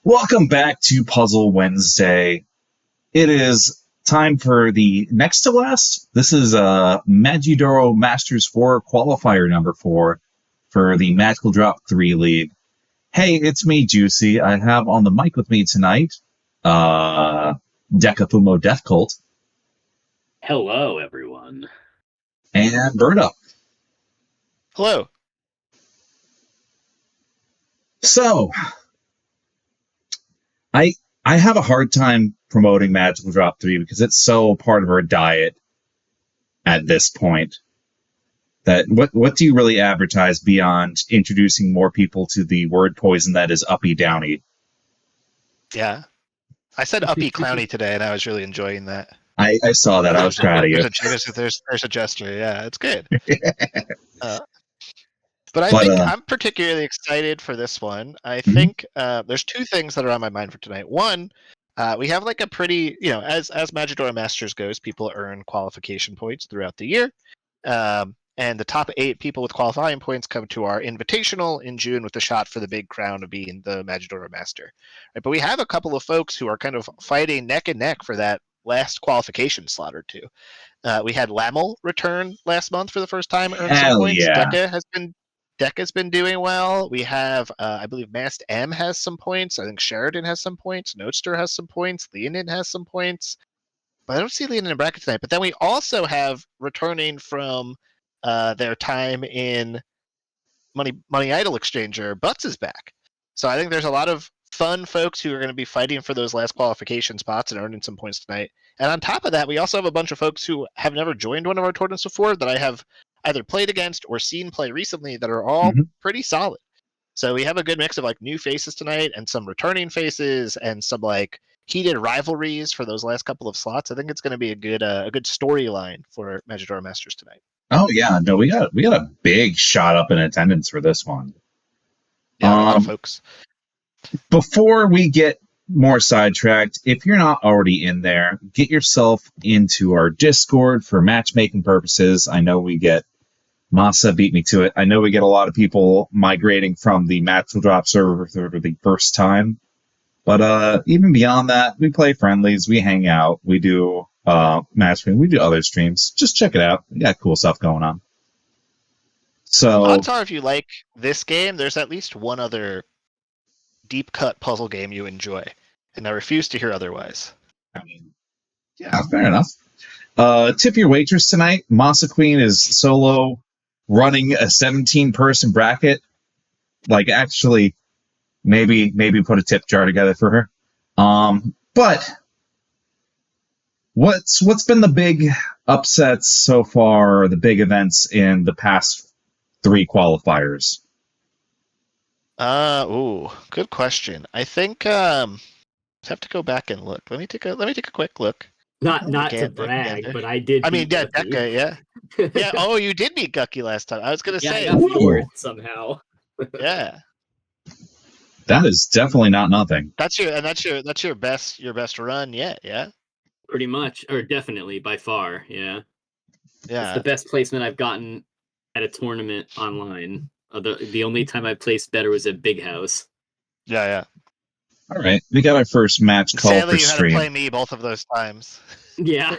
Welcome back to Puzzle Wednesday. It is time for the next to last. This is Majidoro Masters 4 Qualifier number 4 for the Magical Drop 3 League. Hey, it's me, Juicy. I have on the mic with me tonight, Dekafumo Death Cult. Hello, everyone. And Berta. Hello. So, I have a hard time promoting Magical Drop 3 because it's so part of our diet at this point. That what do you really advertise beyond introducing more people to the word poison that is uppy downy? Yeah. I said uppy clowny today, and I was really enjoying that. I saw that. I was proud of you. There's a gesture. Yeah, it's good. But I think I'm particularly excited for this one. I think there's two things that are on my mind for tonight. One, we have like a pretty, as Majidoro Masters goes, people earn qualification points throughout the year. And the top 8 people with qualifying points come to our invitational in June with the shot for the big crown of being the Majidoro Master. Right? But we have a couple of folks who are kind of fighting neck and neck for that last qualification slot or two. We had Lamel return last month for the first time, earn some points. Yeah. Deca's been doing well. We have, I believe, Mast M has some points. I think Sheridan has some points. Noadster has some points. Leonin has some points. But I don't see Leonin in bracket tonight. But then we also have returning from their time in Money Idol Exchanger, Butts is back. So I think there's a lot of fun folks who are going to be fighting for those last qualification spots and earning some points tonight. And on top of that, we also have a bunch of folks who have never joined one of our tournaments before that I have either played against or seen play recently that are all pretty solid. So we have a good mix of like new faces tonight and some returning faces and some like heated rivalries for those last couple of slots. I think it's going to be a good storyline for Majidoro Masters tonight. Oh yeah, no, we got a big shot up in attendance for this one. Yeah, a lot of folks. Before we get more sidetracked, if you're not already in there, get yourself into our Discord for matchmaking purposes. I know we get Masa beat me to it. I know we get a lot of people migrating from the Magical Drop server for the first time. But even beyond that, we play friendlies, we hang out, we do matchmaking, we do other streams. Just check it out. We got cool stuff going on. So odds are if you like this game, there's at least one other deep cut puzzle game you enjoy. And I refuse to hear otherwise. I mean, yeah, fair enough. Tip your waitress tonight. Masa Queen is solo running a 17-person bracket. Like, actually, maybe put a tip jar together for her. But what's been the big upsets so far, the big events in the past 3 qualifiers? Good question. I think I have to go back and look. Let me take a quick look. Not to brag, but I did. I mean, yeah, Deca, yeah. Yeah. Oh, you did beat Gucky last time. I was gonna say. I got 4th somehow. Yeah. That is definitely not nothing. That's your best run yet, yeah? Pretty much, or definitely by far, yeah. Yeah. It's the best placement I've gotten at a tournament online. The only time I placed better was at Big House. Yeah. All right, we got our first match call Sadly, for stream. Sadly, you had to play me both of those times. Yeah.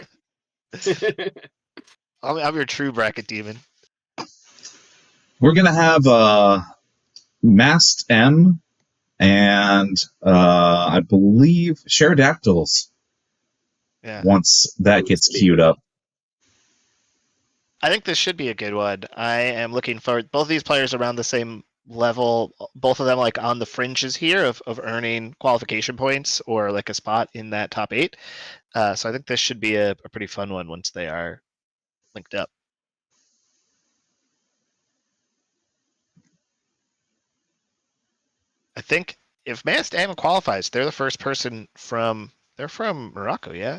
I'm your true bracket demon. We're gonna have Mast M and I believe Pterodactyls. Yeah. Once that gets queued up. I think this should be a good one. I am looking forward. Both of these players are around the same level. Both of them like on the fringes here of earning qualification points or like a spot in that top 8. So I think this should be a pretty fun one once they are linked up. I think if Mast M qualifies, they're the first person from Morocco, yeah?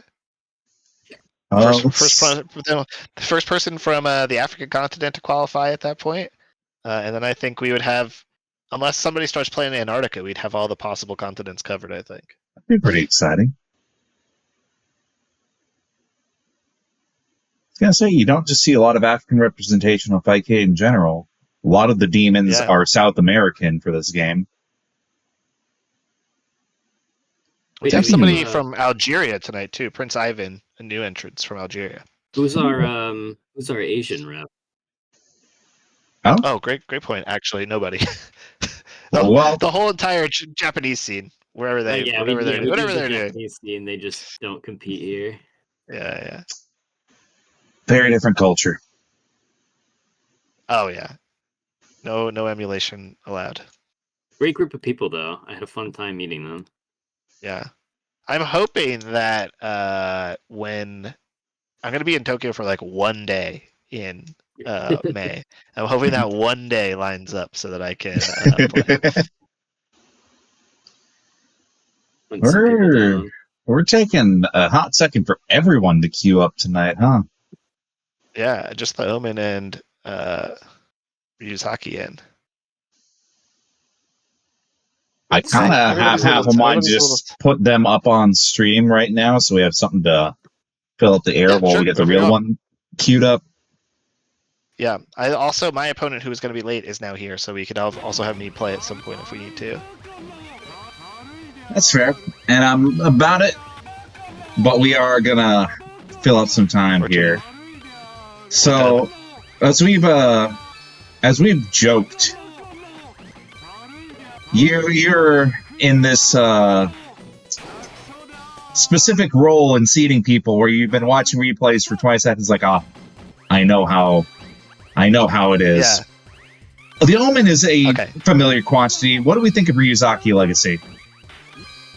The first person from the African continent to qualify at that point. And then I think we would have, unless somebody starts playing Antarctica, we'd have all the possible continents covered, I think. That'd be pretty exciting. I was going to say, you don't just see a lot of African representation on Fightcade in general. A lot of the demons are South American for this game. We Wait, have do we somebody have, from Algeria tonight too. Prince Ivan, a new entrance from Algeria. who's our Asian rep? Oh, great point. Actually, nobody. Well, The whole entire Japanese scene, wherever they, Yeah, whatever we do whatever the they're doing. Japanese scene. They just don't compete here. Yeah. very different culture. Oh yeah. No emulation allowed. Great group of people, though. I had a fun time meeting them. Yeah. I'm hoping that when I'm gonna be in Tokyo for like one day in May. I'm hoping that one day lines up so that I can play. Hunt some people down. We're taking a hot second for everyone to queue up tonight, huh? Yeah, just the Omen and Ryuzaki in. I kind of have half of mine just put them up on stream right now, so we have something to fill up the air while we get the real one queued up. Yeah, my opponent who was going to be late is now here, so we could also have me play at some point if we need to. That's fair, and I'm about it, but we are gonna fill up some time here. So, as we've joked, you're in this specific role in seeding people where you've been watching replays for 20 seconds, like, I know how it is. Yeah. The Omen is a familiar quantity. What do we think of Ryuzaki Legacy?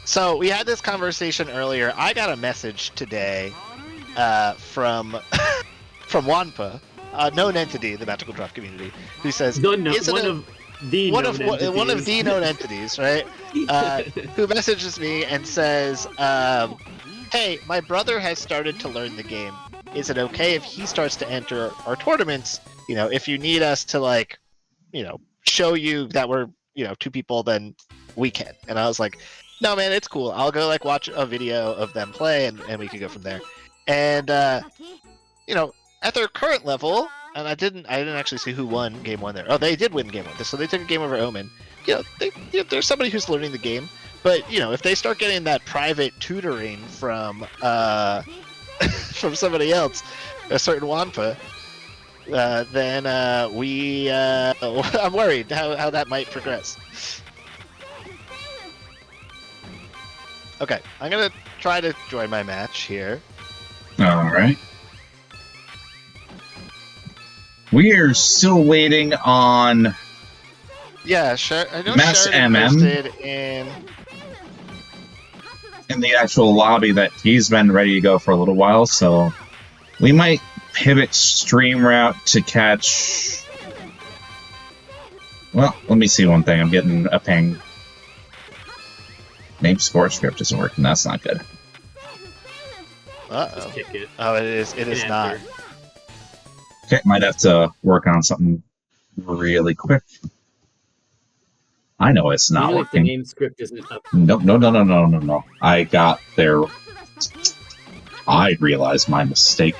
So we had this conversation earlier. I got a message today from Wanpa, a known entity in the Magical Draft community, who says one of the known entities, right? Who messages me and says, "Hey, my brother has started to learn the game. Is it okay if he starts to enter our tournaments? You know, if you need us to show you that we're two people, then we can." And I was like, "No, man, it's cool. I'll go watch a video of them play, and we could go from there." And at their current level, and I didn't actually see who won game one there. Oh, they did win game one, so they took a game over Omen. There's somebody who's learning the game, but if they start getting that private tutoring from from somebody else, a certain Wanpa, then I'm worried how that might progress. Okay, I'm gonna try to join my match here. All right. We are still waiting on. Yeah, sure. I know Mass Sheridan posted in the actual lobby that he's been ready to go for a little while, so we might pivot stream route to catch. Well, let me see one thing. I'm getting a ping. Name score script isn't working. That's not good. Uh-oh. Oh, it is. It is not. Okay, might have to work on something really quick. I know it's not working. The name script isn't up. No. I got there. I realized my mistake.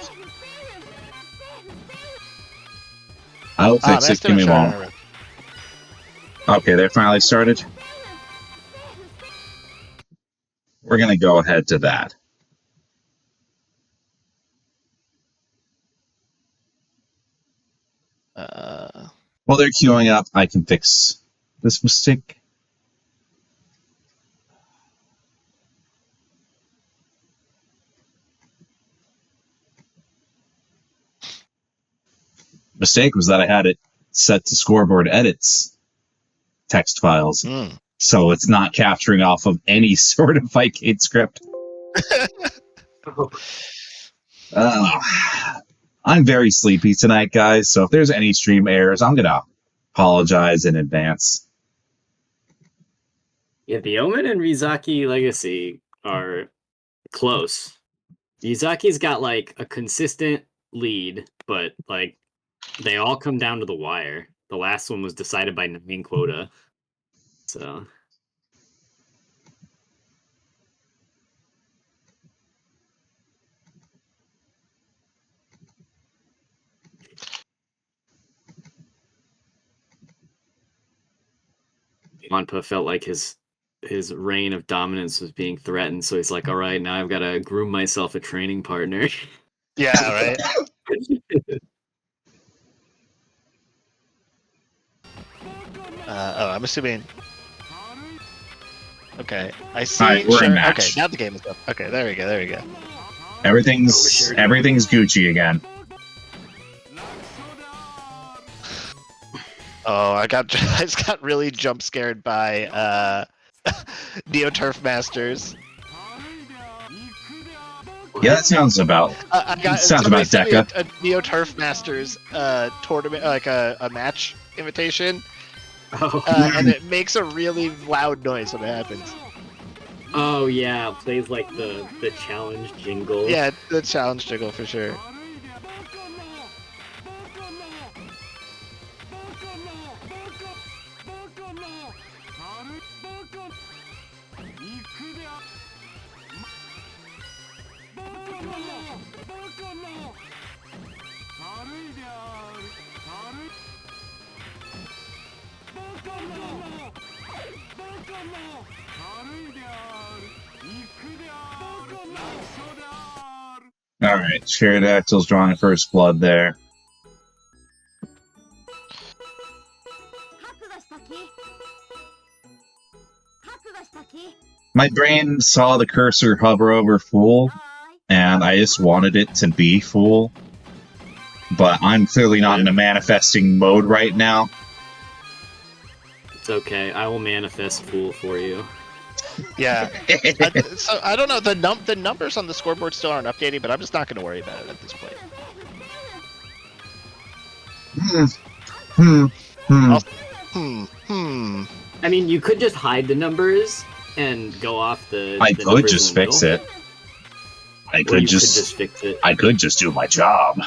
I'll fix it. Give me a moment. Okay, they finally started. We're going to go ahead to that. While they're queuing up, I can fix this mistake. Mistake was that I had it set to scoreboard edits text files. So it's not capturing off of any sort of Vicade script. I'm very sleepy tonight, guys, so if there's any stream errors, I'm going to apologize in advance. Yeah, the Omen and Ryuzaki Legacy are close. Ryuzaki's got a consistent lead, but they all come down to the wire. The last one was decided by 9 quota. So Wanpa felt like his his reign of dominance was being threatened, so he's like, all right, now I've got to groom myself a training partner. Yeah, right. I'm assuming. Okay, I see. Alright, we're in match. Okay, now the game is up. Okay, there we go. There we go. Everything's Gucci again. Oh, I just got really jump scared by Neo Turf Masters. Yeah, that sounds about. Sounds about Deca. A Neo Turf Masters tournament, like a match invitation, and it makes a really loud noise when it happens. Oh yeah, it plays like the challenge jingle. Yeah, the challenge jingle for sure. Alright, Pterodactyl's drawing first blood there. My brain saw the cursor hover over Fool, and I just wanted it to be Fool. But I'm clearly not in a manifesting mode right now. It's okay. I will manifest Fool for you. Yeah. So I don't know. The numbers on the scoreboard still aren't updating, but I'm just not going to worry about it at this point. I mean, you could just hide the numbers and go off the. I could just fix it. I could just fix it. I could just do my job.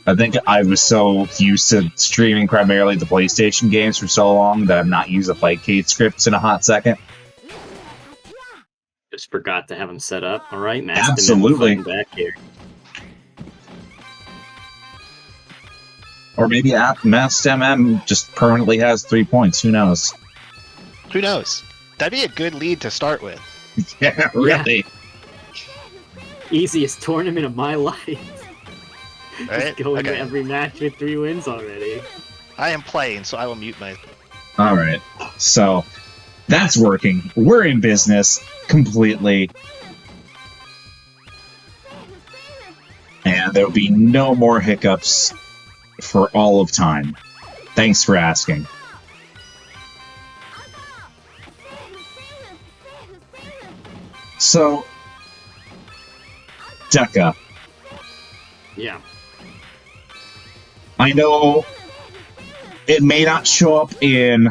I think I was so used to streaming primarily the PlayStation games for so long that I've not used the Fightcade scripts in a hot second. Just forgot to have them set up. All right, Matt. Absolutely. Back here. Or maybe Master MM just permanently has 3 points. Who knows? Who knows? That'd be a good lead to start with. Yeah, really. Easiest tournament of my life. Right? Just going to every match with 3 wins already. I am playing, so I will mute my... Alright, so that's working. We're in business completely. And there'll be no more hiccups for all of time. Thanks for asking. So, Deca. Yeah. I know it may not show up in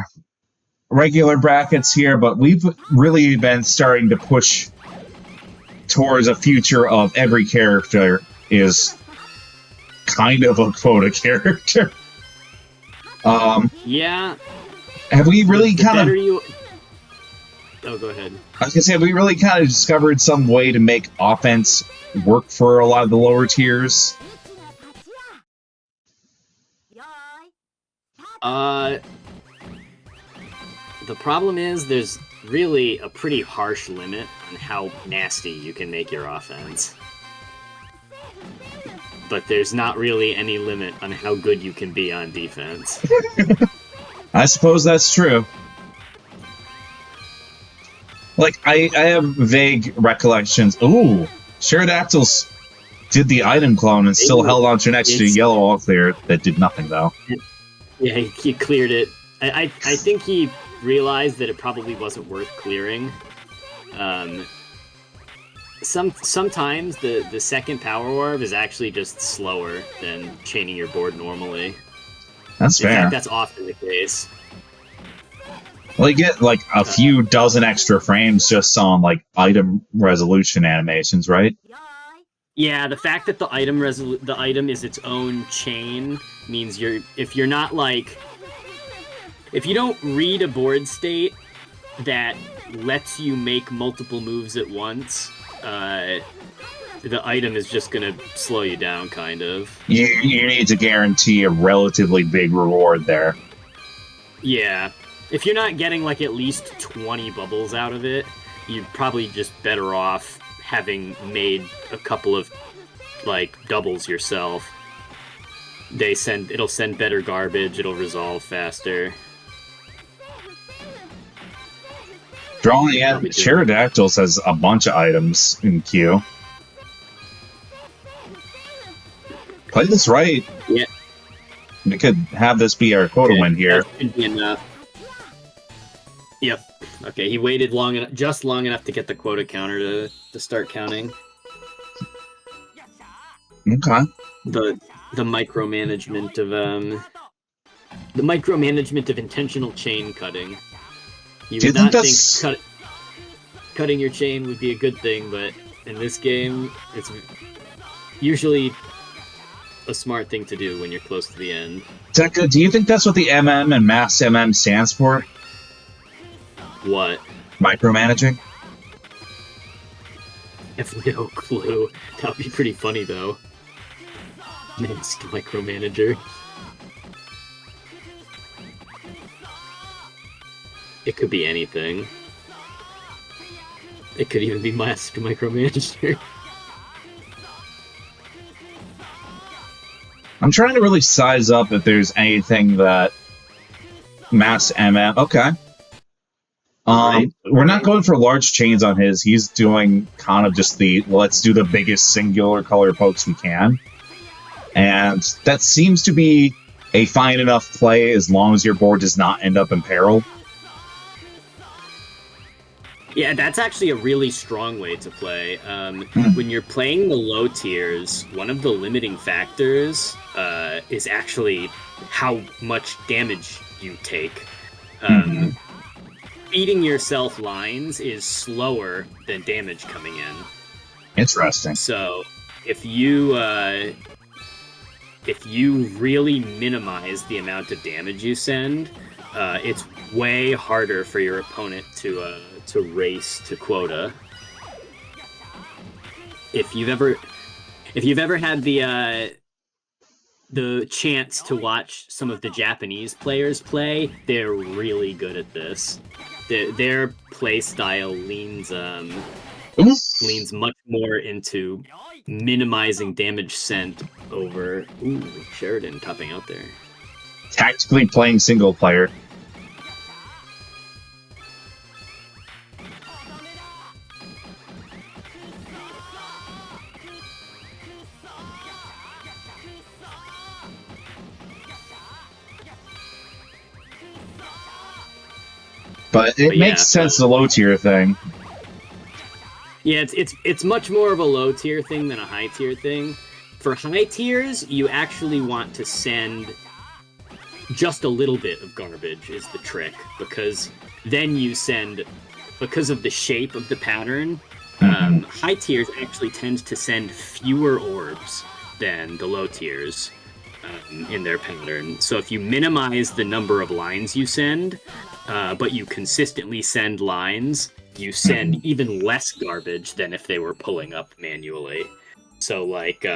regular brackets here, but we've really been starting to push towards a future of every character is kind of a quota character. Yeah. Have we really kind of... Oh, go ahead. I was gonna say, have we really kind of discovered some way to make offense work for a lot of the lower tiers? The problem is there's really a pretty harsh limit on how nasty you can make your offense. But there's not really any limit on how good you can be on defense. I suppose that's true. Like, I have vague recollections. Ooh, Pterodactyls did the item clone and still held on to next to yellow all clear. That did nothing, though. Yeah, he cleared it. I think he realized that it probably wasn't worth clearing. Sometimes the second power orb is actually just slower than chaining your board normally. That's fair. In fact, that's often the case. Well, you get like a few dozen extra frames just on like item resolution animations, right? Yeah, the fact that the item is its own chain means if you don't read a board state that lets you make multiple moves at once, the item is just gonna slow you down, kind of. You need to guarantee a relatively big reward there. Yeah. If you're not getting like at least 20 bubbles out of it, you're probably just better off having made a couple of like doubles yourself. It'll send better garbage, it'll resolve faster. Drawing at Pterodactyls has a bunch of items in queue. Play this right. Yeah. We could have this be our quota win here. That should be enough. Yep. Okay, he waited just long enough to get the quota counter to start counting. Okay. The micromanagement of intentional chain cutting. You would not think cutting your chain would be a good thing, but in this game, it's usually a smart thing to do when you're close to the end. Tekka, do you think that's what the MM and Mass MM stands for? What? Micromanaging? I have no clue. That would be pretty funny, though. Mask micromanager. It could be anything. It could even be mask micromanager. I'm trying to really size up if there's anything that Mass MM. Okay. Right. We're not going for large chains on his. He's doing kind of just let's do the biggest singular color pokes we can. And that seems to be a fine enough play as long as your board does not end up in peril. Yeah, that's actually a really strong way to play. When you're playing the low tiers, one of the limiting factors is actually how much damage you take. Feeding yourself lines is slower than damage coming in. Interesting. So if you really minimize the amount of damage you send, it's way harder for your opponent to race to quota. If you've ever had the chance to watch some of the Japanese players play, they're really good at this. Their play style leans much more into minimizing damage sent over. Ooh, Sheridan topping out there. Tactically playing single player. But it makes sense, the low tier thing. Yeah, it's much more of a low tier thing than a high tier thing. For high tiers, you actually want to send just a little bit of garbage is the trick, because then you send, because of the shape of the pattern, high tiers actually tend to send fewer orbs than the low tiers in their pattern. So if you minimize the number of lines you send, but you consistently send lines, you send even less garbage than if they were pulling up manually. So like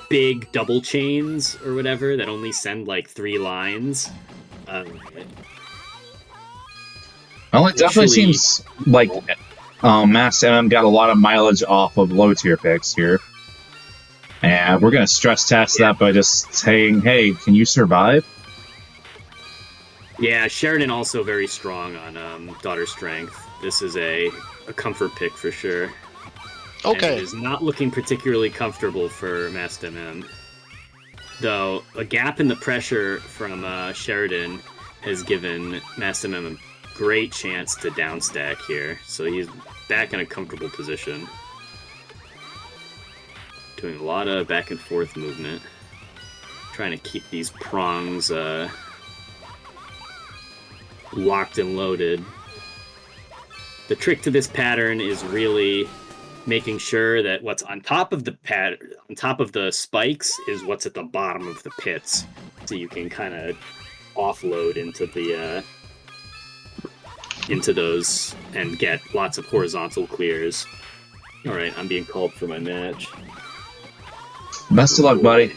big double chains or whatever that only send like 3 lines. Well, it definitely seems like Mass MM got a lot of mileage off of low tier picks here. And we're going to stress test that by just saying, hey, can you survive? Yeah, Sheridan also very strong on Daughter Strength. This is a comfort pick for sure. Okay. And it is not looking particularly comfortable for Masked MM. Though, a gap in the pressure from Sheridan has given Masked MM a great chance to downstack here. So he's back in a comfortable position. Doing a lot of back and forth movement. Trying to keep these prongs locked and loaded. The trick to this pattern is really making sure that what's on top of the spikes is what's at the bottom of the pits, so you can kind of offload into those and get lots of horizontal clears. All right, I'm being called for my match. Best of luck, buddy.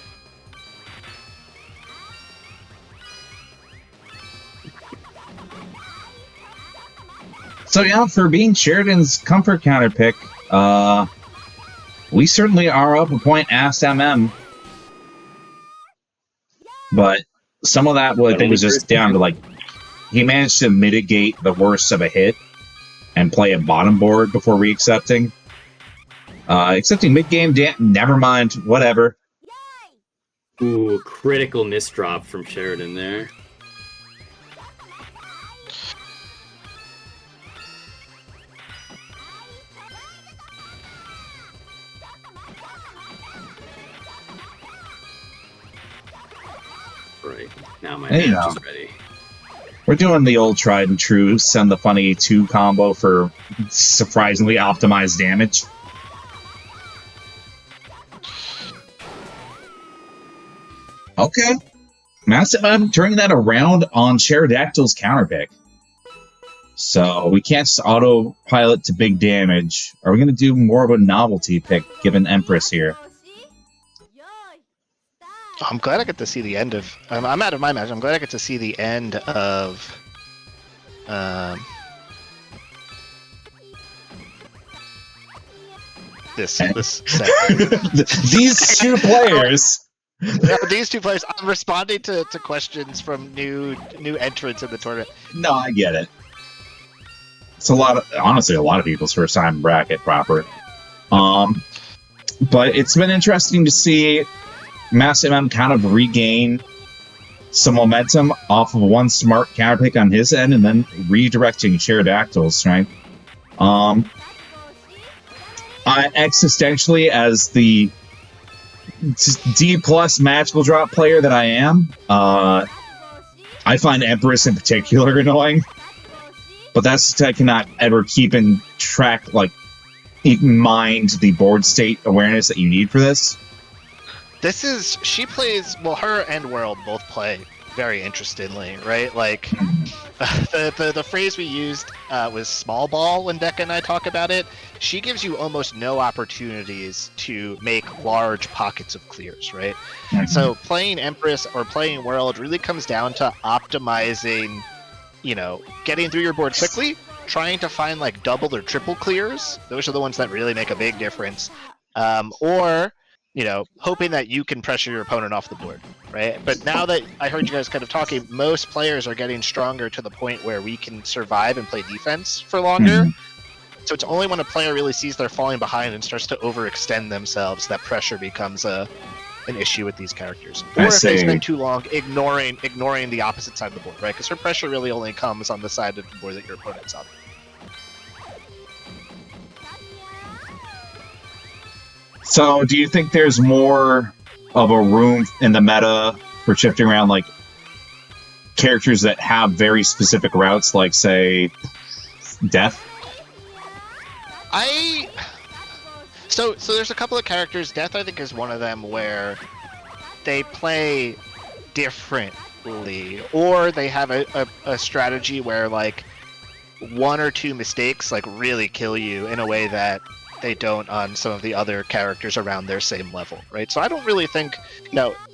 So yeah, for being Sheridan's comfort counter pick, we certainly are up a point asked MM, but some of that I think was just down to like he managed to mitigate the worst of a hit and play a bottom board before re-accepting. Accepting mid-game, never mind, whatever. Ooh, critical misdrop from Sheridan there. Right, now my match is ready. We're doing the old tried and true send the funny 2 combo for surprisingly optimized damage. Okay. Massive M turning that around on Pterodactyl's counterpick. So we can't just autopilot to big damage. Are we going to do more of a novelty pick given Empress here? I'm glad I get to see the end of. I'm out of my match. I'm glad I get to see the end of. This set. These 2 players. Yeah, these 2 players. I'm responding to questions from new entrants in the tournament. No, I get it. It's honestly a lot of people's first time bracket proper. But it's been interesting to see Massive M kind of regain some momentum off of one smart counterpick on his end and then redirecting Pterodactyl's, right? Existentially, as the D+ magical drop player that I am, I find Empress in particular annoying. But that's I cannot ever keep in track, like, in mind the board state awareness that you need for this. She plays, well, her and World both play very interestingly, right? Like, the phrase we used was small ball when Decca and I talk about it. She gives you almost no opportunities to make large pockets of clears, right? Mm-hmm. So playing Empress or playing World really comes down to optimizing, getting through your board quickly, trying to find like double or triple clears. Those are the ones that really make a big difference. Or hoping that you can pressure your opponent off the board, right? But now that I heard you guys kind of talking, most players are getting stronger to the point where we can survive and play defense for longer. Mm-hmm. So it's only when a player really sees they're falling behind and starts to overextend themselves that pressure becomes an issue with these characters. Or if they spend too long ignoring the opposite side of the board, right? Because her pressure really only comes on the side of the board that your opponent's on. So, do you think there's more of a room in the meta for shifting around, like, characters that have very specific routes, like, say, Death? So there's a couple of characters. Death, I think, is one of them where they play differently, or they have a strategy where, like, 1 or 2 mistakes, like, really kill you in a way that they don't on some of the other characters around their same level, right? So I don't really think,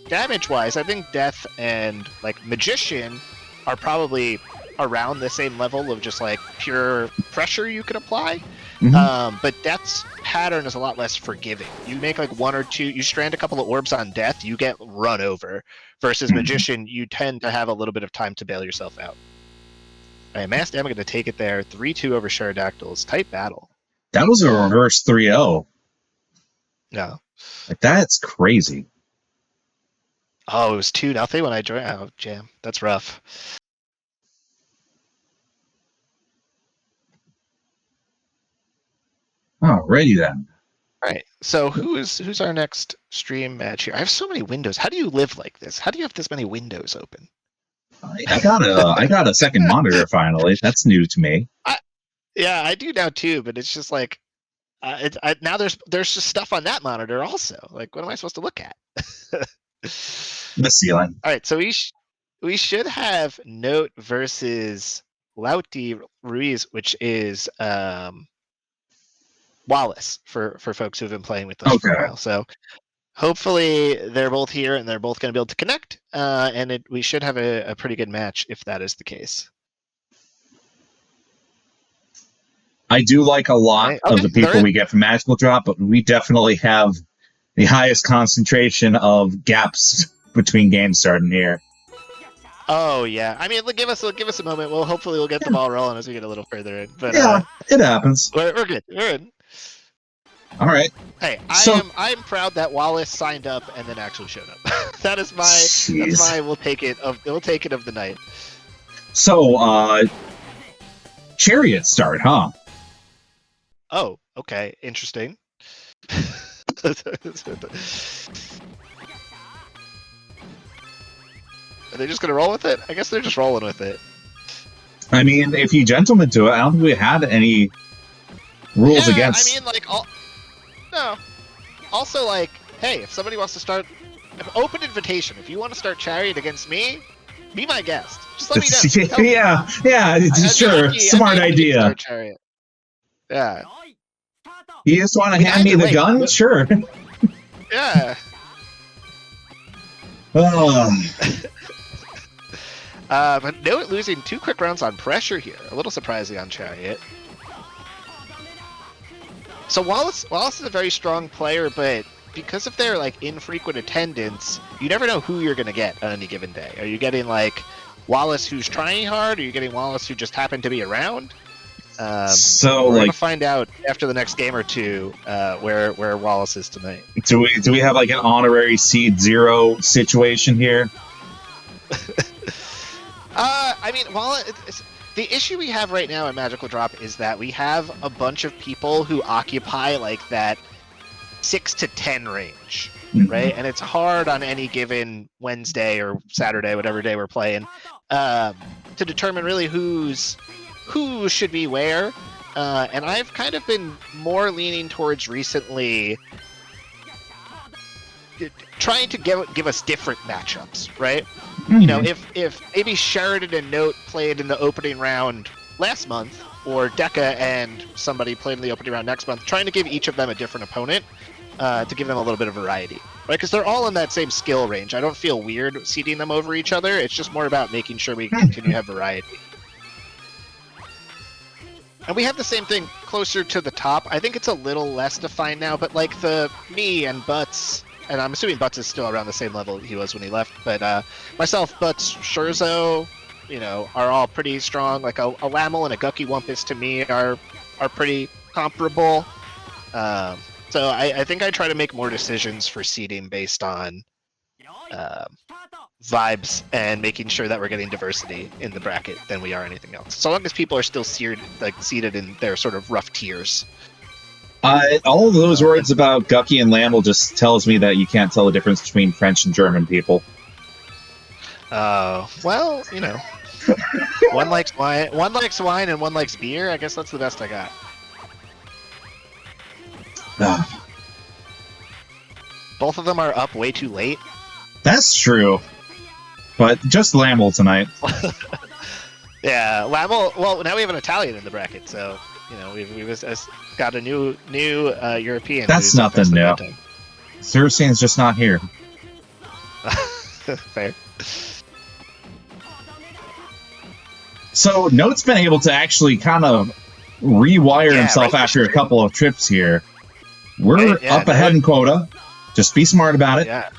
damage-wise, I think Death and, like, Magician are probably around the same level of just, like, pure pressure you could apply. Mm-hmm. But Death's pattern is a lot less forgiving. You make, like, 1 or 2, you strand a couple of orbs on Death, you get run over. Versus mm-hmm. Magician, you tend to have a little bit of time to bail yourself out. All right, Masked M going to take it there. 3-2 over Pterodactyls. Tight battle. That was a reverse 3-0. No. Like, that's crazy. Oh, it was 2-0 when I joined. Oh, jam. That's rough. Alrighty then. All right. So who's our next stream match here? I have so many windows. How do you live like this? How do you have this many windows open? I got a second monitor finally. That's new to me. Yeah, I do now too, but it's just like now there's just stuff on that monitor also. Like, what am I supposed to look at? The ceiling. All right, so we should have Note versus Lauti Ruiz, which is Wallace for folks who've been playing with us for a while. So hopefully they're both here and they're both going to be able to connect, and we should have a pretty good match if that is the case. I do like a lot Right. of Okay, the people they're in. we get from Magical Drop, but we definitely have the highest concentration of gaps between games starting here. Oh yeah. I mean, give us a moment. Hopefully we'll get the ball rolling as we get a little further in. But Yeah, it happens. we're good. We're in. All right. Hey, So- I'm proud that Wallace signed up and then actually showed up. That's Jeez. my we'll take it of the night. So, Chariot start, huh? Oh, okay, interesting. Are they just gonna roll with it? I guess they're just rolling with it. I mean, if you gentlemen do it, I don't think we had any rules against. I mean, like, no. Also, like, hey, if somebody wants to start, open invitation. If you want to start Chariot against me, be my guest. Just let me know. Tell me. yeah, sure. I'd be Smart happy to idea. start Chariot. Yeah. You just want to I mean, hand me either the way, gun? but- Sure. Yeah. But no, losing 2 quick rounds on pressure here. A little surprising on Chariot. So Wallace is a very strong player, but because of their like infrequent attendance, you never know who you're gonna get on any given day. Are you getting like Wallace who's trying hard? Are you getting Wallace who just happened to be around? So, we're like, gonna find out after the next game or two where Wallace is tonight. do we have like an honorary seed 0 situation here? I mean, the issue we have right now in Magical Drop is that we have a bunch of people who occupy like that 6 to 10 range, right? And it's hard on any given Wednesday or Saturday, whatever day we're playing, to determine really who should be where. And I've kind of been more leaning towards recently trying to give us different matchups, right? You know, if maybe Sheridan and Note played in the opening round last month, or Deca and somebody played in the opening round next month, trying to give each of them a different opponent to give them a little bit of variety, right? Because they're all in that same skill range. I don't feel weird seeding them over each other. It's just more about making sure we continue to have variety. And we have the same thing closer to the top. I think it's a little less defined now, but like me and Butts, and I'm assuming Butts is still around the same level he was when he left, but myself, Butts, Scherzo, you know, are all pretty strong. Like a Lamel and a Gucky Wumpus to me are pretty comparable. So I think I try to make more decisions for seeding based on vibes and making sure that we're getting diversity in the bracket than we are anything else. So long as people are still seated in their sort of rough tiers. All of those words about Gucky and Lamel just tells me that you can't tell the difference between French and German people. Well, you know, one likes wine, and one likes beer. I guess that's the best I got. Both of them are up way too late. That's true. But just Lamel tonight. Yeah, Lamel. Well, now we have an Italian in the bracket, so you know we've got a new European. That's nothing new. Cersei's just not here. Fair. So Note's been able to actually kind of rewire himself after a couple of trips here. We're up ahead in quota. Just be smart about it. Yeah.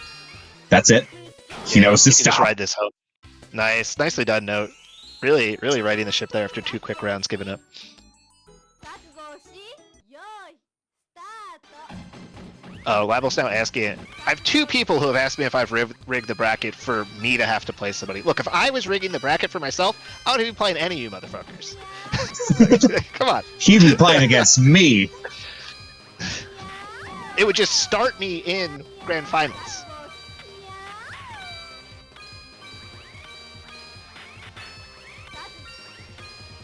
That's it. He knows to stop. Just ride this hope. Nicely done, Note. Really riding the ship there after 2 quick rounds given up. Oh, Label's now asking. I have 2 people who have asked me if I've rigged the bracket for me to have to play somebody. Look, if I was rigging the bracket for myself, I wouldn't be playing any of you motherfuckers. Come on. He'd be playing against me. It would just start me in grand finals.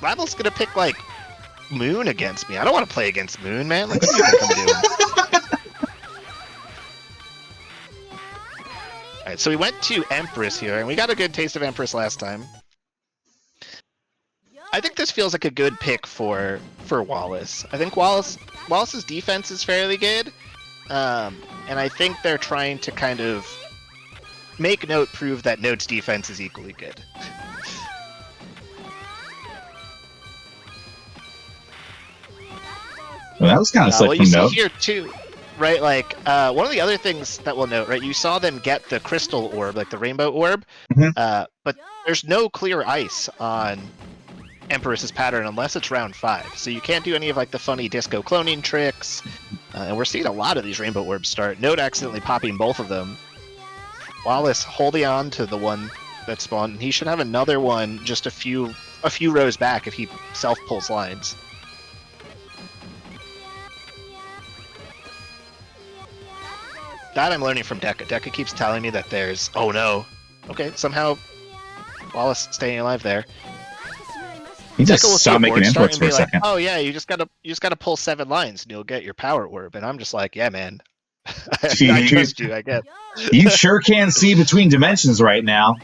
Label's gonna pick like Moon against me. I don't want to play against Moon, man. Like, what do you think I'm doing? Alright, so we went to Empress here, and we got a good taste of Empress last time. I think this feels like a good pick for Wallace. I think Wallace's defense is fairly good, and I think they're trying to kind of make Note prove that Note's defense is equally good. Well, that was kind of slick Well, you from see Note. here too, right? Like one of the other things that we'll note, right? You saw them get the crystal orb, like the rainbow orb, Mhm. but there's no clear ice on Empress's pattern unless it's round 5. So you can't do any of like the funny disco cloning tricks. And we're seeing a lot of these rainbow orbs start. Note accidentally popping both of them. Wallace holding on to the one that spawned, and he should have another one just a few rows back if he self pulls lines. That I'm learning from Deca. Deca keeps telling me that there's oh no. Okay, somehow Wallace staying alive there. He just Deca will see stopped a making board start inputs and for be a like, second. "Oh yeah, you just gotta pull 7 lines and you'll get your power orb." And I'm just like, "Yeah, man, I trust you. I guess." You sure can see between dimensions right now.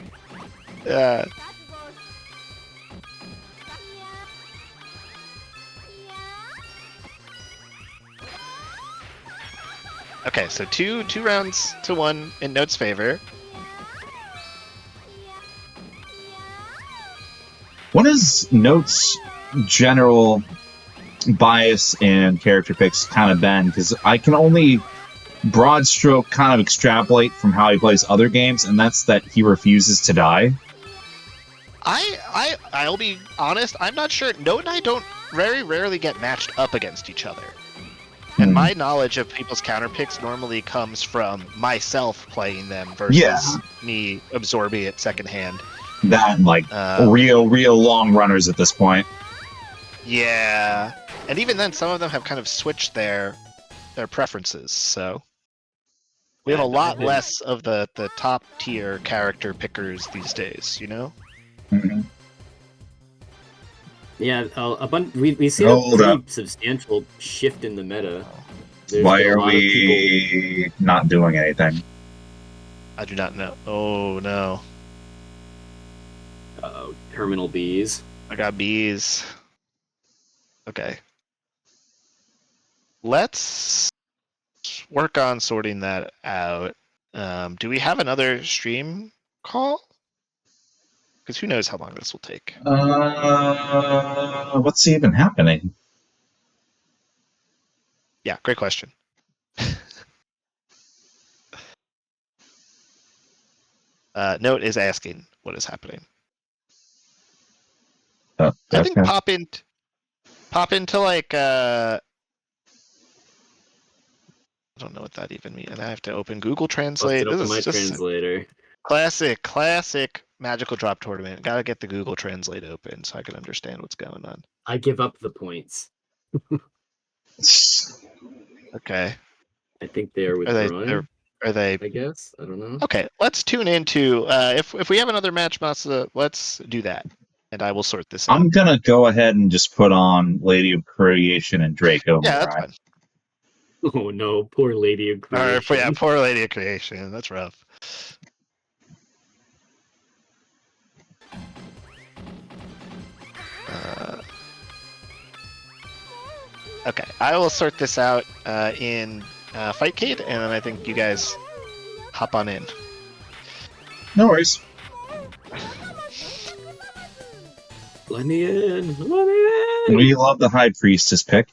Okay, so two rounds to 1 in Note's favor. What is Note's general bias and character picks kind of been? Because I can only broad stroke kind of extrapolate from how he plays other games, and that's that he refuses to die. I'll be honest. I'm not sure. Note and I don't very rarely get matched up against each other. And my knowledge of people's counter picks normally comes from myself playing them versus me absorbing it secondhand. That, like, real long runners at this point. Yeah. And even then, some of them have kind of switched their preferences, so... We have a lot less of the top tier character pickers these days, you know? Mm-hmm. Yeah, we see Hold a pretty up. substantial shift in the meta. Why are we not doing anything? I do not know. Oh no. Uh-oh, terminal bees. I got bees. Okay. Let's work on sorting that out. Do we have another stream call? Because who knows how long this will take. What's even happening? Yeah, great question. Note is asking what is happening. Oh, I think okay. pop into like I don't know what that even means. And I have to open Google Translate. Open This my is just translator. classic magical drop tournament. Gotta get the Google Translate open so I can understand what's going on. I give up the points. Okay. I think they are withdrawn. Are they? I guess. I don't know. Okay, let's tune into if we have another match, Masa, let's do that, and I will sort this out. I'm gonna go ahead and just put on Lady of Creation and Draco. Yeah, that's fine. Oh no, poor Lady of Creation. Yeah, poor Lady of Creation. That's rough. Okay, I will sort this out in Fightcade, and then I think you guys hop on in. No worries. Let me in. Let me in. We love the High Priestess pick.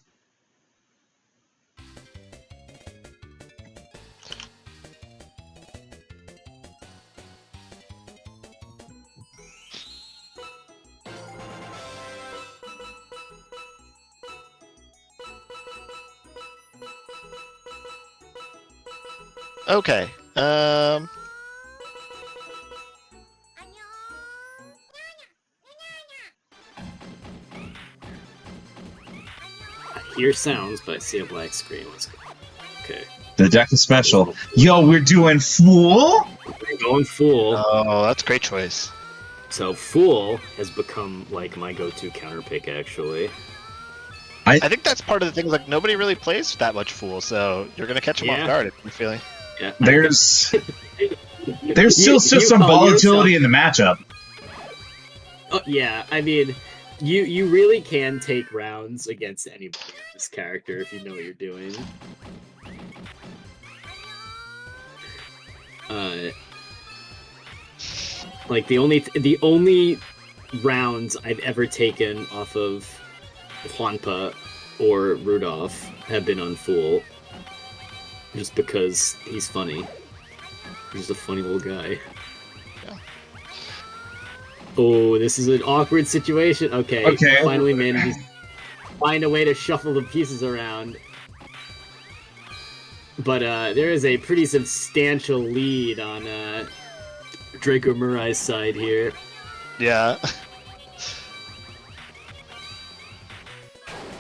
Okay. I hear sounds, but I see a black screen. Let's go. Okay. The deck is special. Yo, we're doing Fool? We're going Fool. Oh, that's a great choice. So Fool has become like my go-to counter pick, actually. I think that's part of the thing. Like nobody really plays that much Fool, so you're gonna catch him off guard if you're feeling. Yeah. There's still some volatility in the matchup. Oh, yeah, I mean, you really can take rounds against anybody with this character if you know what you're doing. Like the only rounds I've ever taken off of Juanpa or Rudolph have been on Fool. Just because he's funny. He's a funny little guy. Yeah. Oh, this is an awkward situation. Okay. Finally managed to find a way to shuffle the pieces around. But there is a pretty substantial lead on Draco Murray's side here. Yeah.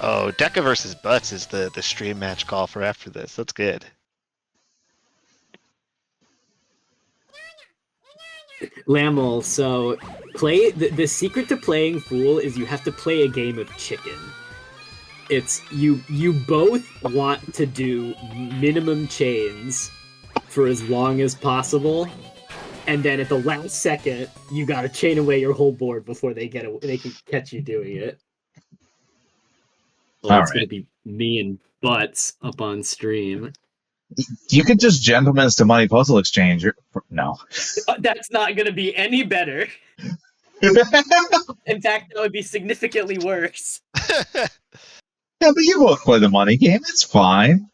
Oh, Deca versus Butts is the stream match call for after this. That's good. Lamel, so play the secret to playing Fool is you have to play a game of chicken. It's you both want to do minimum chains for as long as possible, and then at the last second you gotta chain away your whole board before they can catch you doing it. Well, it's gonna be me and Butts up on stream. You could just Gentlemen's to Money Puzzle Exchange. No. That's not going to be any better. In fact, that would be significantly worse. Yeah, but you both play the money game. It's fine.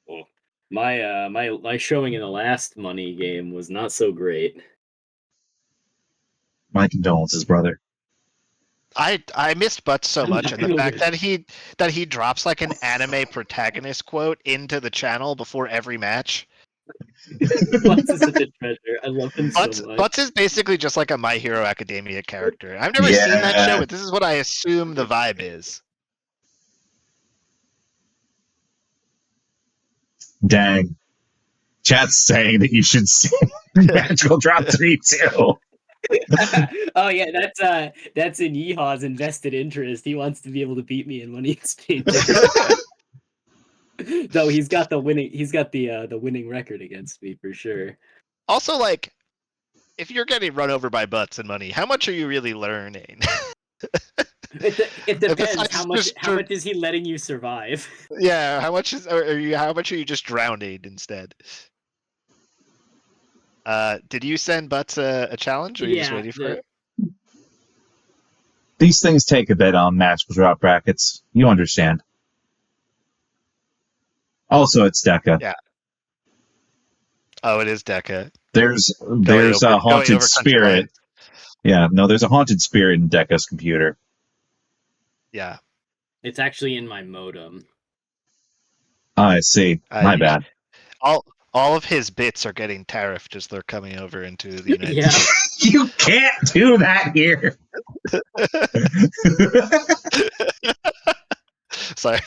Well, my showing in the last money game was not so great. My condolences, brother. I missed Butts so much, and the fact that he drops like an anime protagonist quote into the channel before every match. Butts is such a treasure. I love him so much. Butts is basically just like a My Hero Academia character. I've never seen that show, but this is what I assume the vibe is. Dang. Chat's saying that you should see Magical Drop 3 too. Oh yeah, that's in Yeehaw's invested interest. He wants to be able to beat me in money exchange. Though he's got the winning record against me for sure. Also, like, if you're getting run over by Butts and money, how much are you really learning? It depends. How much is he letting you survive? Yeah, how much are you just drowning instead? Did you send Butts a challenge, or are you just waiting for it? These things take a bit on Magical Drop brackets. You understand. Also, it's Deca. Yeah. Oh, it is Deca. There's a haunted spirit. Yeah, no, there's a haunted spirit in Deca's computer. Yeah. It's actually in my modem. I see. My bad. All of his bits are getting tariffed as they're coming over into the United States. You can't do that here. Sorry.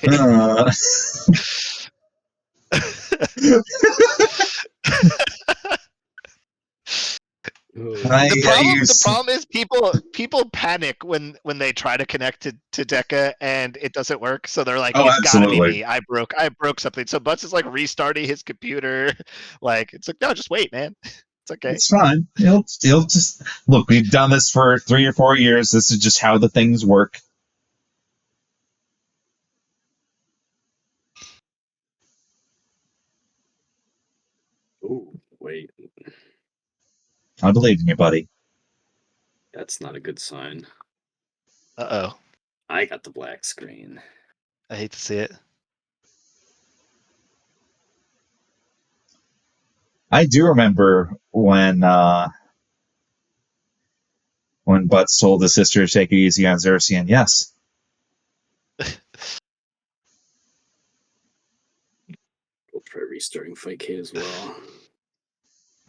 The problem is people panic when they try to connect to Deca and it doesn't work. So they're like, "It's gotta be me. I broke something." So Butts is like restarting his computer. Like, it's like, no, just wait, man. It's okay. It's fine. He'll just look. We've done this for 3 or 4 years. This is just how the things work. Oh, wait. I believe in you, buddy. That's not a good sign. Uh-oh. I got the black screen. I hate to see it. I do remember when Butts told his sister to take it easy on Xerxian. Yes. We'll try restarting Fightcade as well.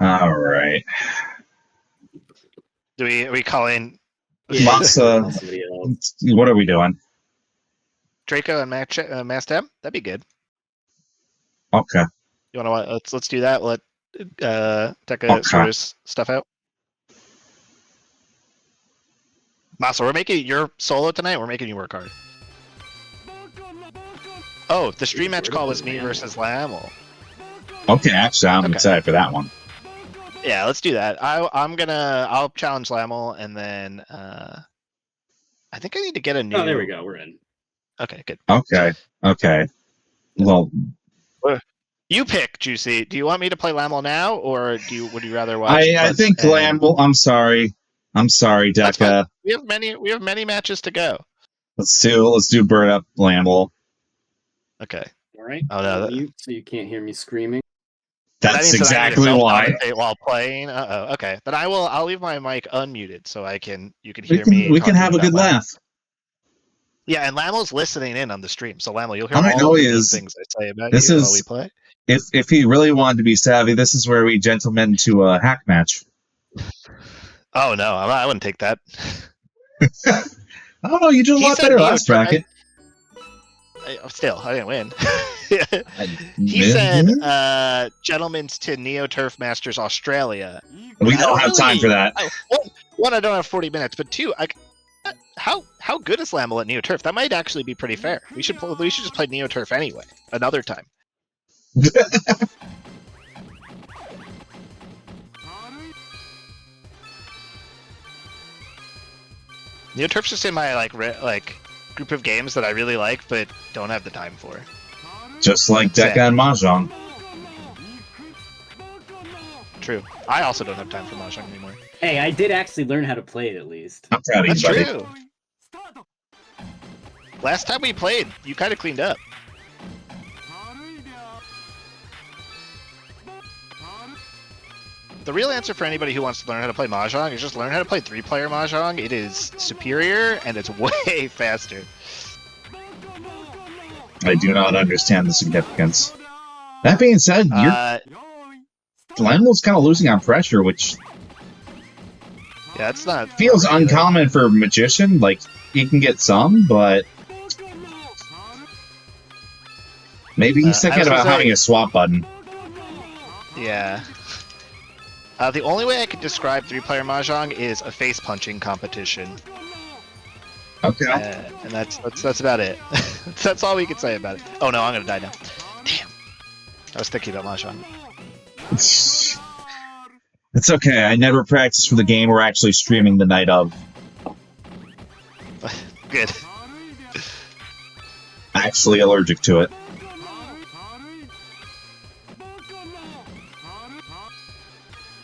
All right. Are we calling Masa? What are we doing? Draco and Mass M? That'd be good. Okay. You want to let's do that. Let Deca sort his stuff out. Masa, we're making your solo tonight. We're making you work hard. Oh, the stream match call was me versus Lamel. Okay, actually, I'm excited for that one. Yeah, let's do that. I'll challenge Lamel, and then I think I need to get a new. Oh, there we go. We're in. Okay, good. Okay. Well, you pick, Juicy. Do you want me to play Lamel now, or would you rather watch? I think Lamel. I'm sorry, Deca. We have many matches to go. Let's do Bird Up Lamel. Okay. All right. Oh, no, I'll that- mute so you can't hear me screaming. That That's means that I need to exactly why. self-commentate while playing. Okay. Then I'll leave my mic unmuted so you can We hear me. can have a talking good about Lamel. laugh. Yeah, and Lamel's listening in on the stream, so Lamel, you'll hear I all know of the he mean is. things I say about This you while we is play. if he really wanted to be savvy, this is where we gentlemen to a hack match. Oh no, I wouldn't take that. I don't know. You did a He lot said better Neo last bracket. Still, I didn't win. He Yeah. said, "Gentlemen's to Neo Turf Masters Australia." We I don't have time for that. One, I don't have 40 minutes, but two, how good is Lamel at Neo Turf? That might actually be pretty fair. We should just play Neo Turf anyway, another time. Neo Turf's just in my group of games that I really like, but don't have the time for. Just like Deca and Mahjong. True. I also don't have time for Mahjong anymore. Hey, I did actually learn how to play it at least. I'm proud of That's you, buddy. true. Last time we played, you kind of cleaned up. The real answer for anybody who wants to learn how to play Mahjong is just learn how to play 3-player Mahjong. It is superior, and it's way faster. I do not understand the significance. That being said, Lamel's kind of losing on pressure, which Yeah, it's not... feels uncommon for a magician. Like, he can get some, but maybe he's thinking about having a swap button. Yeah. The only way I could describe 3-player Mahjong is a face-punching competition. Okay. And that's about it. That's all we could say about it. Oh no, I'm gonna die now. Damn. I was thinking about Mahjong. It's okay. I never practiced for the game we're actually streaming the night of. Good. Actually allergic to it.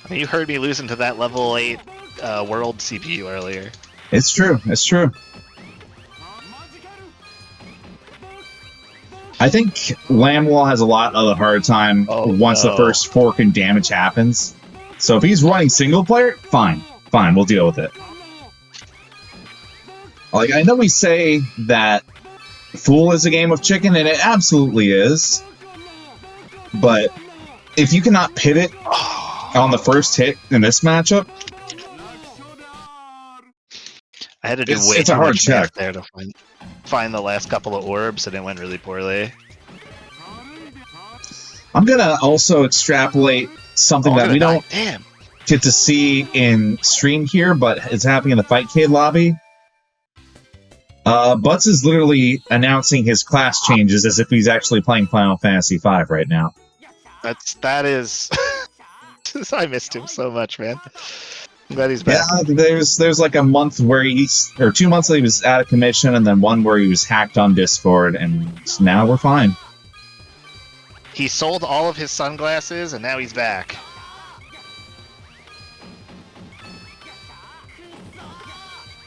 I mean, you heard me losing to that level 8 world CPU earlier. It's true. It's true. I think Lamwell has a lot of a hard time once the first fork and damage happens. So if he's running single player, fine. Fine, we'll deal with it. Like, I know we say that Fool is a game of chicken, and it absolutely is. But if you cannot pivot on the first hit in this matchup, I had to do it's a hard check there to find the last couple of orbs, and it went really poorly. I'm gonna also extrapolate something that we don't get to see in stream here, but it's happening in the Fightcade lobby. Butts is literally announcing his class changes as if he's actually playing Final Fantasy V right now. That is. I missed him so much, man. I'm glad he's back. Yeah, there's like a month where 2 months that he was out of commission, and then one where he was hacked on Discord, and now we're fine. He sold all of his sunglasses, and now he's back.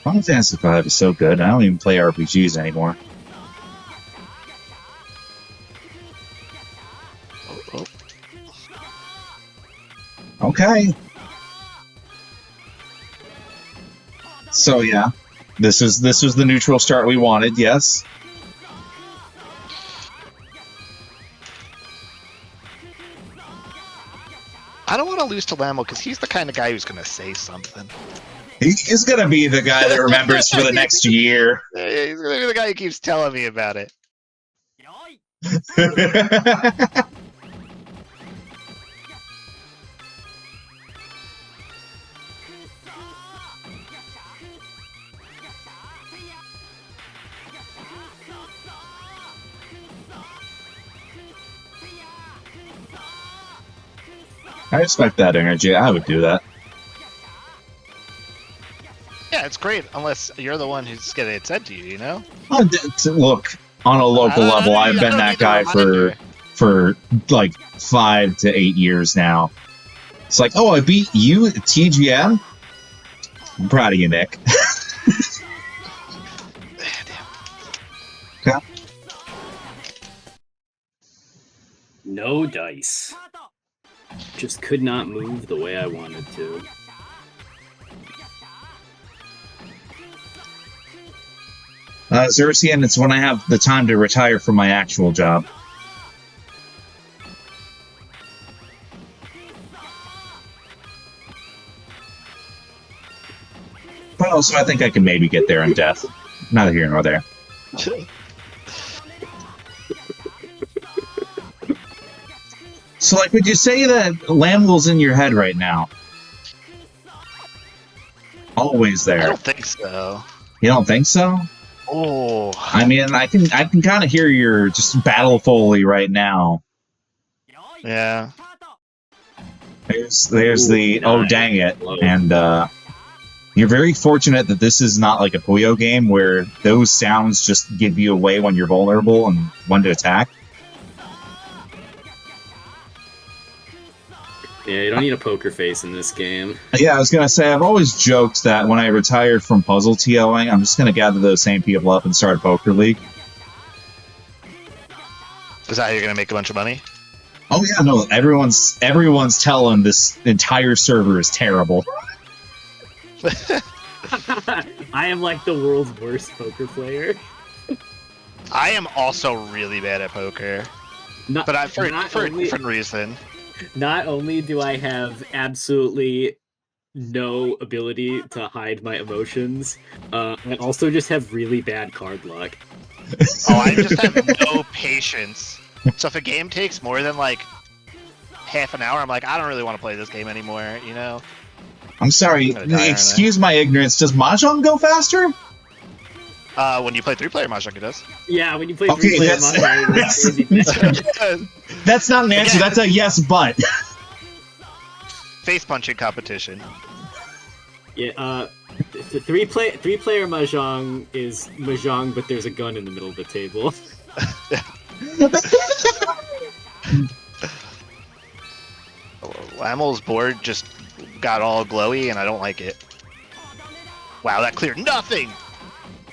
Final Fantasy V is so good. I don't even play RPGs anymore. Okay. So yeah, this was the neutral start we wanted. Yes. I don't want to lose to Lamo because he's the kind of guy who's going to say something. He's going to be the guy that remembers for the next year. Yeah, he's going to be the guy who keeps telling me about it. I respect that energy. I would do that. Yeah, it's great, unless you're the one who's getting it said to you, you know? Look, on a local level, I've been that guy for like 5 to 8 years now. It's like, oh, I beat you at TGM? I'm proud of you, Nick. Yeah. No dice. Just could not move the way I wanted to. Xerxian, it's when I have the time to retire from my actual job. But also, I think I can maybe get there in death. Neither here nor there. So, like, would you say that Lamwell's in your head right now? Always I there. don't think so. You don't think so? Oh, I mean, I can kind of hear your just battle foley right now. yeah. There's Ooh, the oh nice. dang it, Close. and you're very fortunate that this is not like a Puyo game where those sounds just give you away when you're vulnerable and when to attack. Yeah, you don't need a poker face in this game. Yeah, I was gonna say I've always joked that when I retired from puzzle TOing, I'm just gonna gather those same people up and start a poker league. Is that how you're gonna make a bunch of money? Oh yeah, no, everyone's telling this entire server is terrible. I am like the world's worst poker player. I am also really bad at poker, Not, but for not a only, different reason. not only do I have absolutely no ability to hide my emotions, I also just have really bad card luck. Oh, I just have no patience. So if a game takes more than like half an hour, I'm like, I don't really want to play this game anymore, you know? I'm sorry, I'm gonna die, aren't I? excuse my ignorance. Does Mahjong go faster? When you play 3-player Mahjong, it does. Yeah, when you play Okay, 3-player that's- Mahjong, That's not an answer. Again. That's a yes, but. Face punching competition. yeah, the three-player Mahjong is Mahjong, but there's a gun in the middle of the table. Lamel's board just got all glowy, and I don't like it. Wow, that cleared nothing!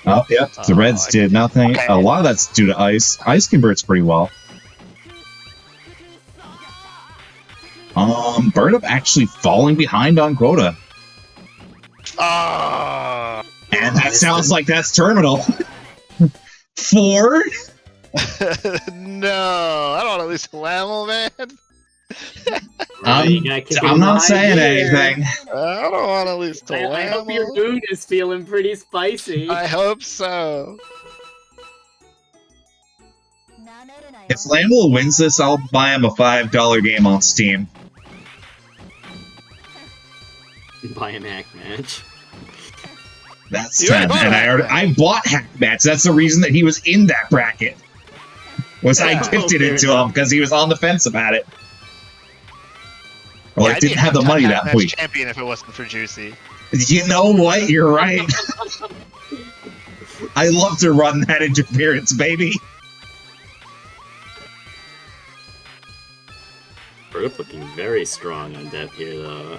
Oh, yeah. The Reds did nothing. Okay. A lot of that's due to ice. Ice converts pretty well. Bird up actually falling behind on quota. Oh! And that sounds like that's terminal. 4? No, I don't want to lose to Lamel, man. You gotta kick it I'm in the not high saying gear. anything. I don't want to lose to Lamel. I hope your mood is feeling pretty spicy. I hope so. If Lamel wins this, I'll buy him a $5 game on Steam. Buy an hack match. That's You 10. already bought And Hack Match. I bought Hack Match. That's the reason that he was in that bracket. I Yeah. gifted Oh, it to fair him because he was on the fence about it. Or Yeah, I I'd be didn't a have the two-time money Hack that Match week. champion if it wasn't for Juicy. You know what? You're right. I love to run that interference, baby. Bird up looking very strong on death here, though.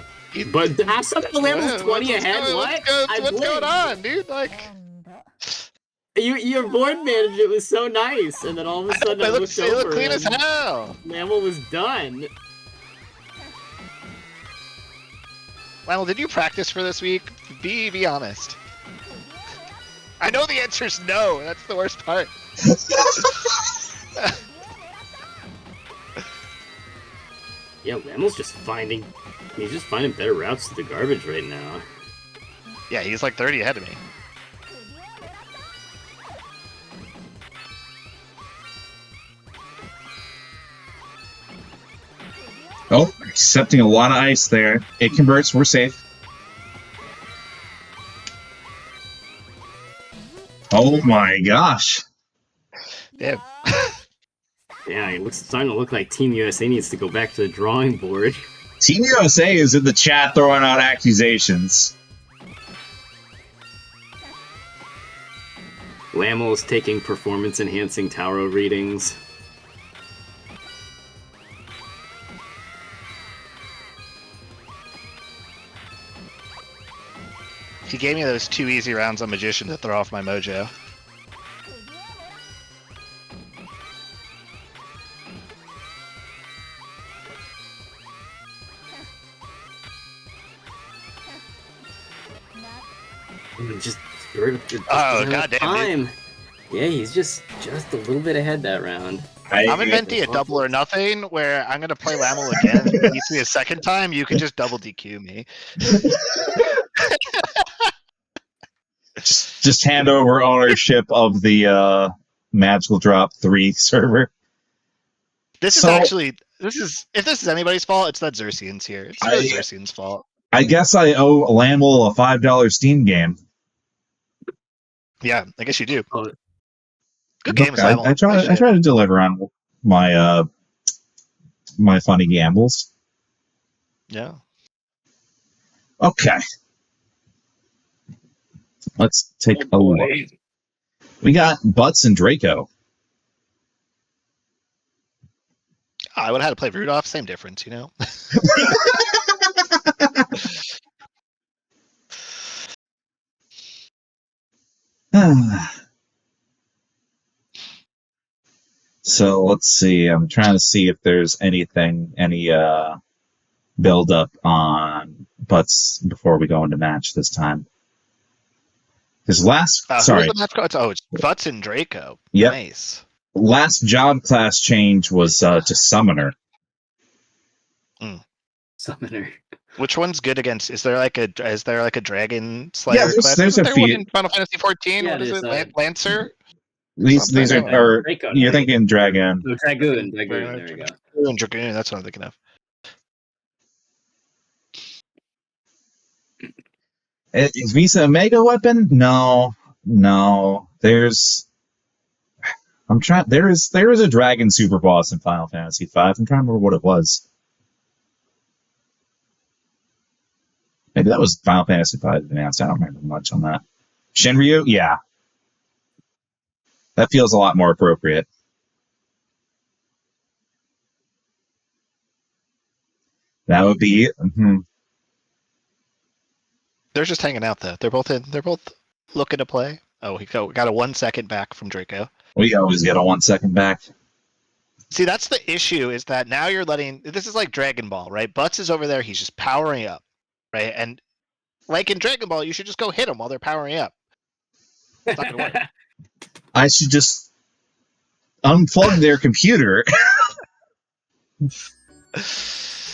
But to have somehow Lammel's 20 ahead, what? I What's blinked. going on, dude? Like, Your board management was so nice, and then all of a sudden I looked they look over clean as and hell. Lammel was done. Lamel, did you practice for this week? Be honest. I know the answer's no. That's the worst part. Yeah, Lammel's just finding better routes to the garbage right now. Yeah, he's like 30 ahead of me. Oh, accepting a lot of ice there. It converts. We're safe. Oh my gosh. Yeah. Yeah, it's starting to look like Team USA needs to go back to the drawing board. Team USA is in the chat throwing out accusations. Lammel's taking performance-enhancing tarot readings. He gave me those 2 easy rounds on Magician to throw off my mojo. Just Oh, goddamn, time. Yeah, he's just a little bit ahead that round. I'm inventing a double or nothing where I'm gonna play Lamel again. If he beats me a second time, you can just double DQ me. Just hand over ownership of the Magical Drop 3 server. This is if this is anybody's fault, it's that Xerxian's here. It's really Xerxian's fault. I guess I owe Lamel a $5 Steam game. Yeah, I guess you do. Oh, Good games, I Lamel. try to deliver on my my funny gambles. Yeah. Okay. Let's take a boy. look. We got Butts and Draco. I would have had to play Rudolph. Same difference, you know. So let's see. I'm trying to see if there's any build up on Butts before we go into match this time. His last, sorry, It's Butts and Draco. Yep. Nice. Last job class change was to Summoner. Summoner. Which one's good against? Is there like a Dragon Slayer Yeah, class? there's Isn't a there few. one in Final Fantasy 14? Yeah, What is it? there's, Lancer? These are Draco, you're right? thinking Dragon. No, Dragoon. There we go. Dragoon, that's what I'm thinking of. Is Visa a mega weapon? No. There's there is a dragon super boss in Final Fantasy V. I'm trying to remember what it was. Maybe that was Final Fantasy V Advanced. I don't remember much on that. Shinryu? Yeah. That feels a lot more appropriate. That would be They're just hanging out though. They're both looking to play. Oh, he got a 1 second back from Draco. We always get a 1 second back. See, that's the issue, is that now you're letting... This is like Dragon Ball, right? Butts is over there, he's just powering up, right? And like in Dragon Ball, you should just go hit them while they're powering up. It's not gonna work. I should just unplug their computer.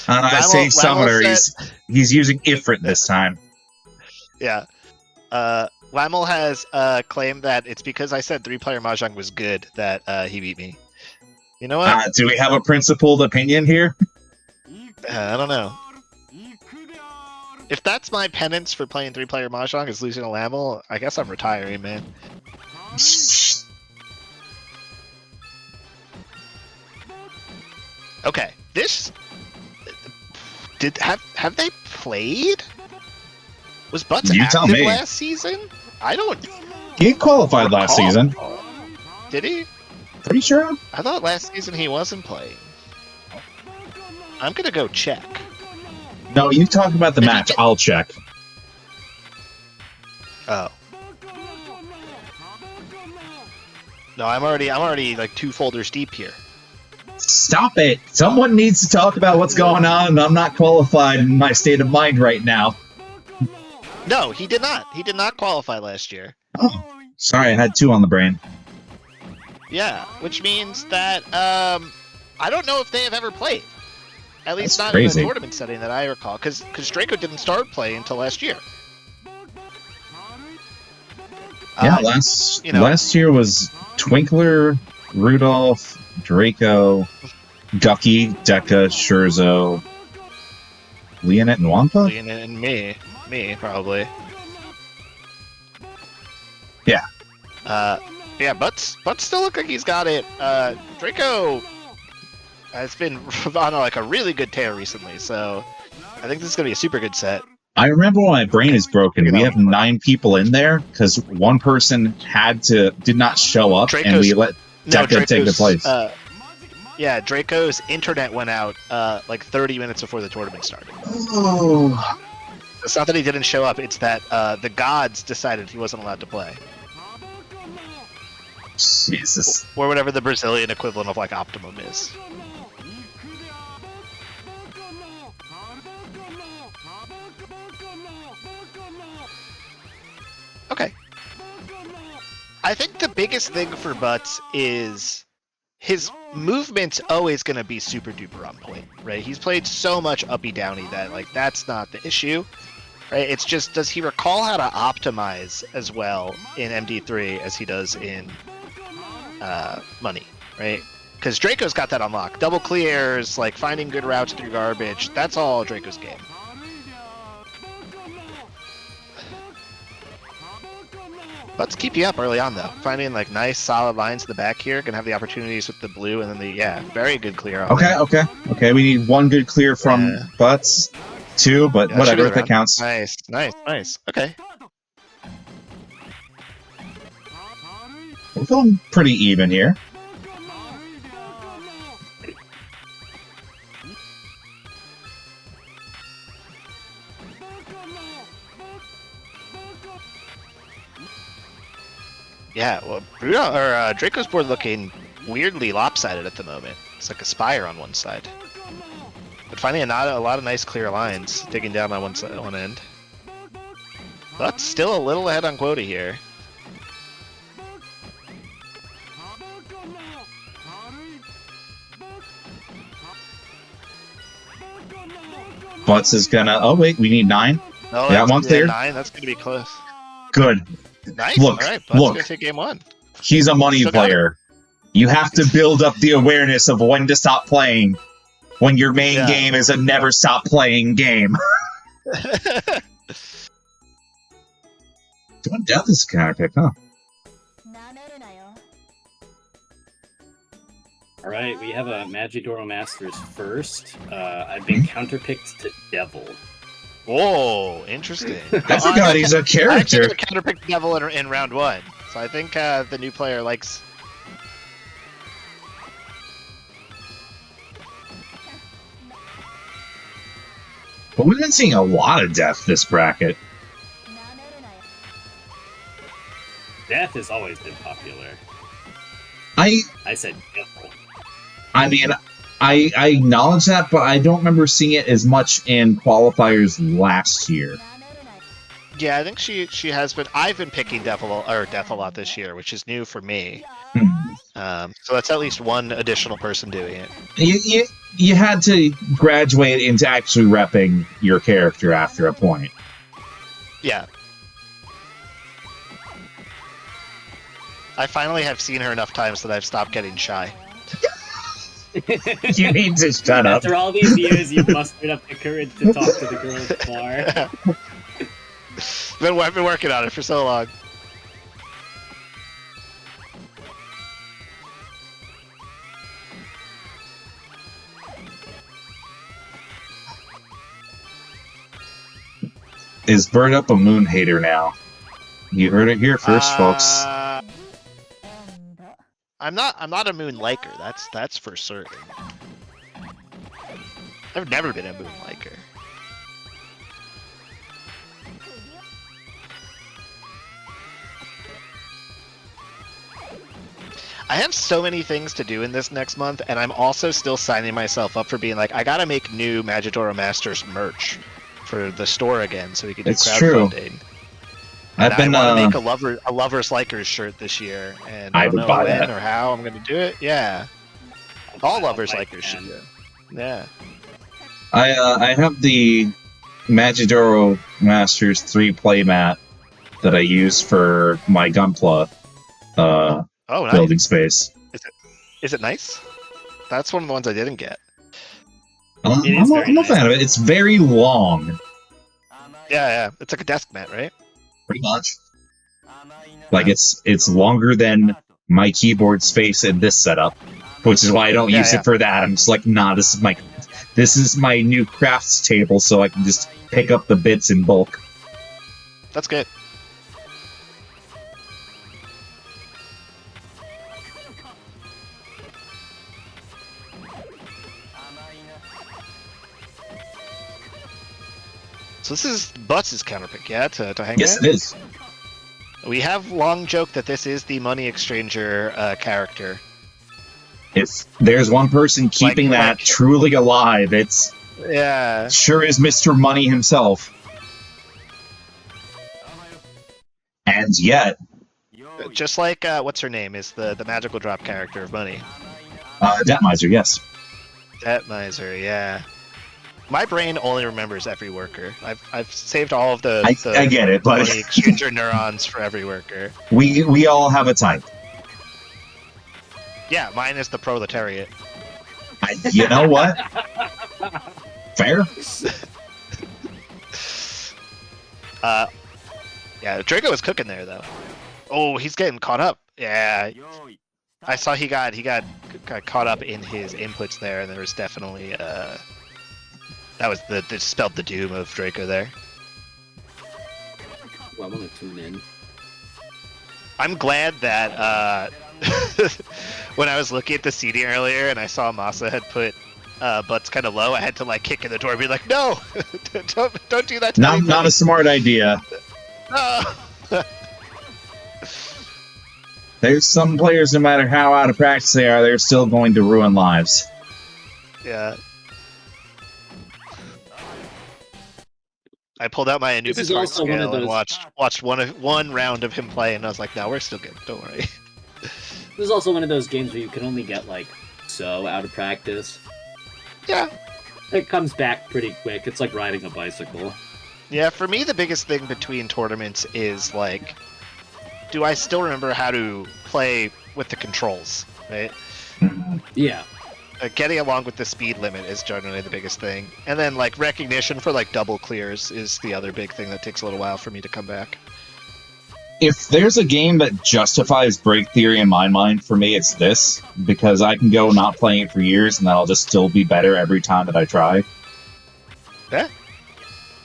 I say Summoner, he's using Ifrit this time. Yeah. Lamel has claimed that it's because I said 3-player Mahjong was good that he beat me. You know what? Do we have a principled opinion here? I don't know. If that's my penance for playing 3-player Mahjong is losing a Lamel, I guess I'm retiring, man. Okay, this... Have they played? Was Butts active last season? I don't... He qualified last season. Did he? Pretty sure. I thought last season he wasn't playing. I'm gonna go check. No, you talk about the match. I'll check. Oh. No, I'm already like 2 folders deep here. Stop it! Someone needs to talk about what's going on, and I'm not qualified in my state of mind right now. No, he did not. He did not qualify last year. Oh, sorry, I had 2 on the brain. Yeah, which means that I don't know if they have ever played. At least That's not crazy. in a tournament setting that I recall, because Draco didn't start playing until last year. Yeah, last year was Twinkler, Rudolph, Draco, Gucky, Deca, Scherzo, Leonette, and Wampa? Leonette and me, probably. Yeah. Yeah, Butts still look like he's got it. Draco has been on like a really good tear recently, so I think this is gonna be a super good set. I remember when my brain is broken. We have 9 people in there because one person did not show up, and we let Deca take the place. Yeah, Draco's internet went out like 30 minutes before the tournament started. Oh. It's not that he didn't show up; it's that the gods decided he wasn't allowed to play. Jesus. Or whatever the Brazilian equivalent of like Optimum is. I think the biggest thing for Butts is his movement's always going to be super duper on point, right? He's played so much uppy downy that like that's not the issue, right? It's just, does he recall how to optimize as well in MD3 as he does in Money, right? Because Draco's got that unlocked. Double clears, like finding good routes through garbage. That's all Draco's game. Let's keep you up early on though. Finding like nice solid lines in the back here. Gonna have the opportunities with the blue and then the very good clear. Okay. We need 1 good clear from Butts. 2, but whatever, if it counts. Nice. Okay. We're feeling pretty even here. Yeah, well, Draco's board looking weirdly lopsided at the moment. It's like a spire on one side. But finding a lot of nice clear lines, digging down on one end. But still a little ahead on quota here. Butts is gonna... Oh, wait, we need 9. Oh, yeah, 1 cleared. 9, that's gonna be close. Good. Nice, Look, alright, Butts gonna take game 1. He's a money player. You have to build up the awareness of when to stop playing. When your main game is a never stop playing game. Doing death is counter pick, huh? Alright, we have a Majidoro Masters first. I've been counterpicked to Devil. Whoa, interesting. I forgot he's a character. I actually counterpicked Devil in round 1. So I think the new player likes... But we've been seeing a lot of death this bracket. Death has always been popular. I said Devil. I mean, I acknowledge that, but I don't remember seeing it as much in qualifiers last year. Yeah, I think she has been. I've been picking Death a lot this year, which is new for me. So that's at least one additional person doing it. You had to graduate into actually repping your character after a point. Yeah. I finally have seen her enough times that I've stopped getting shy. You need to shut up. After all these years, you mustered up the courage to talk to the girl at the bar. I've been working on it for so long. Is Bird Up a moon hater now? You heard it here first, folks. I'm not a moon liker. That's for certain. I've never been a moon liker. I have so many things to do in this next month, and I'm also still signing myself up for being like, I gotta make new Majidoro Masters merch for the store again, so we can do crowdfunding. I've been I want to make a lovers likers shirt this year, and I don't know when or how I'm gonna do it. Yeah, all lovers likers should do. Yeah. I have the Majidoro Masters 3 playmat that I use for my Gunpla building space. Is it nice? That's one of the ones I didn't get. I'm a fan of it. It's very long. Yeah. It's like a desk mat, right? Pretty much. Like it's longer than my keyboard space in this setup, which is why I don't use it for that. I'm just like, nah, this is my new crafts table, so I can just pick up the bits in bulk. That's good. So this is Butts' counterpick, yeah, to hang Yes, it is. We have long joked that this is the money exchanger character. If there's one person keeping that truly alive, it's sure is Mr. Money himself. And yet, Just like what's her name is the magical drop character of Money. Debt Miser, yes. Debt Miser, yeah. My brain only remembers every worker. I've saved all of the I get it, but money exchanger neurons for every worker. we all have a type. Yeah, mine is the proletariat. You know what? Fair. Yeah, Draco was cooking there though. Oh, he's getting caught up. Yeah, I saw he got caught up in his inputs there, and there was definitely that was the spelled the doom of Draco there. Well, I want to tune in. I'm glad that when I was looking at the seating earlier and I saw Masa had put butts kind of low, I had to like kick in the door and be like, no, don't do that. Not a smart idea. No. There's some players, no matter how out of practice they are, they're still going to ruin lives. Yeah. I pulled out my Anubis is also one of scale and those- watched one round of him play, and I was like, no, we're still good. Don't worry. This is also one of those games where you can only get like so out of practice. Yeah. It comes back pretty quick. It's like riding a bicycle. Yeah, for me, the biggest thing between tournaments is like, do I still remember how to play with the controls, right? Yeah. Getting along with the speed limit is generally the biggest thing. And then like recognition for like double clears is the other big thing that takes a little while for me to come back. If there's a game that justifies break theory in my mind, for me it's this, because I can go not playing it for years and then I'll just still be better every time that I try. Yeah.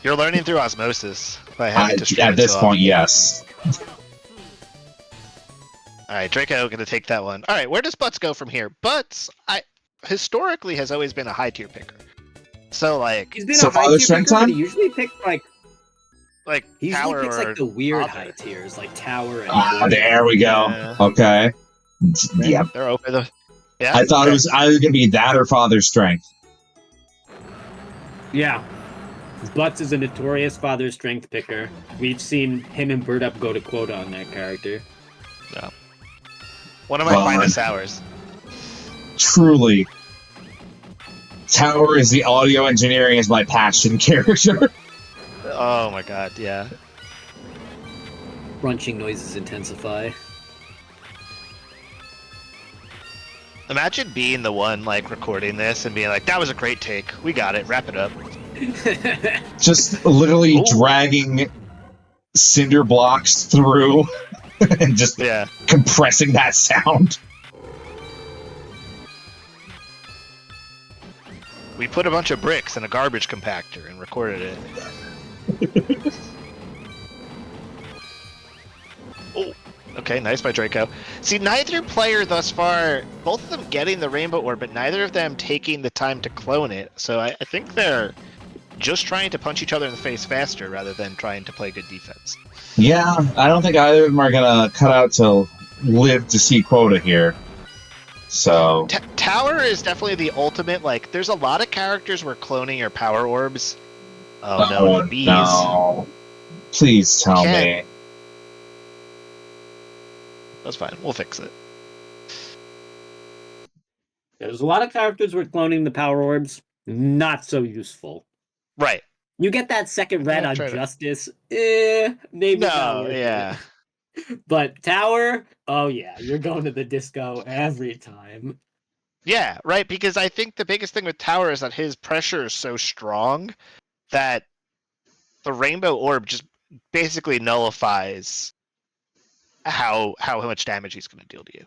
You're learning through osmosis by having to stream At it this so point, often. yes. Alright, Draco gonna take that one. Alright, where does Butts go from here? Butts historically has always been a high tier picker. So like He's been So a high Father tier Strength picker, but time? he usually picks like tower he usually picks or like the weird Father. high tiers, like Tower and Ah, there we go. Yeah. Okay. Yep. They're open. Yeah. I thought it okay. was either going to be that or Father Strength. Yeah. Butts is a notorious Father Strength picker. We've seen him and Bird Up go to quota on that character. One of my Fun. finest hours. Truly. Tower is the audio engineering is my passion character. Oh my god, yeah. Crunching noises intensify. Imagine being the one like recording this and being like, that was a great take. We got it. Wrap it up. Just literally Ooh. dragging cinder blocks through and just Yeah. compressing that sound. We put a bunch of bricks in a garbage compactor and recorded it. Oh, okay, nice by Draco. See, neither player thus far, both of them getting the rainbow orb, but neither of them taking the time to clone it. So I think they're just trying to punch each other in the face faster rather than trying to play good defense. Yeah, I don't think either of them are going to cut out to live to see quota here. So, Tower is definitely the ultimate, like, there's a lot of characters where cloning your power orbs. Oh no, the bees. No. Please tell Okay. me. That's fine, we'll fix it. There's a lot of characters where cloning the power orbs not so useful. Right. You get that second red Yeah, on try to- Justice, maybe not No, worth yeah. it. But Tower, oh yeah, you're going to the disco every time. Yeah, right, because I think the biggest thing with Tower is that his pressure is so strong that the rainbow orb just basically nullifies how much damage he's going to deal to you.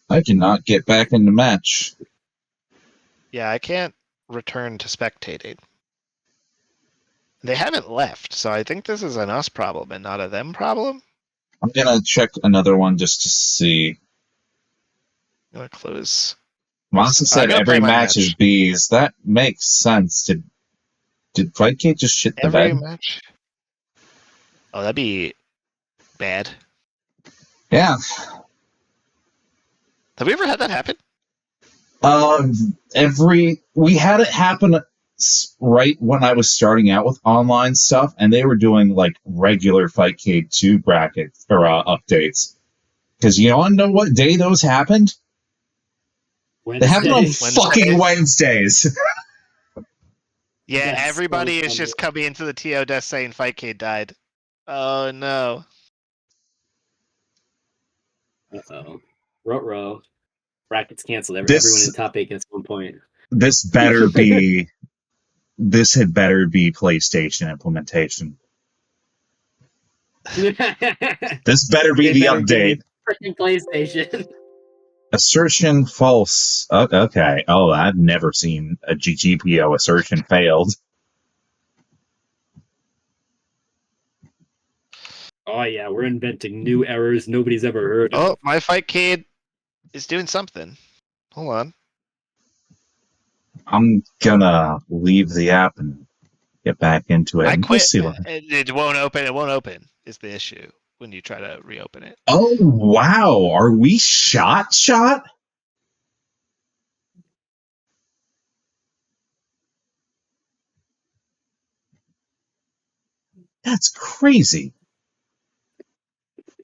I cannot get back in the match. Yeah, I can't return to spectating. They haven't left, so I think this is an us problem and not a them problem. I'm going to check another one just to see. I'm going to close. Masa I said gotta play every my match is match. bees. That makes sense. Did Fightcade just shit the Every bed? match. Oh, that'd be bad. Yeah. Have we ever had that happen? We had it happen right when I was starting out with online stuff, and they were doing like regular Fightcade 2 brackets or updates. Because you want to know what day those happened? Wednesday. They happened on Wednesday. fucking Wednesdays. Yeah, That's everybody so is just funny. coming into the TO desk saying Fightcade died. Oh no. Uh-oh. Row. Brackets canceled. Everyone in top 8 gets 1 point. This better be. This had better be PlayStation implementation. This better be the update. Freaking PlayStation. Assertion false. Okay. Oh, I've never seen a GGPO assertion failed. Oh yeah, we're inventing new errors nobody's ever heard of. Oh, my Fightcade is doing something. Hold on. I'm gonna leave the app and get back into it. I And we'll quit. see what. It won't open. It won't open is the issue when you try to reopen it. Oh wow! Are we shot? That's crazy.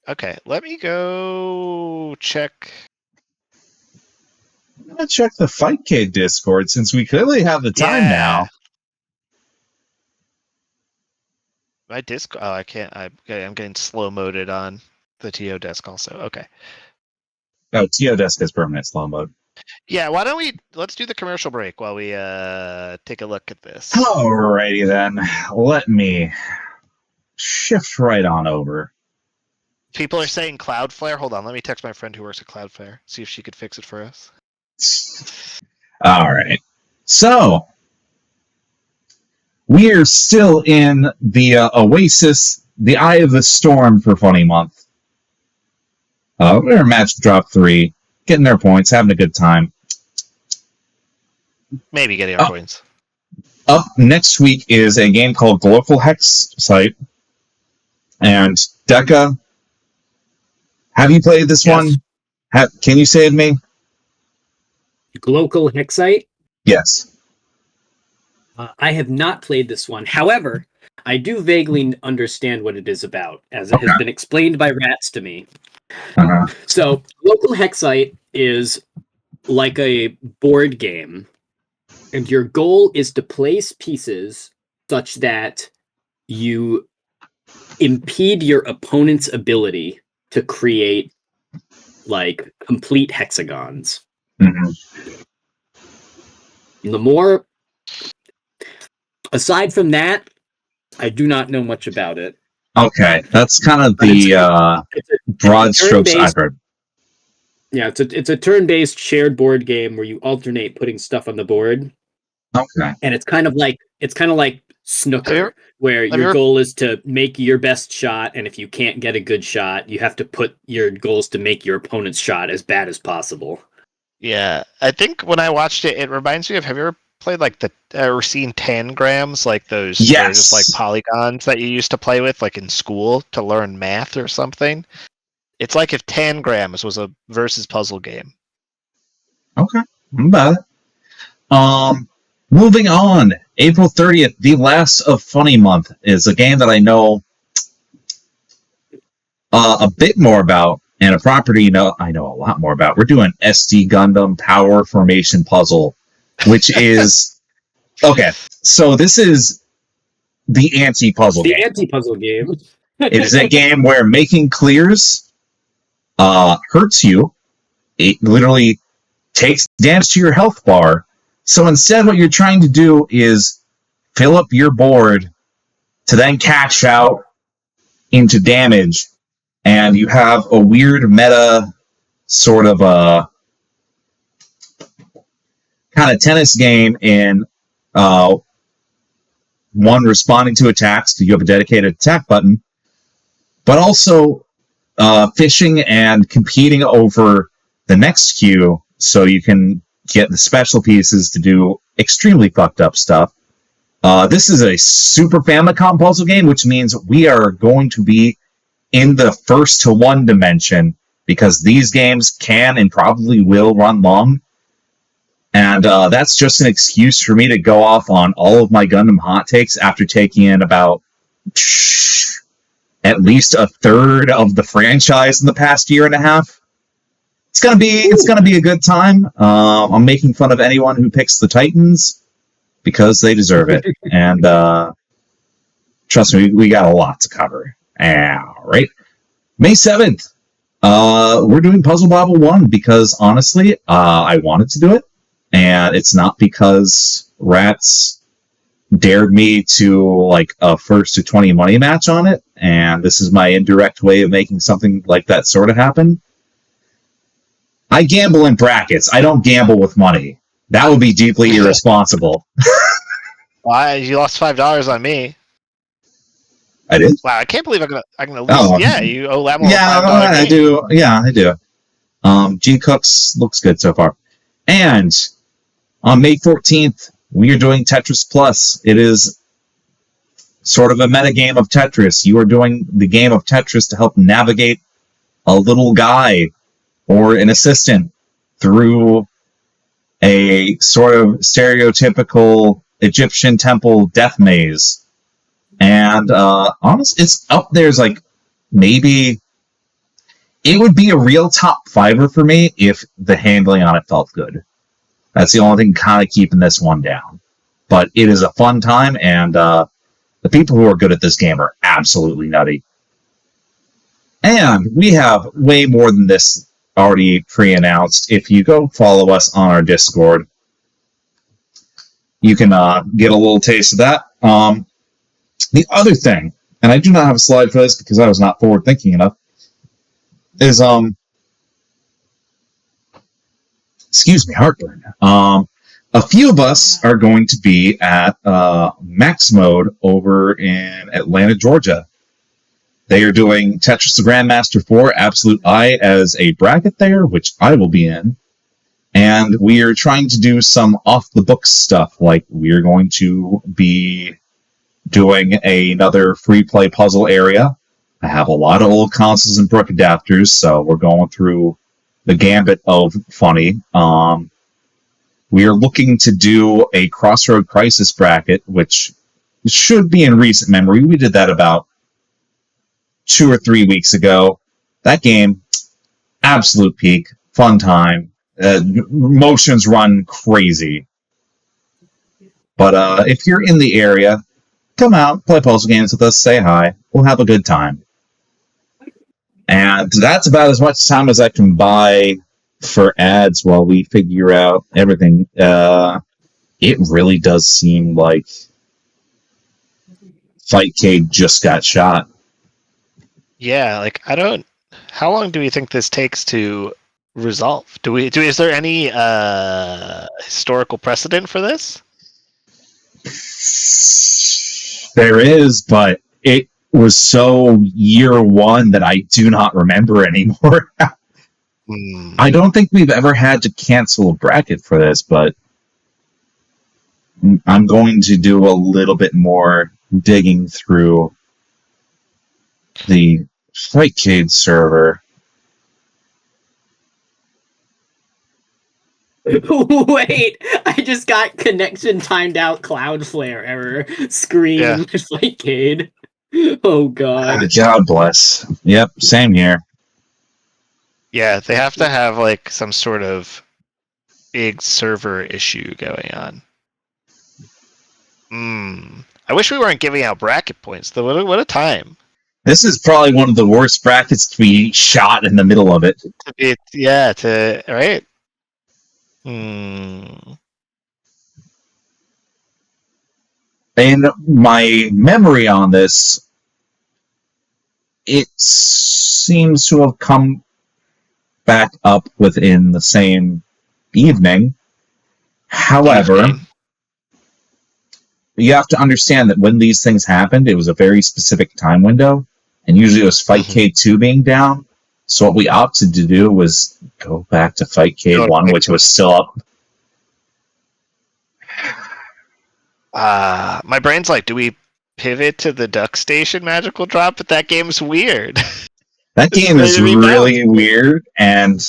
Okay, let me go check. I'm gonna check the Fightcade Discord since we clearly have the time now. My disc. Oh, I can't. I'm getting slow moded on the TO desk also. Okay. Oh, TO Desk is permanent slow mode. Yeah. Why don't let's do the commercial break while we take a look at this. Alrighty then. Let me shift right on over. People are saying Cloudflare. Hold on. Let me text my friend who works at Cloudflare. See if she could fix it for us. All right. So we are still in the Oasis, the Eye of the Storm for Funny Month. We're match drop 3, getting their points, having a good time. Maybe getting our points. Up next week is a game called Global Hex Site. And Deca, have you played this one? Can you save me? Global Hexite? Yes. I have not played this one. However, I do vaguely understand what it is about, as it has been explained by rats to me. Uh-huh. So, Local Hexite is like a board game, and your goal is to place pieces such that you impede your opponent's ability to create like complete hexagons. Mm-hmm. The more, aside from that, I do not know much about it. Okay, that's kind of the broad strokes I've heard. Yeah, it's a turn-based shared board game where you alternate putting stuff on the board. Okay. And it's kind of like snooker, where your goal is to make your best shot, and if you can't get a good shot, you have to put your goals to make your opponent's shot as bad as possible. Yeah, I think when I watched it, it reminds me of. Have you ever played like or seen tangrams, like those? Yes. They're just like polygons that you used to play with, like in school to learn math or something. It's like if tangrams was a versus puzzle game. Okay, I'm about it. Moving on, April 30th, the last of Funny Month is a game that I know a bit more about, and a property I know a lot more about. We're doing SD Gundam Power Formation Puzzle, which is okay. So this is the anti-puzzle game. The anti-puzzle game. It is a game where making clears hurts you. It literally takes damage to your health bar. So instead, what you're trying to do is fill up your board to then cash out into damage. And you have a weird meta sort of a kind of tennis game in one responding to attacks because you have a dedicated attack button, but also fishing and competing over the next queue so you can get the special pieces to do extremely fucked up stuff. This is a Super Famicom puzzle game, which means we are going to be in the first to one dimension because these games can and probably will run long. And that's just an excuse for me to go off on all of my Gundam hot takes after taking in about at least a third of the franchise in the past year and a half. It's gonna be a good time. I'm making fun of anyone who picks the Titans because they deserve it. And trust me, we got a lot to cover. All right. May 7th, we're doing Puzzle Bobble 1 because honestly, I wanted to do it. And it's not because Rats dared me to like a first to 20 money match on it. And this is my indirect way of making something like that sort of happen. I gamble in brackets. I don't gamble with money. That would be deeply irresponsible. Why you lost $5 on me? I did. Wow, I can't believe I'm gonna lose. Oh. Yeah, you owe Lamel Yeah, a $5 I game. do. Yeah, I do. G Cooks looks good so far. And on May 14th, we are doing Tetris Plus. It is sort of a metagame of Tetris. You are doing the game of Tetris to help navigate a little guy or an assistant through a sort of stereotypical Egyptian temple death maze. And honestly, it's up there's like maybe it would be a real top fiver for me if the handling on it felt good. That's the only thing kind of keeping this one down. But it is a fun time, and the people who are good at this game are absolutely nutty. And we have way more than this already pre-announced. If you go follow us on our Discord, you can get a little taste of that. The other thing, and I do not have a slide for this because I was not forward-thinking enough, is excuse me, heartburn. A few of us are going to be at Max Mode over in Atlanta, Georgia. They are doing Tetris the Grandmaster 4 Absolute Eye as a bracket there, which I will be in. And we are trying to do some off-the-books stuff, like we are going to be doing another free-play puzzle area. I have a lot of old consoles and Brook adapters, so we're going through the gambit of funny. We are looking to do a Crossroad Crisis bracket, which should be in recent memory. We did that about 2 or 3 weeks ago. That game, absolute peak, fun time. Motions run crazy. But if you're in the area, come out, play puzzle games with us, say hi. We'll have a good time. And that's about as much time as I can buy for ads while we figure out everything. It really does seem like Fightcade just got shot. Yeah, like I don't. How long do we think this takes to resolve? Is there any historical precedent for this? There is, but it was so year one that I do not remember anymore. I don't think we've ever had to cancel a bracket for this, but I'm going to do a little bit more digging through the Fightcade server. Wait, I just got connection timed out Cloudflare error screen with Fightcade. Oh god. God bless. Yep, same here. Yeah, they have to have like some sort of big server issue going on. I wish we weren't giving out bracket points though. What a time. This is probably one of the worst brackets to be shot in the middle of it. Right? In my memory on this, it seems to have come back up within the same evening. However, you have to understand that when these things happened, it was a very specific time window, and usually it was Fightcade 2 being down. So what we opted to do was go back to Fightcade 1, which was still up. My brain's like, do we pivot to the Duck Station magical drop? But that game's weird. That game is really weird, and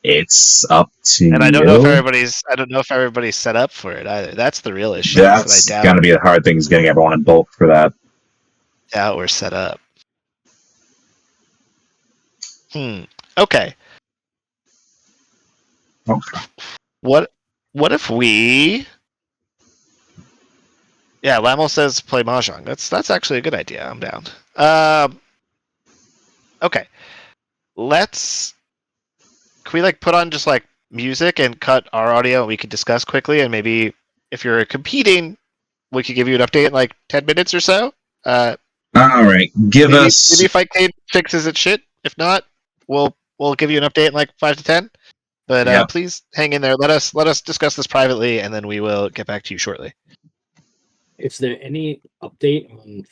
it's up to you. And I don't know if everybody's set up for it either. That's the real issue. That's going to be the hard thing, is getting everyone in bulk for that. Now we're set up. Okay. Okay. What if we? Yeah, Lamel says play mahjong. That's actually a good idea. I'm down. Okay. Let's. Can we like put on just like music and cut our audio and we could discuss quickly and maybe if you're competing, we could give you an update in like 10 minutes or so. All right. Give Maybe us. if Fightcade fixes its shit. If not, we'll give you an update in like 5 to 10. But Yep. please hang in there. Let us discuss this privately, and then we will get back to you shortly. Is there any update on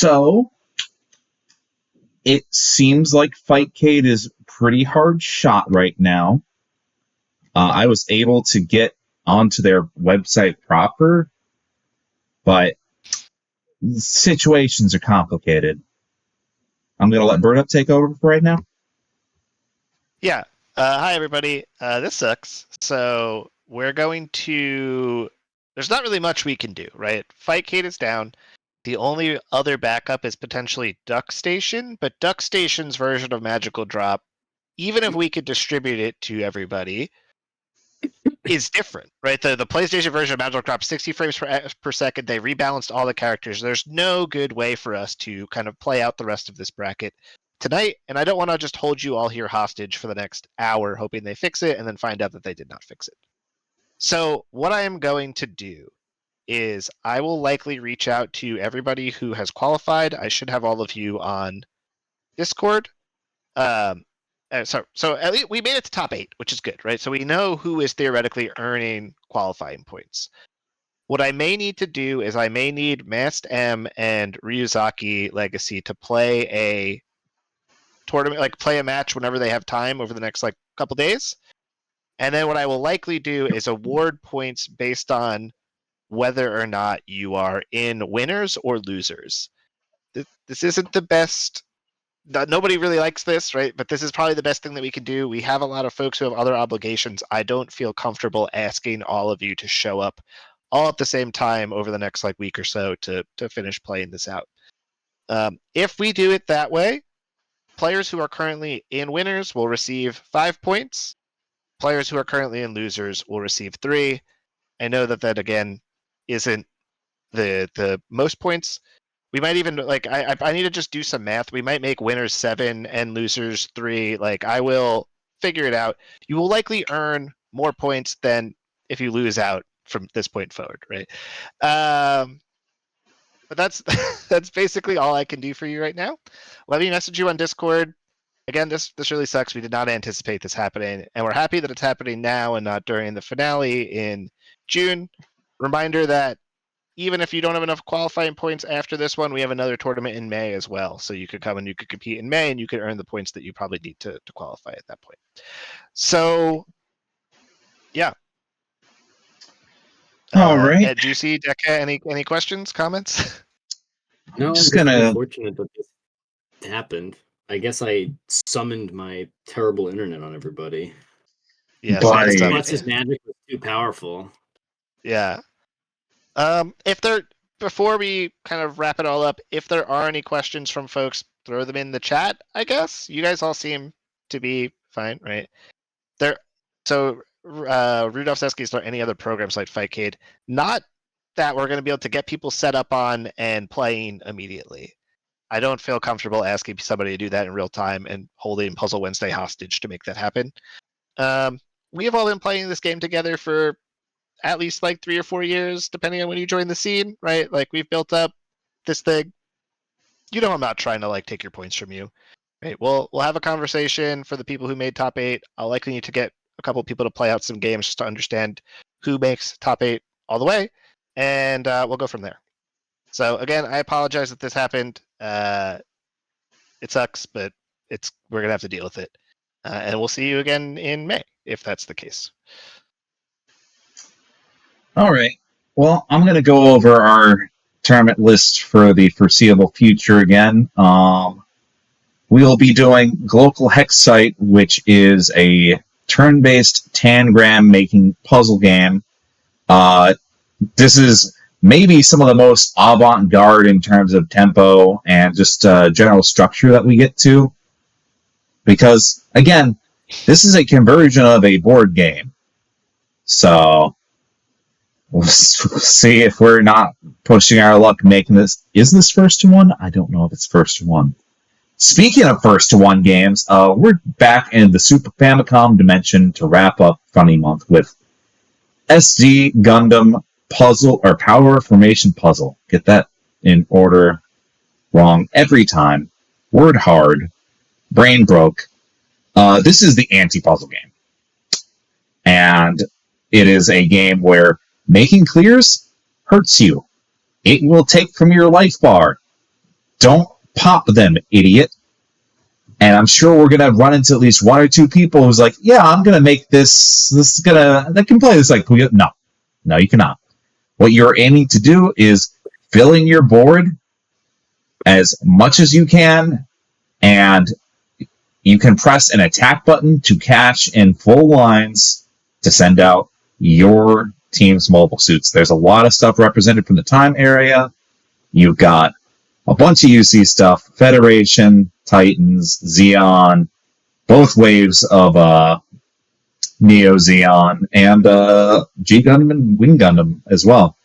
So it seems like Fightcade is pretty hard shot right now. I was able to get onto their website proper, but situations are complicated. I'm going to let Bird Up take over for right now. Yeah. Hi, everybody. This sucks. So we're going to. There's not really much we can do, right? Fightcade is down. The only other backup is potentially Duck Station, but Duck Station's version of Magical Drop, even if we could distribute it to everybody, is different, right? The PlayStation version of Magical Drop, 60 frames per second. They rebalanced all the characters. There's no good way for us to kind of play out the rest of this bracket tonight, and I don't want to just hold you all here hostage for the next hour hoping they fix it and then find out that they did not fix it. So what I am going to do is I will likely reach out to everybody who has qualified. I should have all of you on Discord. So at least we made it to top 8, which is good, right? So we know who is theoretically earning qualifying points. What I may need to do is I may need Mast M and Ryuzaki Legacy to play a tournament, like play a match whenever they have time over the next like couple days. And then what I will likely do is award points based on whether or not you are in winners or losers. This isn't the best. Nobody really likes this, right? But this is probably the best thing that we can do. We have a lot of folks who have other obligations. I don't feel comfortable asking all of you to show up all at the same time over the next like week or so to finish playing this out. If we do it that way, players who are currently in winners will receive 5 points. Players who are currently in losers will receive 3. I know that again isn't the most points. We might even like I need to just do some math. We might make winners 7 and losers 3. Like I will figure it out. You will likely earn more points than if you lose out from this point forward, right? But that's that's basically all I can do for you right now. Let me message you on Discord. Again, this really sucks. We did not anticipate this happening, and we're happy that it's happening now and not during the finale in June. Reminder that even if you don't have enough qualifying points after this one, we have another tournament in May as well. So you could come and you could compete in May, and you could earn the points that you probably need to qualify at that point. So, yeah. All right. Juicy, Deca, any questions, comments? No, I'm Just just gonna- unfortunate that this happened. I guess I summoned my terrible internet on everybody. Yeah, Bye. Plus, magic was too powerful. Yeah. Before we kind of wrap it all up, if there are any questions from folks, throw them in the chat, I guess. You guys all seem to be fine, right? Rudolph's asking, is there any other programs like Fightcade? Not that we're going to be able to get people set up on and playing immediately. I don't feel comfortable asking somebody to do that in real time and holding Puzzle Wednesday hostage to make that happen. We have all been playing this game together for at least like 3 or 4 years, depending on when you join the scene, right? Like we've built up this thing. You know, I'm not trying to like take your points from you. Right? We'll have a conversation for the people who made top 8. I'll likely need to get a couple people to play out some games just to understand who makes top 8 all the way, and we'll go from there. So again, I apologize that this happened. It sucks, but we're gonna have to deal with it, and we'll see you again in May if that's the case. All right. Well, I'm going to go over our tournament list for the foreseeable future again. We'll be doing Global Hex Site, which is a turn-based tangram making puzzle game. This is maybe some of the most avant-garde in terms of tempo and just general structure that we get to. Because, again, this is a conversion of a board game. So we'll see if we're not pushing our luck making this. Is this first to one? I don't know if it's first to one. Speaking of first to one games, we're back in the Super Famicom dimension to wrap up Funny Month with SD Gundam Puzzle or Power Formation Puzzle. Get that in order wrong every time. Word hard. Brain broke. This is the anti-puzzle game. And it is a game where making clears hurts you. It will take from your life bar. don't pop them, idiot. And I'm sure we're gonna run into at least one or two people who's like, yeah, I'm gonna make this. This is gonna. They can play this like no, you cannot. What you're aiming to do is fill in your board as much as you can, and you can press an attack button to catch in full lines to send out your team's mobile suits. There's a lot of stuff represented from the time area. You've got a bunch of UC stuff, Federation, Titans, Xeon, both waves of Neo Xeon, and G Gundam and Wing Gundam as well.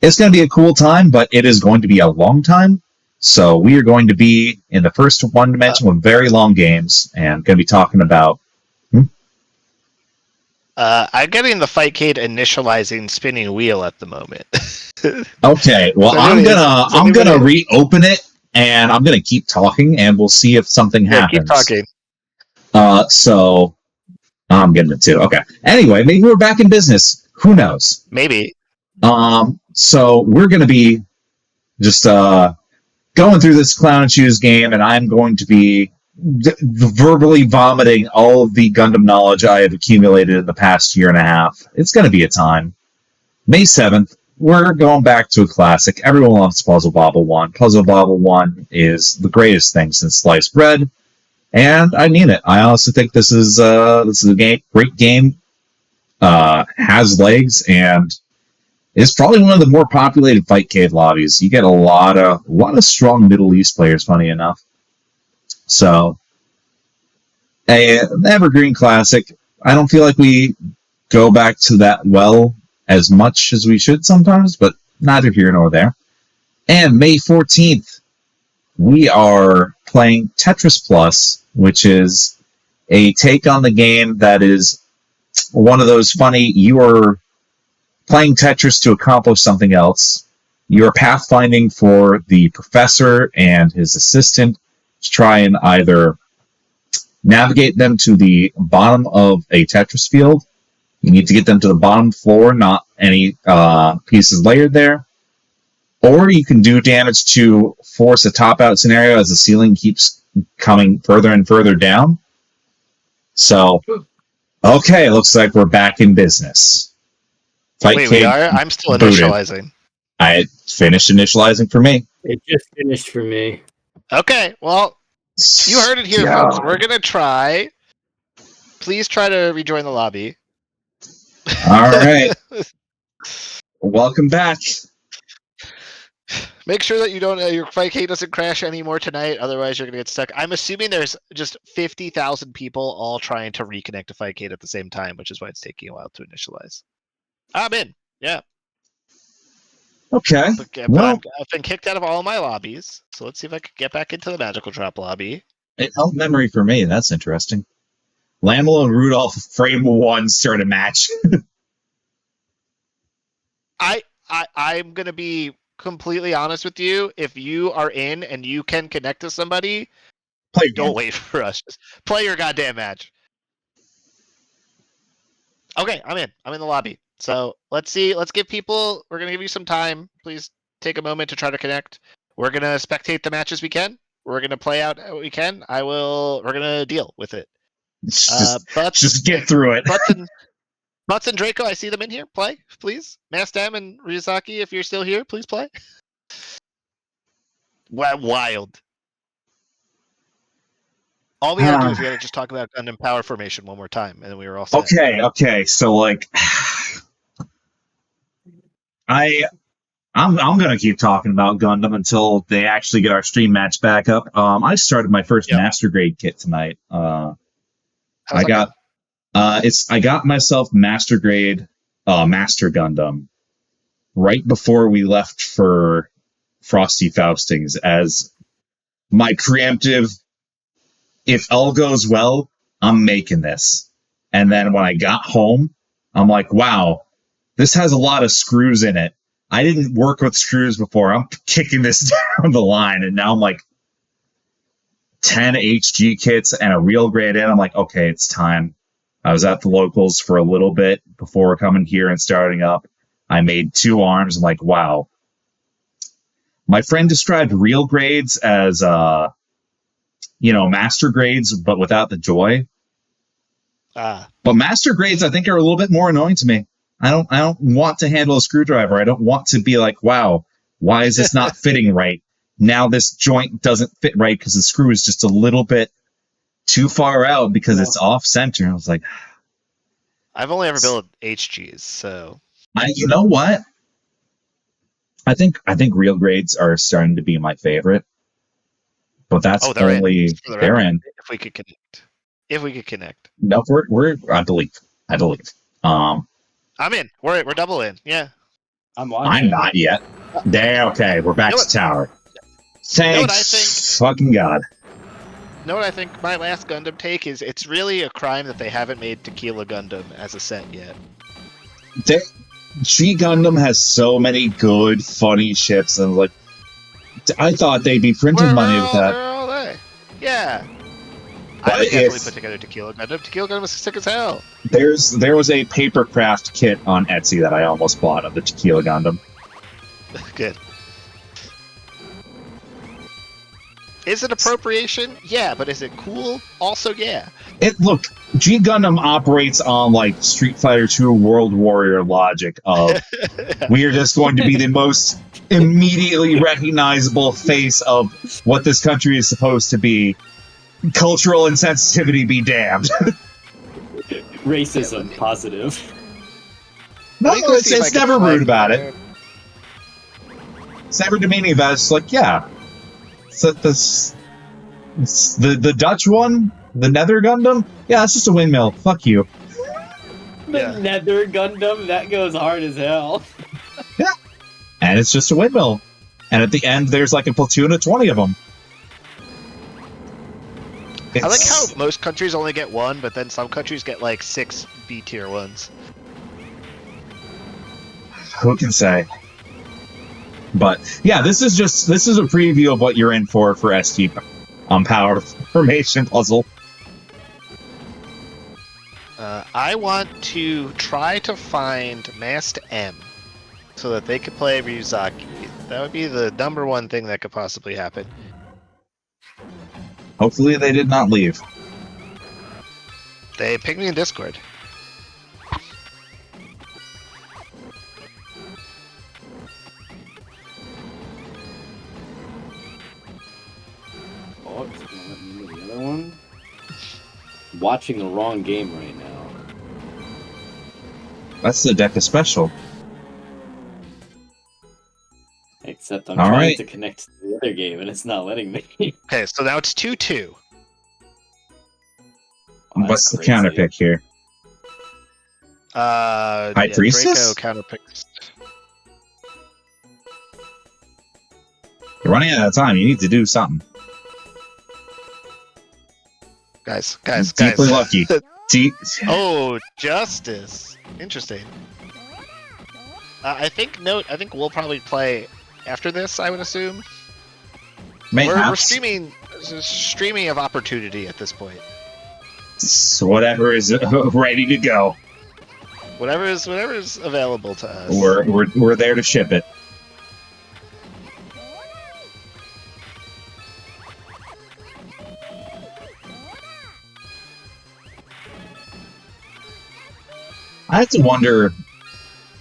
It's going to be a cool time, but it is going to be a long time. So we are going to be in the first one dimension with very long games, and going to be talking about. I'm getting the Fightcade initializing spinning wheel at the moment. Okay, well, I'm gonna reopen it, and I'm gonna keep talking, and we'll see if something happens. Keep talking. So I'm getting it too. Okay. Anyway, maybe we're back in business. Who knows? Maybe. So we're gonna be just going through this clown and shoes game, and I'm going to be verbally vomiting all of the Gundam knowledge I have accumulated in the past year and a half. It's going to be a time. May 7th, we're going back to a classic. Everyone loves Puzzle Bobble 1. Puzzle Bobble 1 is the greatest thing since sliced bread, and I mean it. I honestly think this is a great game. Has legs, and it's probably one of the more populated Fightcade lobbies. You get a lot of strong Middle East players, funny enough. So, an evergreen classic. I don't feel like we go back to that well as much as we should sometimes, but neither here nor there. And May 14th, we are playing Tetris Plus, which is a take on the game that is one of those funny, you are playing Tetris to accomplish something else. You are pathfinding for the professor and his assistant to try and either navigate them to the bottom of a Tetris field. You need to get them to the bottom floor, not any pieces layered there. Or you can do damage to force a top-out scenario as the ceiling keeps coming further and further down. So, okay, looks like we're back in business. Wait, we are? I'm still initializing. I finished initializing for me. It just finished for me. Okay, well, you heard it here, folks. We're going to try. Please try to rejoin the lobby. All right. Welcome back. Make sure that you don't your Fightcade doesn't crash anymore tonight, otherwise you're going to get stuck. I'm assuming there's just 50,000 people all trying to reconnect to Fightcade at the same time, which is why it's taking a while to initialize. I'm in. Yeah. Okay. But I've been kicked out of all my lobbies, so let's see if I can get back into the Magical Drop lobby. It held memory for me. That's interesting. Lamela and Rudolph frame 1 start a match. I'm going to be completely honest with you. If you are in and you can connect to somebody, don't wait for us. Just play your goddamn match. Okay, I'm in. I'm in the lobby. So let's see. Let's give people. We're gonna give you some time. Please take a moment to try to connect. We're gonna spectate the matches we can. We're gonna play out what we can. We're gonna deal with it. Just get through it. Butts and Draco, I see them in here. Play, please. Mastam and Ryuzaki, if you're still here, please play. Wild. All we gotta do is we gotta just talk about Gundam Power Formation one more time, and then we were all set. Okay. So like, I'm gonna keep talking about Gundam until they actually get our stream match back up. I started my first Master Grade kit tonight. I got myself Master Grade Master Gundam right before we left for Frosty Faustings as my preemptive. If all goes well, I'm making this. And then when I got home, I'm like, wow, this has a lot of screws in it. I didn't work with screws before. I'm kicking this down the line. And now I'm like 10 HG kits and a real grade in. I'm like, okay, it's time. I was at the locals for a little bit before coming here and starting up. I made 2 arms. I'm like, wow. My friend described real grades as master grades, but without the joy. But master grades, I think, are a little bit more annoying to me. I don't want to handle a screwdriver. I don't want to be like, wow, why is this not fitting right? Now this joint doesn't fit right because the screw is just a little bit too far out because it's off center. I was like, I've only ever built HGs, so you know what? I think real grades are starting to be my favorite, but that's they're only they're in. If we could connect. No, we're I believe. I'm in. We're double in. Yeah. I'm watching. I'm not yet. There. Okay, we're back to tower. Thanks, fucking God. You know what I think? My last Gundam take is it's really a crime that they haven't made Tequila Gundam as a set yet. G Gundam has so many good, funny ships, and like, I thought they'd be printing money with that. Where are all they? Yeah. But I would definitely put together Tequila Gundam. Tequila Gundam was sick as hell. There was a papercraft kit on Etsy that I almost bought of the Tequila Gundam. Good. Is it appropriation? Yeah, but is it cool? Also, yeah. Look, G Gundam operates on like Street Fighter II World Warrior logic of we are just going to be the most immediately recognizable face of what this country is supposed to be. Cultural insensitivity be damned. Racism positive. No, it's never rude about it. It's never demeaning about it. It's like, yeah. It's the Dutch one? The Nether Gundam? Yeah, it's just a windmill. Fuck you. The Nether Gundam? That goes hard as hell. Yeah. And it's just a windmill. And at the end, there's like a platoon of 20 of them. I like how most countries only get one, but then some countries get like 6 B tier ones. Who can say? But yeah, this is a preview of what you're in for ST Power Formation Puzzle. I want to try to find Mast M so that they could play Ryuzaki. That would be the number one thing that could possibly happen. Hopefully they did not leave. They pinged me in Discord. Oh, it's gonna let me into the other one. Watching the wrong game right now. That's the Deca special. Except I'm trying to connect to the other game and it's not letting me. Okay, so now it's 2-2. What's the counter pick here? High Priestess? Draco counterpicks. You're running out of time. You need to do something. Guys. Deeply lucky. Oh, Justice. Interesting. I think we'll probably play after this, I would assume. We're streaming of opportunity at this point. So whatever is ready to go. Whatever is available to us. We're there to ship it. I have to wonder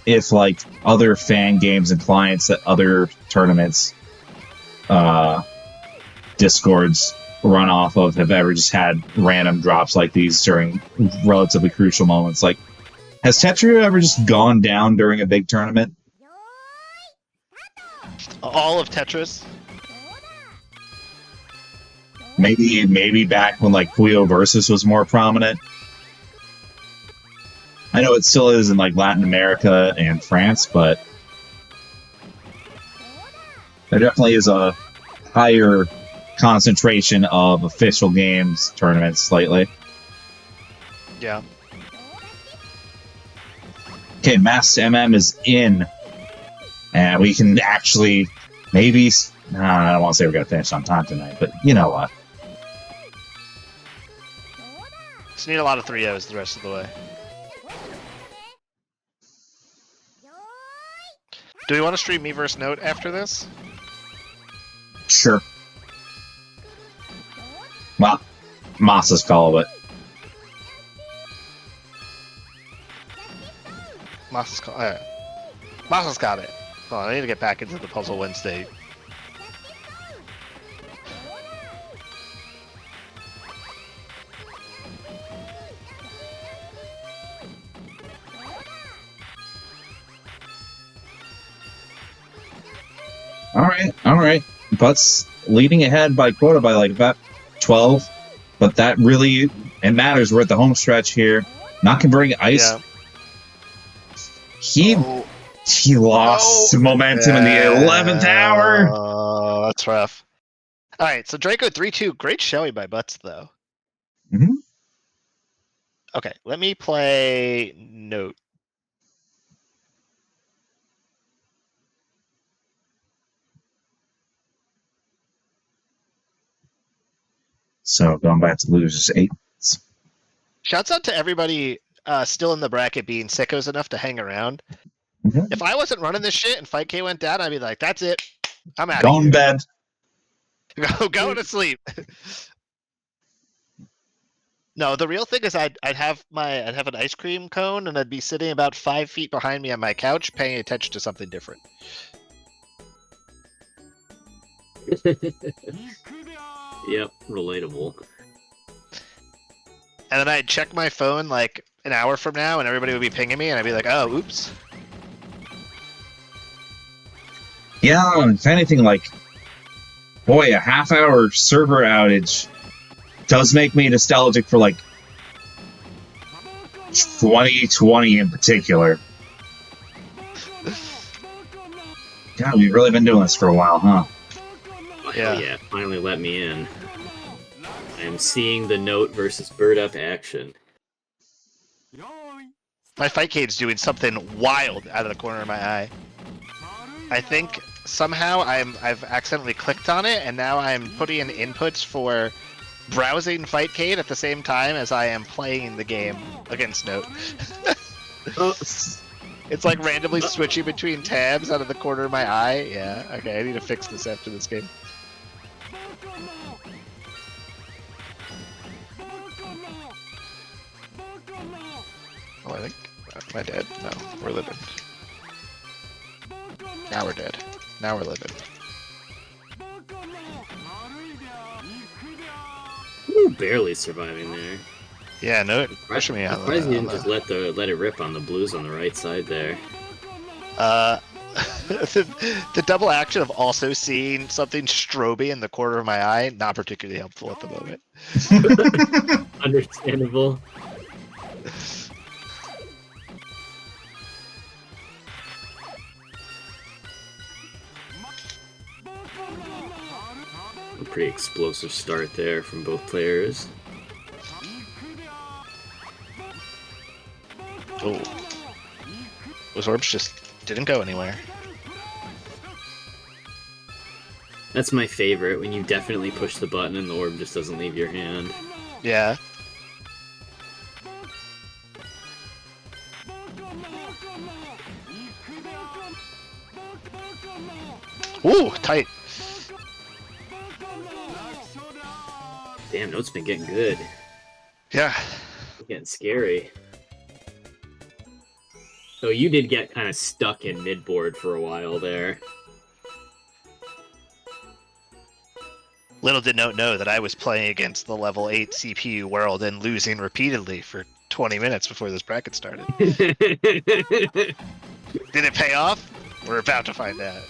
if like other fan games and clients at other tournaments Discords run off of have ever just had random drops like these during relatively crucial moments. Like, has Tetra ever just gone down during a big tournament? All of Tetris? Maybe back when like Puyo Versus was more prominent. I know it still is in like Latin America and France, but there definitely is a higher concentration of official games tournaments lately. Yeah. Okay, Mast MM is in, and we can actually maybe. I don't want to say we're gonna finish on time tonight, but you know what? Just need a lot of 3-0s the rest of the way. Do we want to stream me versus Note after this? Sure. Well, Masa's call of it. Masa's got it. Oh, I need to get back into the Puzzle Wednesday. All right. Butts leading ahead by quota by like about 12. But that really, it matters. We're at the home stretch here. Not converting ice. Yeah. He lost momentum in the 11th hour. Oh, that's rough. All right, so Draco 3-2. Great showing by Butts, though. Mm-hmm. Okay, let me play Note. So going back to losers 8. Shouts out to everybody still in the bracket being sickos enough to hang around. Mm-hmm. If I wasn't running this shit and Fight K went down, I'd be like, that's it. I'm out Going of bed. here. Go to sleep. No, the real thing is I'd have an ice cream cone and I'd be sitting about 5 feet behind me on my couch paying attention to something different. Yep, relatable. And then I'd check my phone like an hour from now and everybody would be pinging me and I'd be like, oh, oops. Yeah, if anything, like, boy, a half-hour server outage does make me nostalgic for, like, 2020 in particular. God, we've really been doing this for a while, huh? Oh, hell yeah, finally let me in. I am seeing the Note versus Bird Up action. My Fight Cade's doing something wild out of the corner of my eye. I think somehow I've accidentally clicked on it, and now I'm putting in inputs for browsing Fightcade at the same time as I am playing the game against Note. It's like randomly switching between tabs out of the corner of my eye. Yeah, okay, I need to fix this after this game. Oh, I think... Am I dead? No, we're living. Now we're dead. Now we're living. Ooh, barely surviving there. Yeah, no, pushing me out. Surprised you didn't just let it rip on the blues on the right side there. The double action of also seeing something stroby in the corner of my eye, not particularly helpful at the moment. Understandable. A pretty explosive start there from both players. Oh, those orbs just didn't go anywhere. That's my favorite, when you definitely push the button and the orb just doesn't leave your hand. Yeah. Ooh, tight. Damn, Note's been getting good. Yeah. Getting scary. So you did get kind of stuck in mid-board for a while there. Little did Note know that I was playing against the level 8 CPU world and losing repeatedly for 20 minutes before this bracket started. Did it pay off? We're about to find out.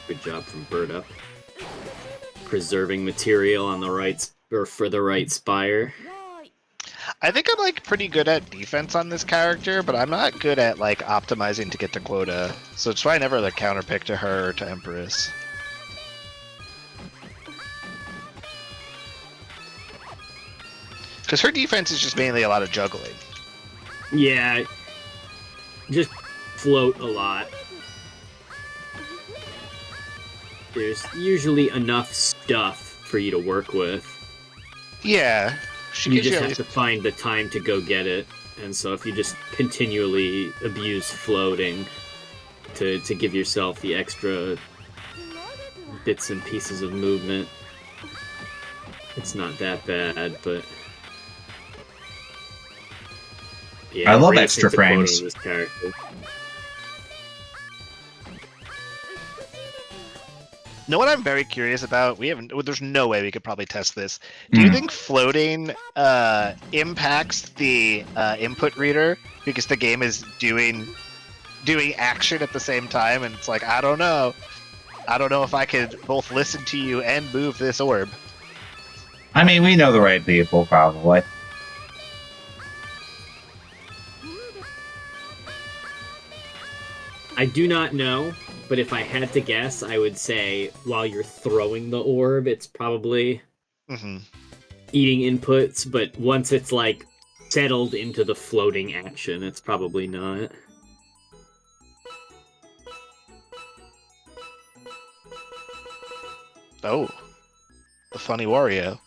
Good job from Bird Up. Preserving material on the right, or for the right spire. I think I'm like pretty good at defense on this character, but I'm not good at like optimizing to get to quota. So it's why I never like counterpick to her or to Empress. Because her defense is just mainly a lot of juggling. Yeah, just float a lot. there's usually enough stuff for you to work with. Yeah. You just have to find the time to go get it. And so if you just continually abuse floating to give yourself the extra bits and pieces of movement, it's not that bad, but yeah, I love racing's extra a quota frames. in this character. Know what I'm very curious about? There's no way we could probably test this. Do you think floating impacts the input reader because the game is doing action at the same time, and it's like, I don't know if I could both listen to you and move this orb. I mean, we know the right people, probably. I do not know, but if I had to guess, I would say while you're throwing the orb, it's probably eating inputs, but once it's like settled into the floating action, it's probably not. Oh, the funny Wario.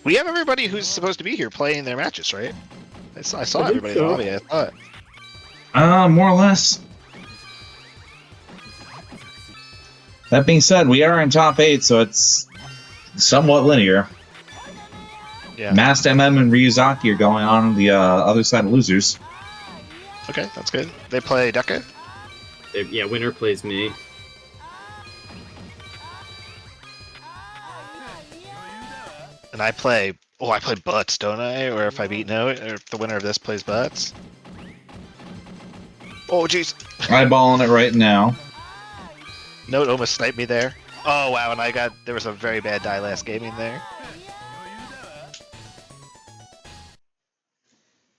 We have everybody who's supposed to be here playing their matches, right? I saw everybody in the lobby, I thought. More or less. That being said, we are in top 8, so it's somewhat linear. Yeah. Masked MM and Ryuzaki are going on the other side of losers. Okay, that's good. They play Deca? Yeah, winner plays me. And I play Butts, don't I? Or if I beat Note, or if the winner of this plays Butts. Oh, jeez. Eyeballing it right now. Note almost sniped me there. Oh, wow, and there was a very bad die last gaming there.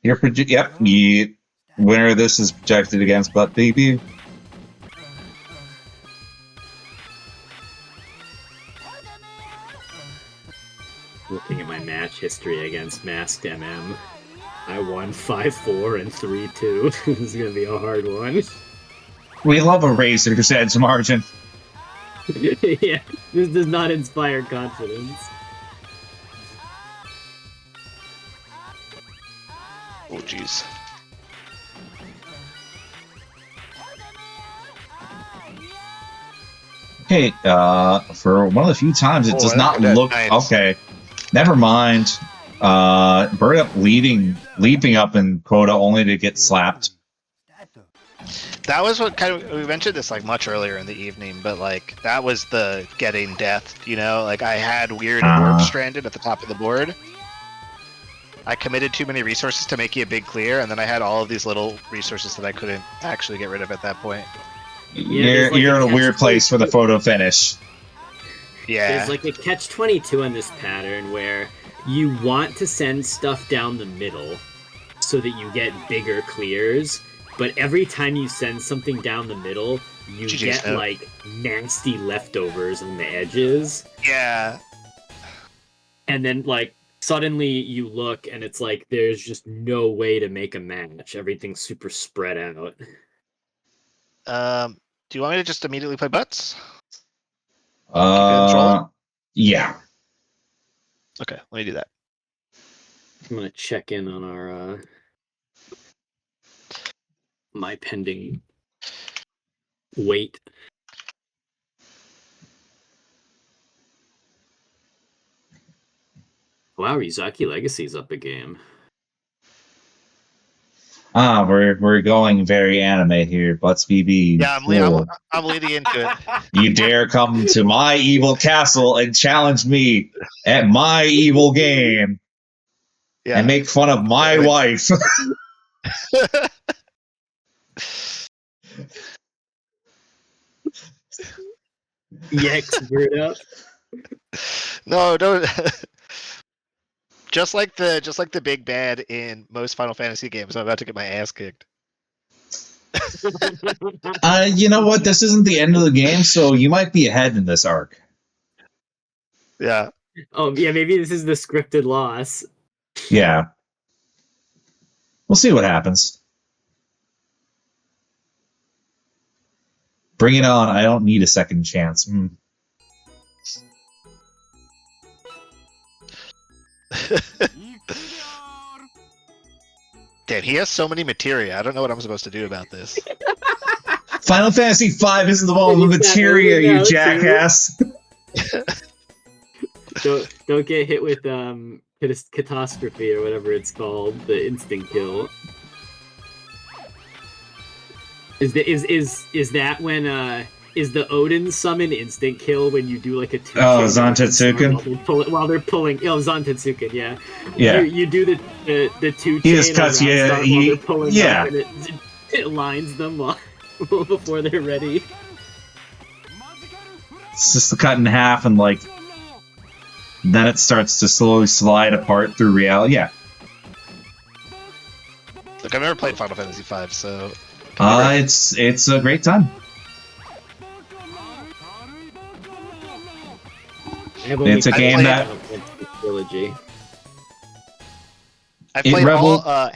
Yep, the winner of this is projected against Butt Baby. Looking at my match history against Masked MM, I won 5-4 and 3-2. This is gonna be a hard one. We love a razor's edge margin. Yeah, this does not inspire confidence. Oh, jeez. Okay, for one of the few times it does not look... Nice. Okay, never mind. Bird up leaping up in quota only to get slapped. That was what we mentioned this like much earlier in the evening, but like that was the getting death, you know? Like I had weird orb stranded at the top of the board. I committed too many resources to make you a big clear, and then I had all of these little resources that I couldn't actually get rid of at that point. Yeah, you're in a weird place for the photo finish. Yeah. There's like a catch-22 on this pattern where you want to send stuff down the middle so that you get bigger clears, but every time you send something down the middle, you get like nasty leftovers on the edges. Yeah. And then like suddenly you look and it's like there's just no way to make a match. Everything's super spread out. Do you want me to just immediately play Butts? Yeah. Okay, let me do that. I'm gonna check in on our my pending wait. Wow, Ryuzaki Legacy's up a game. We're going very anime here. Butts BB. Yeah, I'm leading into it. You dare come to my evil castle and challenge me at my evil game and make fun of my wife. Yex bird up. No, don't. Just like the big bad in most Final Fantasy games, I'm about to get my ass kicked. You know what? This isn't the end of the game, so you might be ahead in this arc. Yeah. Oh, yeah, maybe this is the scripted loss. Yeah. We'll see what happens. Bring it on. I don't need a second chance. Damn, he has so many materia. I don't know what I'm supposed to do about this. Final Fantasy V isn't the one with He's got materia, Odin you now, too. jackass. Don't get hit with catastrophe or whatever it's called, the instant kill. Is that when is the Odin summon instant kill when you do like a two? Oh, Zantetsuken? While they're pulling. Oh, Zantetsuken, yeah. Yeah. You do the two. He just cuts you. While they're pulling Yeah. up and it lines them before they're ready. It's just cut in half and like. Then it starts to slowly slide apart through reality. Yeah. Look, I've never played Final Fantasy V, so. It's a great time. It's a game that trilogy. I played reveled- all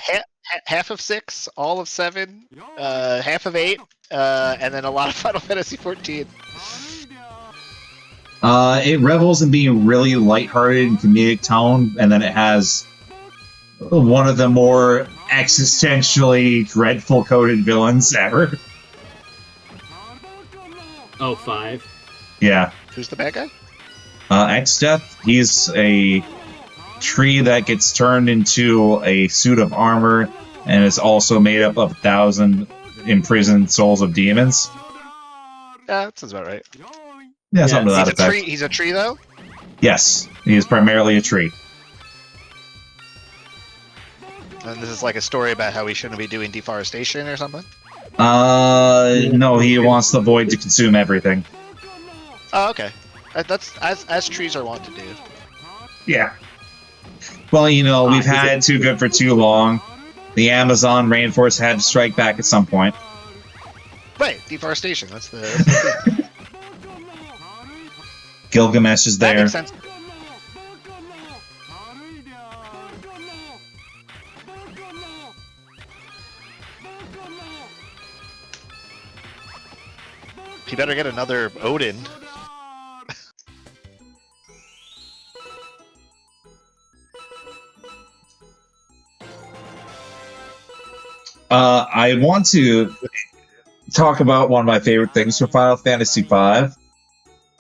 half of 6, all of 7, half of 8, and then a lot of Final Fantasy 14. It revels in being really lighthearted and comedic tone, and then it has one of the more existentially dreadful coded villains ever. Oh, 5. Yeah. Who's the bad guy? X-Death, he's a tree that gets turned into a suit of armor and is also made up of 1,000 imprisoned souls of demons. Yeah, that sounds about right. Yeah, something to that effect. He's a tree, though? Yes, he is primarily a tree. And this is like a story about how we shouldn't be doing deforestation or something? No, he wants the void to consume everything. Oh, okay. That's as trees are wont to do. Yeah. Well, you know, we've had it too good for too long. The Amazon rainforest had to strike back at some point. Right, deforestation. That's the. Gilgamesh is That there. makes sense. You better get another Odin. I want to talk about one of my favorite things for Final Fantasy V,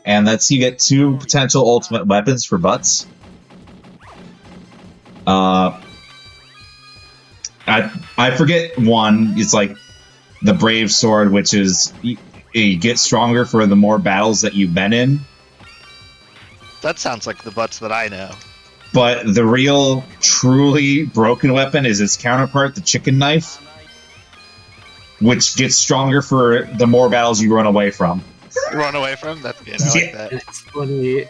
and that's you get 2 potential ultimate weapons for butts. I forget one. It's like the Brave Sword, which is you get stronger for the more battles that you've been in. That sounds like the butts that I know. But the real, truly broken weapon is its counterpart, the chicken knife, which gets stronger for the more battles you run away from. Run away from? That's good. I like that. That's funny.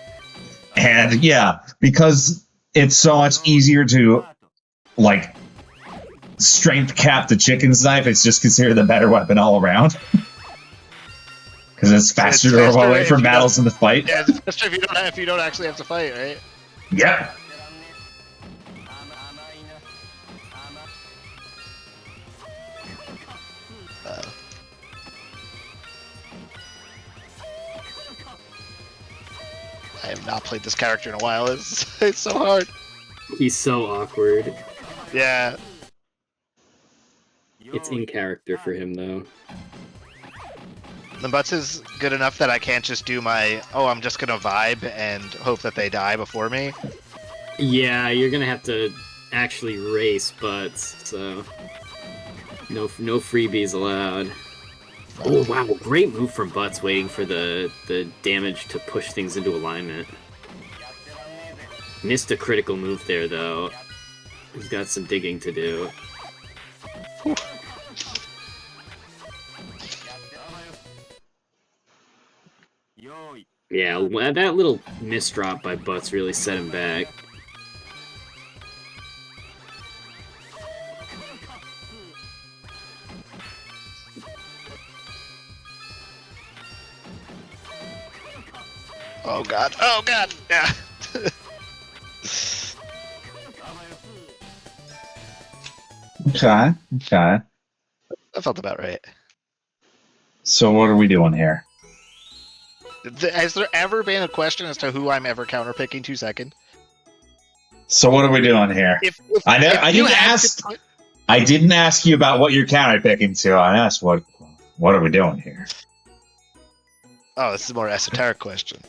And yeah, because it's so much easier to, like, strength cap the chicken's knife, it's just considered the better weapon all around. Because it's faster to run away from battles in the fight. Yeah, it's faster if you don't actually have to fight, right? Yeah. I have not played this character in a while. It's so hard. He's so awkward. Yeah. It's in character for him, though. The butts is good enough that I can't just do my, I'm just gonna vibe and hope that they die before me. Yeah, you're gonna have to actually race butts, so no freebies allowed. Oh wow, great move from Butts, waiting for the damage to push things into alignment. Missed a critical move there, though. He's got some digging to do. Yeah, that little misdrop by Butts really set him back. Oh god. Oh god. Yeah. Okay. That felt about right. So what are we doing here? Has there ever been a question as to who I'm ever counterpicking 2 second? So what are we doing here? If I you didn't had ask. to put, I didn't ask you about what you're counterpicking to. I asked what are we doing here? oh, this is a more esoteric question.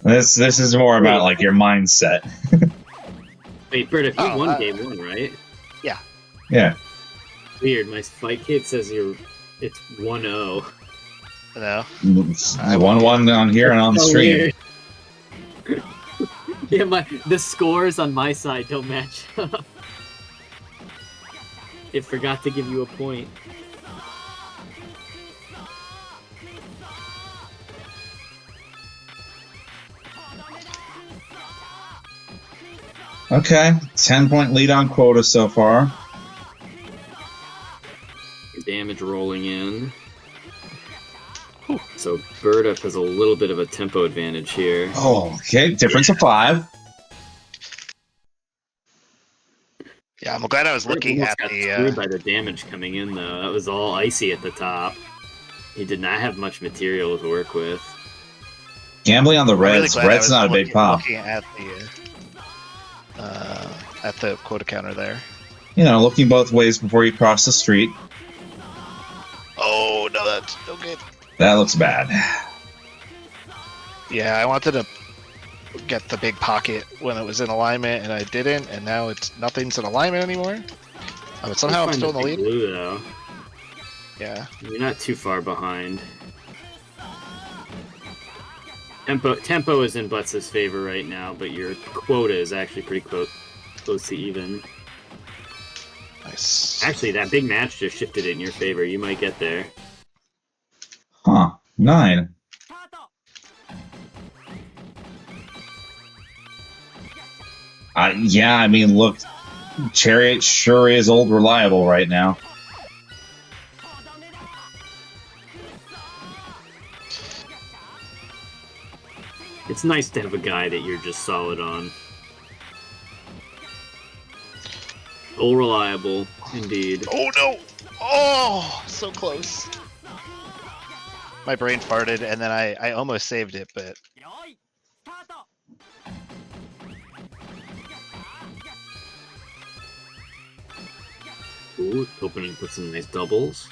This is more about like your mindset. Wait, Bert, if you Oh, won game 1, right? Yeah. Weird. My fight kit says it's 1-0. No. I won one on here and on the So stream. weird. Yeah, the scores on my side don't match up. It forgot to give you a point. Okay, 10-point lead on quota so far. Damage rolling in. So Birdup has a little bit of a tempo advantage here. Oh, okay, difference of 5. Yeah, I'm glad I was looking Almost at got the. screwed by the damage coming in though. That was all icy at the top. He did not have much material to work with. Gambling on the I'm really reds. glad I Reds was not a big pop. Looking at the quota counter there. You know, looking both ways before you cross the street. Oh no, that's no good. That looks bad. Yeah, I wanted to get the big pocket when it was in alignment, and I didn't, and now nothing's in alignment anymore. But somehow I'm still in the lead. Blue, though. Yeah. You're not too far behind. Tempo is in Butts' favor right now, but your quota is actually pretty close to even. Nice. Actually, that big match just shifted it in your favor. You might get there. Huh. 9. Yeah, I mean, look, Chariot sure is old reliable right now. It's nice to have a guy that you're just solid on. Old reliable, indeed. Oh no! Oh, so close. My brain farted, and then I almost saved it, but Ooh, hoping to put some nice doubles.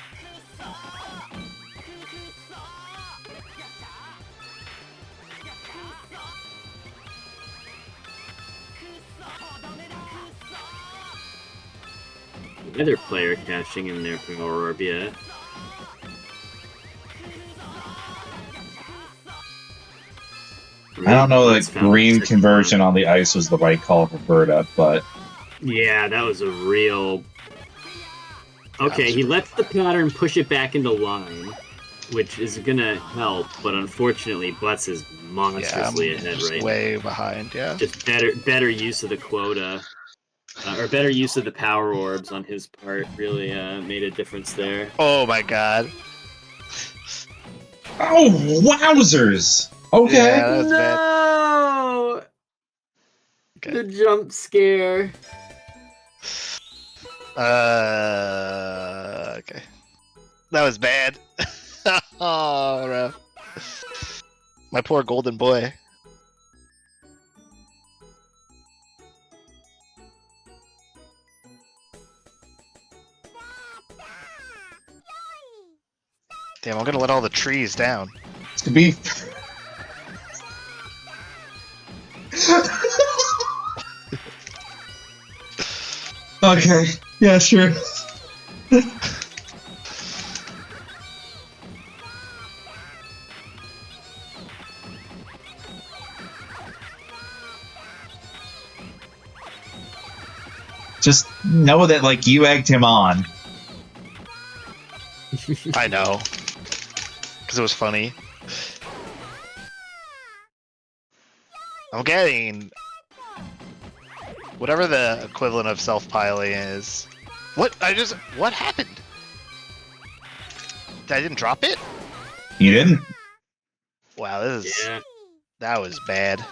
Neither player cashing in their power orb yet. I don't know Butts that found green the second conversion one. on the ice was the right call for Birdup, but Yeah, that was a real... Okay, he lets the pattern push it back into line, which is gonna help, but unfortunately Butts is monstrously ahead just right now. way behind. Yeah. Just better use of the quota, or better use of the power orbs on his part really made a difference there. Oh my god. oh, wowzers! Okay. Yeah, that was bad. No! Okay. The jump scare. Okay. That was bad. Oh, rough. My poor golden boy. Damn, I'm gonna let all the trees down. To be. Okay. Yeah, sure. Just know that, like, you egged him on. I know. Because it was funny. I'm getting... whatever the equivalent of self-piling is. What? What happened? I didn't drop it? You didn't? Wow, this is... Yeah. That was bad.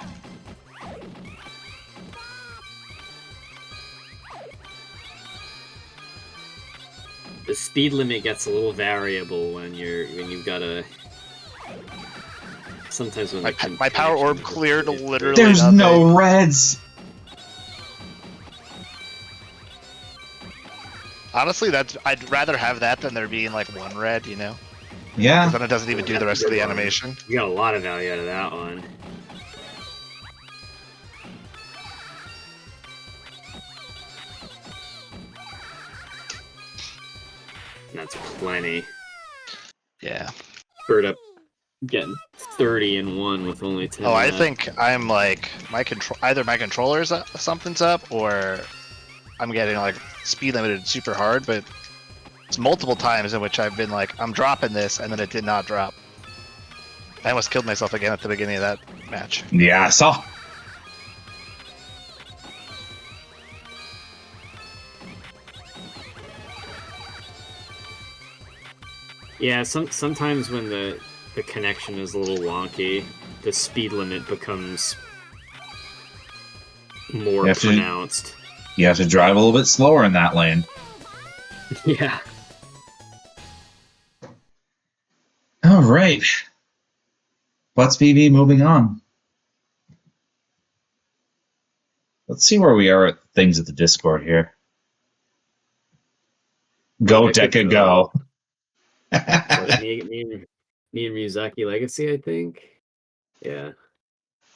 the speed limit gets a little variable when you've got to. Sometimes when my power orb cleared literally. There's nothing. no reds. Honestly, I'd rather have that than there being like one red, you know? Yeah. Because then it doesn't even do the rest of the animation. You got a lot of value out of that one. That's plenty. Yeah. Bird up getting 30 in one with only 10. Oh, I left. think I'm like either my controller's something's up or I'm getting like speed limited super hard, but it's multiple times in which I've been like, I'm dropping this, and then it did not drop. I almost killed myself again at the beginning of that match. Yeah, I saw. Yeah, sometimes when the connection is a little wonky, the speed limit becomes more pronounced. You have to drive a little bit slower in that lane. Yeah. All right. Let's BB moving on. Let's see where we are at things at the Discord here. Go, Deca, go. me and Miyazaki Legacy, I think. Yeah.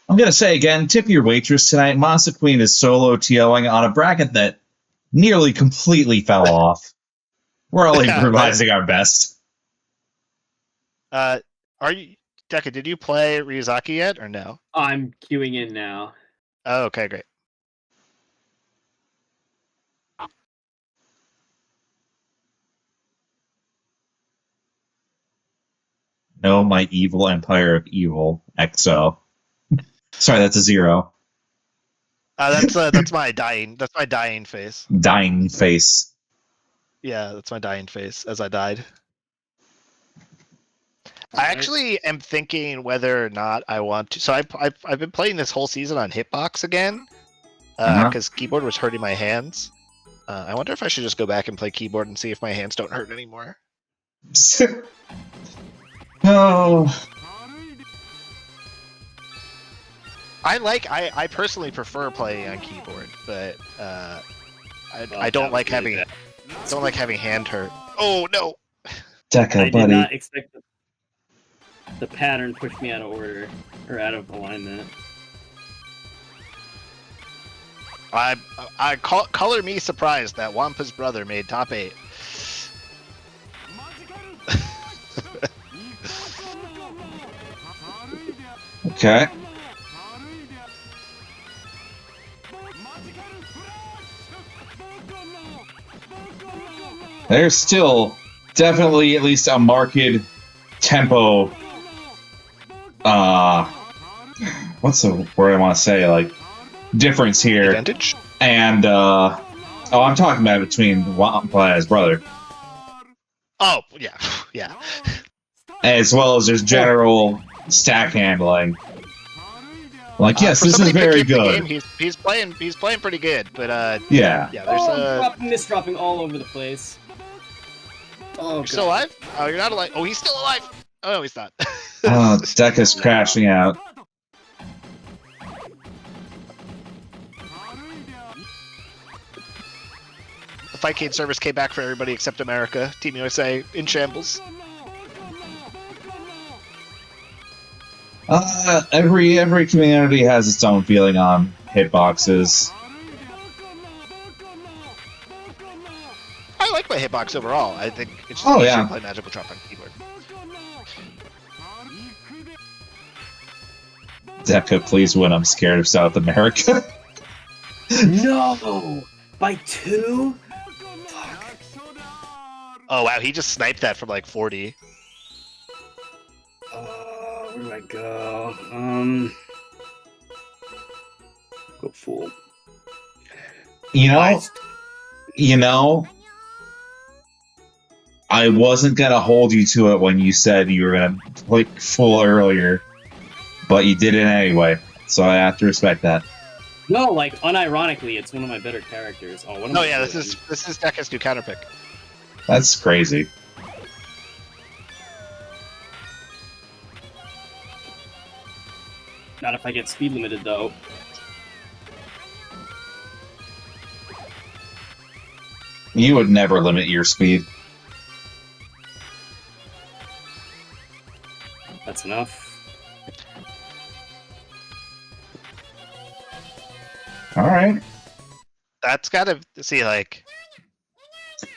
I'm going to say again, tip your waitress tonight. Masa Queen is solo TOing on a bracket that nearly completely fell off. We're all improvising our best. Are you, Deca, did you play Ryuzaki yet, or no? I'm queuing in now. Oh, okay, great. No, my evil empire of evil. XO. Sorry, that's a 0. That's my dying face. Dying face. Yeah, that's my dying face as I died. I actually am thinking whether or not I want to. So I've been playing this whole season on Hitbox again because keyboard was hurting my hands. I wonder if I should just go back and play keyboard and see if my hands don't hurt anymore. Oh. I personally prefer playing on keyboard, but I don't like having hand hurt. Oh no! Deca, I did buddy. not expect the pattern pushed me out of order or out of alignment. Color me surprised that Wampa's brother made top 8. Okay. There's still definitely at least a marked tempo. What's the word I want to say? Like difference here. Advantage? And I'm talking about between Wampa and his brother. Oh yeah, yeah. As well as just general stack handling. Like, yes, this is very good. Game, he's playing pretty good, but yeah. There's misdropping all over the place. Oh, you're still alive? Oh, you're not alive. Oh, he's still alive. Oh no, he's not. Oh, Deca's crashing out. The Fightcade service came back for everybody except America. Team USA in shambles. Every community has its own feeling on hitboxes. I like my hitbox overall. I think it's just easier to play Magical Drop on keyboard. Deca, please win. I'm scared of South America. No! By 2? Fuck. Oh wow, he just sniped that from like 40. Where do I go? Go fool. You know, I wasn't gonna hold you to it when you said you were gonna play full earlier, but you did it anyway, so I have to respect that. No, like unironically, it's one of my better characters. Oh, what am I doing? This is Deca's new counter pick. That's crazy. Not if I get speed limited, though. You would never limit your speed. That's enough. All right. That's gotta see like.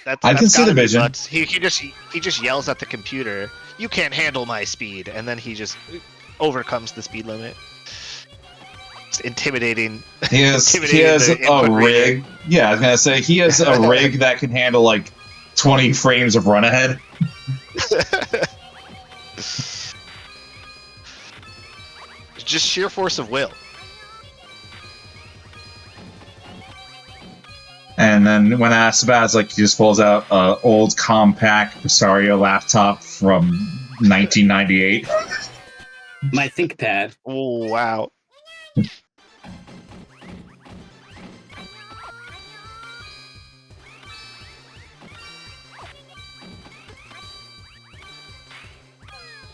I can see the gotta be vision. nuts. He just yells at the computer. You can't handle my speed, and then he just overcomes the speed limit. It's intimidating. He has the a input rig. Yeah, I was gonna say he has a rig that can handle like 20 frames of run ahead. It's just sheer force of will. And then when asked about it, it's like he just pulls out an old compact Presario laptop from 1998. My ThinkPad. Oh wow.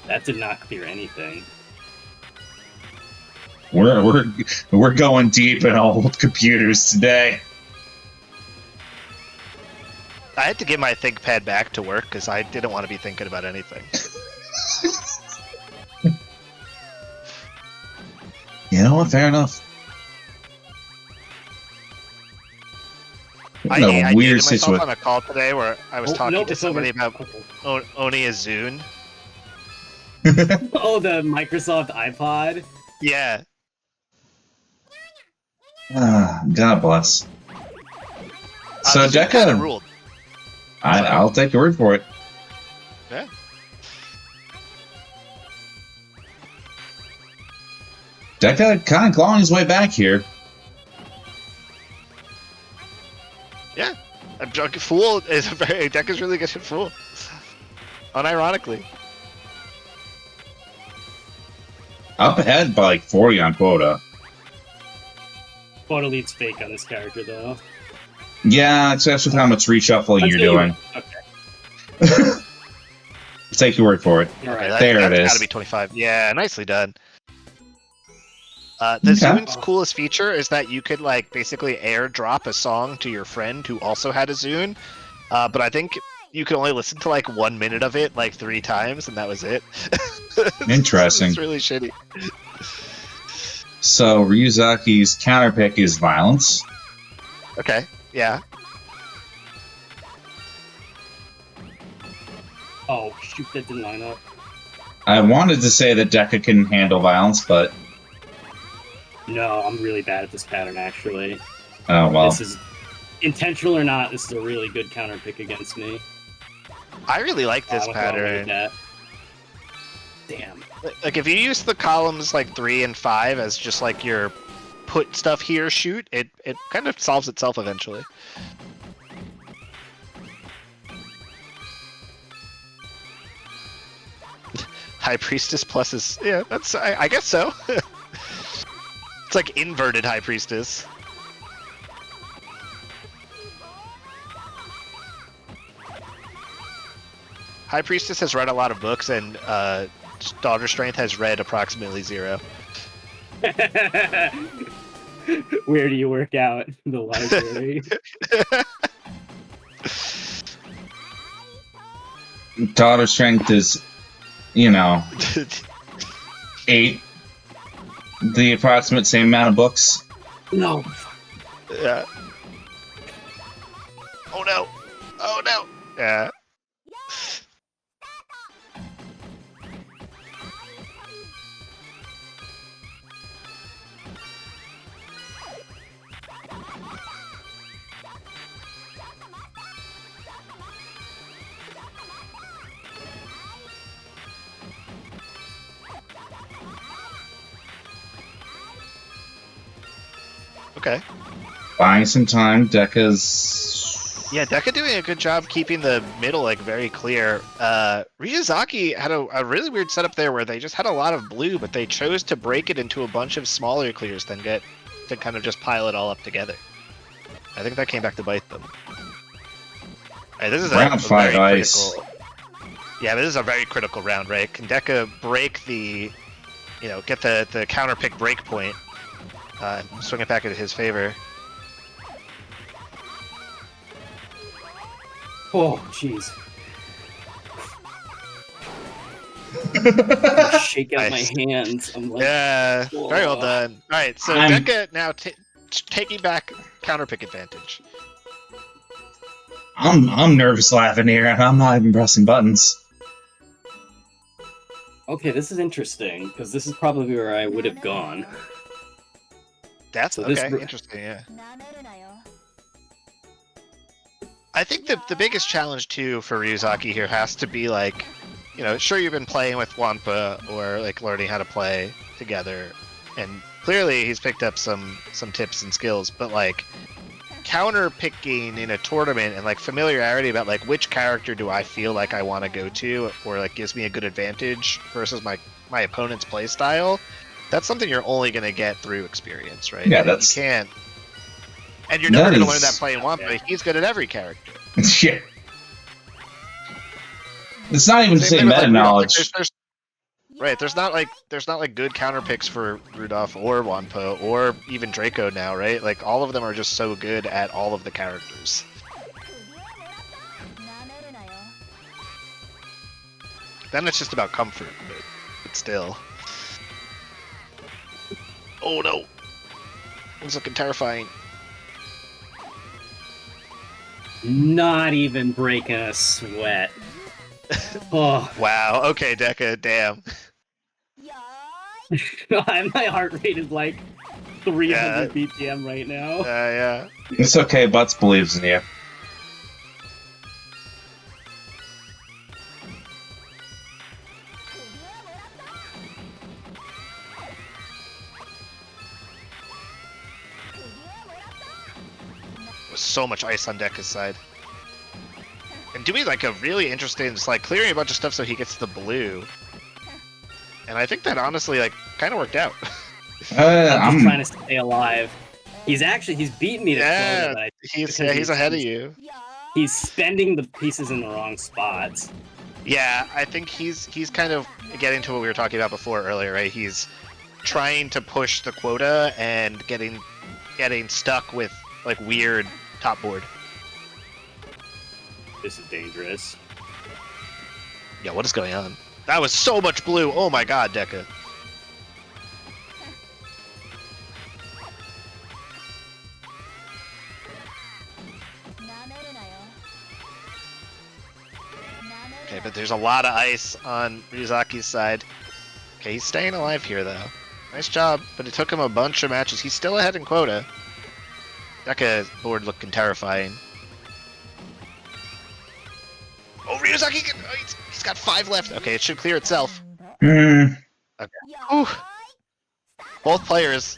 That did not clear anything. We're going deep in old computers today. I had to give my ThinkPad back to work because I didn't want to be thinking about anything. You know what? Fair enough. I A weird dated myself situation. on a call today where I was talking nope, to it's over. somebody about Okay. Oni Azun. Oh, the Microsoft iPod? Yeah. God bless. So Azun kinda Deca, ruled. I'll take your word for it. Yeah. Deca kind of clawing his way back here. Yeah. A drunk fool is a very Deca's really good at fool. Unironically. Up ahead by like 40 on quota. Photo lead's fake on this character, though. Yeah, especially with how much reshuffling you're doing. Okay. Take your word for it. All Okay, right. There that's it is. gotta be 25. Yeah, nicely done. The Okay. Zun's coolest feature is that you could like basically airdrop a song to your friend who also had a Zun, but I think you could only listen to like 1 minute of it like 3 times, and that was it. Interesting. It's really shitty. So Ryuzaki's counterpick is violence. Okay, yeah. Oh, shoot, that didn't line up. I wanted to say that Deca can handle violence, but No, I'm really bad at this pattern, actually. oh well. This is, intentional or not, this is a really good counter pick against me. I really like this I'm going with pattern. that. Damn. Like if you use the columns like 3 and 5 as just like your put stuff here, shoot, it kind of solves itself eventually. High Priestess plus is yeah, that's I guess so. It's like inverted High Priestess. High Priestess has read a lot of books, and Daughter Strength has read approximately 0. Where do you work out? The library. Daughter strength is, 8. The approximate same amount of books. No. Yeah. Oh no! Oh no! Yeah. Okay. Buying some time. Deca's. Yeah, Deca doing a good job keeping the middle like very clear. Ryuzaki had a really weird setup there where they just had a lot of blue, but they chose to break it into a bunch of smaller clears than to kind of just pile it all up together. I think that came back to bite them. Right, this is Round a 5 very ice. critical. Yeah, but this is a very critical round, right? Can Deca break the, get the counter pick break point, swing it back into his favor? Oh, jeez. Shake out Nice. my hands. I'm like, Yeah, very well "Whoa." done. All right, so I'm- Deca now taking back counter pick advantage. I'm nervous laughing here, and I'm not even pressing buttons. Okay, this is interesting because this is probably where I would have gone. That's So this okay. r- Interesting, yeah. I think the biggest challenge too for Ryuzaki here has to be like, sure you've been playing with Wampa or like learning how to play together, and clearly he's picked up some tips and skills, but like counter picking in a tournament and like familiarity about like which character do I feel like I want to go to or like gives me a good advantage versus my opponent's play style. That's something you're only going to get through experience, right? Yeah, And that's- you can't. And you're never That going to learn is- that playing Wampa. He's good at every character. Shit. It's not even Same saying thing with, meta like, Rudolph. knowledge. There's not like good counter picks for Rudolph or Wampa or even Draco now, right? Like all of them are just so good at all of the characters. Then it's just about comfort, but still. Oh no! It's looking terrifying. Not even breaking a sweat. Oh, Wow. Okay, Deca. Damn. my heart rate is like 300 Yeah. BPM right now. Yeah. It's okay, Butts believes in you. With so much ice on Deca's side. And doing like a really interesting, just like clearing a bunch of stuff so he gets the blue. And I think that honestly like kind of worked out. I'm just trying to stay alive. He's beaten me to Yeah, quota, but he's because ahead of you. he's spending the pieces in the wrong spots. Yeah, I think he's kind of getting to what we were talking about before earlier, right? He's trying to push the quota and getting stuck with like weird top board. This is dangerous. Yeah, what is going on? That was so much blue. Oh my god, Deca. Okay, but there's a lot of ice on Ryuzaki's side. Okay, he's staying alive here, though. Nice job, but it took him a bunch of matches. He's still ahead in quota. Deca's board looking terrifying. Oh, Ryuzaki! He's got 5 left. Okay, it should clear itself. Hmm. Ooh. Both players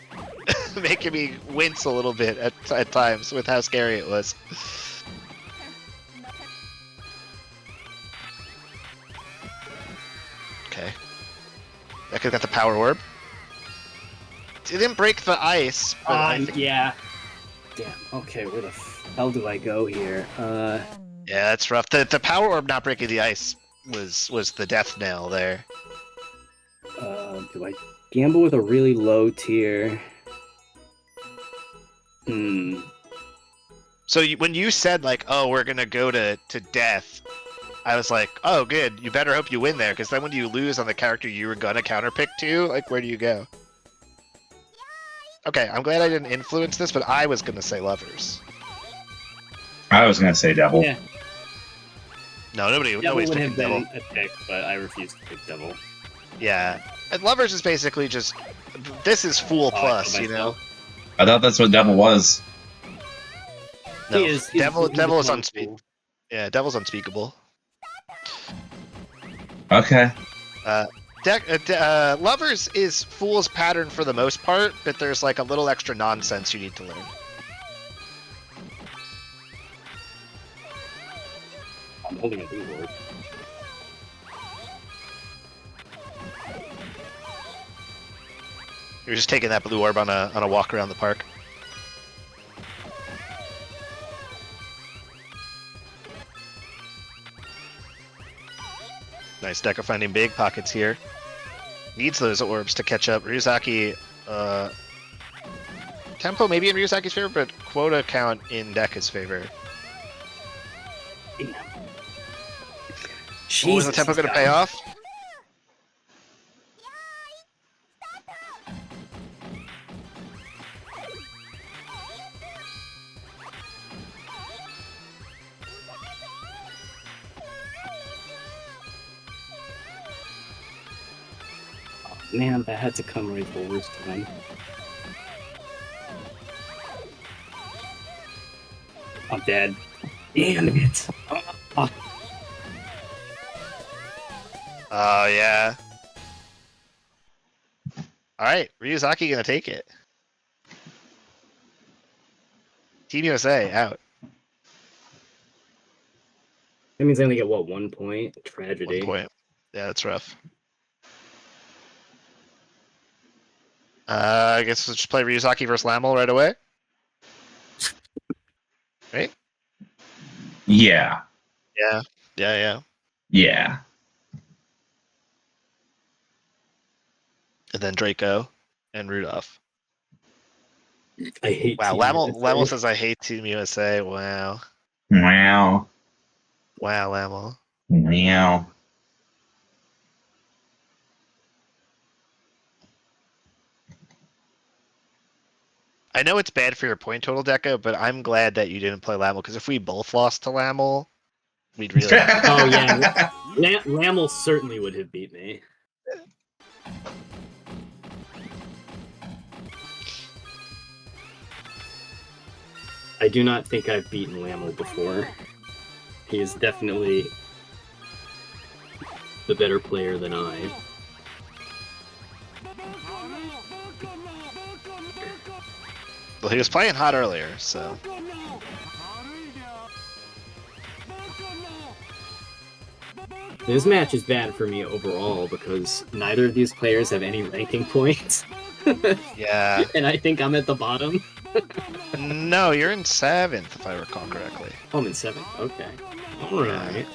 making me wince a little bit at times with how scary it was. Okay. Deca got the power orb. Didn't break the ice, but I think... Yeah. Damn. Okay, where the hell do I go here? Yeah, that's rough. The power orb not breaking the ice was the death knell there. Do I gamble with a really low tier? So when you said like, "Oh, we're gonna go to death," I was like, "Oh, good. You better hope you win there, because then when you lose on the character you were gonna counterpick to, like, where do you go?" Okay, I'm glad I didn't influence this, but I was gonna say lovers. I was gonna say devil. Yeah. No, Devil nobody's would picking have been devil. a pick, but I refuse to pick Devil. Yeah, and lovers is basically just this is fool Oh, I plus, killed you know. myself. I thought that's what devil was. No, He is. devil he's is become unspeakable. cool. Yeah, devil's unspeakable. Okay. Lovers is fool's pattern for the most part, but there's like a little extra nonsense you need to learn. I'm holding a blue orb. You're just taking that blue orb on a walk around the park. Nice. Decker finding big pockets here. Needs those orbs to catch up. Ryuzaki, tempo maybe in Ryuzaki's favor, but quota count in Deka's favor. Oh, is the tempo going to pay off? Man, that had to come right forward time. I'm dead. Damn it. Oh, yeah. Alright, Ryuzaki gonna take it. Team USA out. That means I only get, what, 1 point? Tragedy. 1 point. Yeah, that's rough. I guess we'll just play Ryuzaki versus Lamel right away. Right? Yeah. Yeah. Yeah. Yeah. And then Draco and Rudolph. I hate Wow, Team Lamel USA. says I hate Team USA. Wow. Wow. Wow, Lamel. Wow. I know it's bad for your point total, Deca, but I'm glad that you didn't play Lamel, because if we both lost to Lamel, we'd really have to. Oh, yeah. Lamel certainly would have beat me. I do not think I've beaten Lamel before. He is definitely the better player than I. Well, he was playing hot earlier, so. This match is bad for me overall because neither of these players have any ranking points. Yeah. And I think I'm at the bottom. No, you're in 7th, if I recall correctly. Oh, I'm in 7th. Okay. Alright.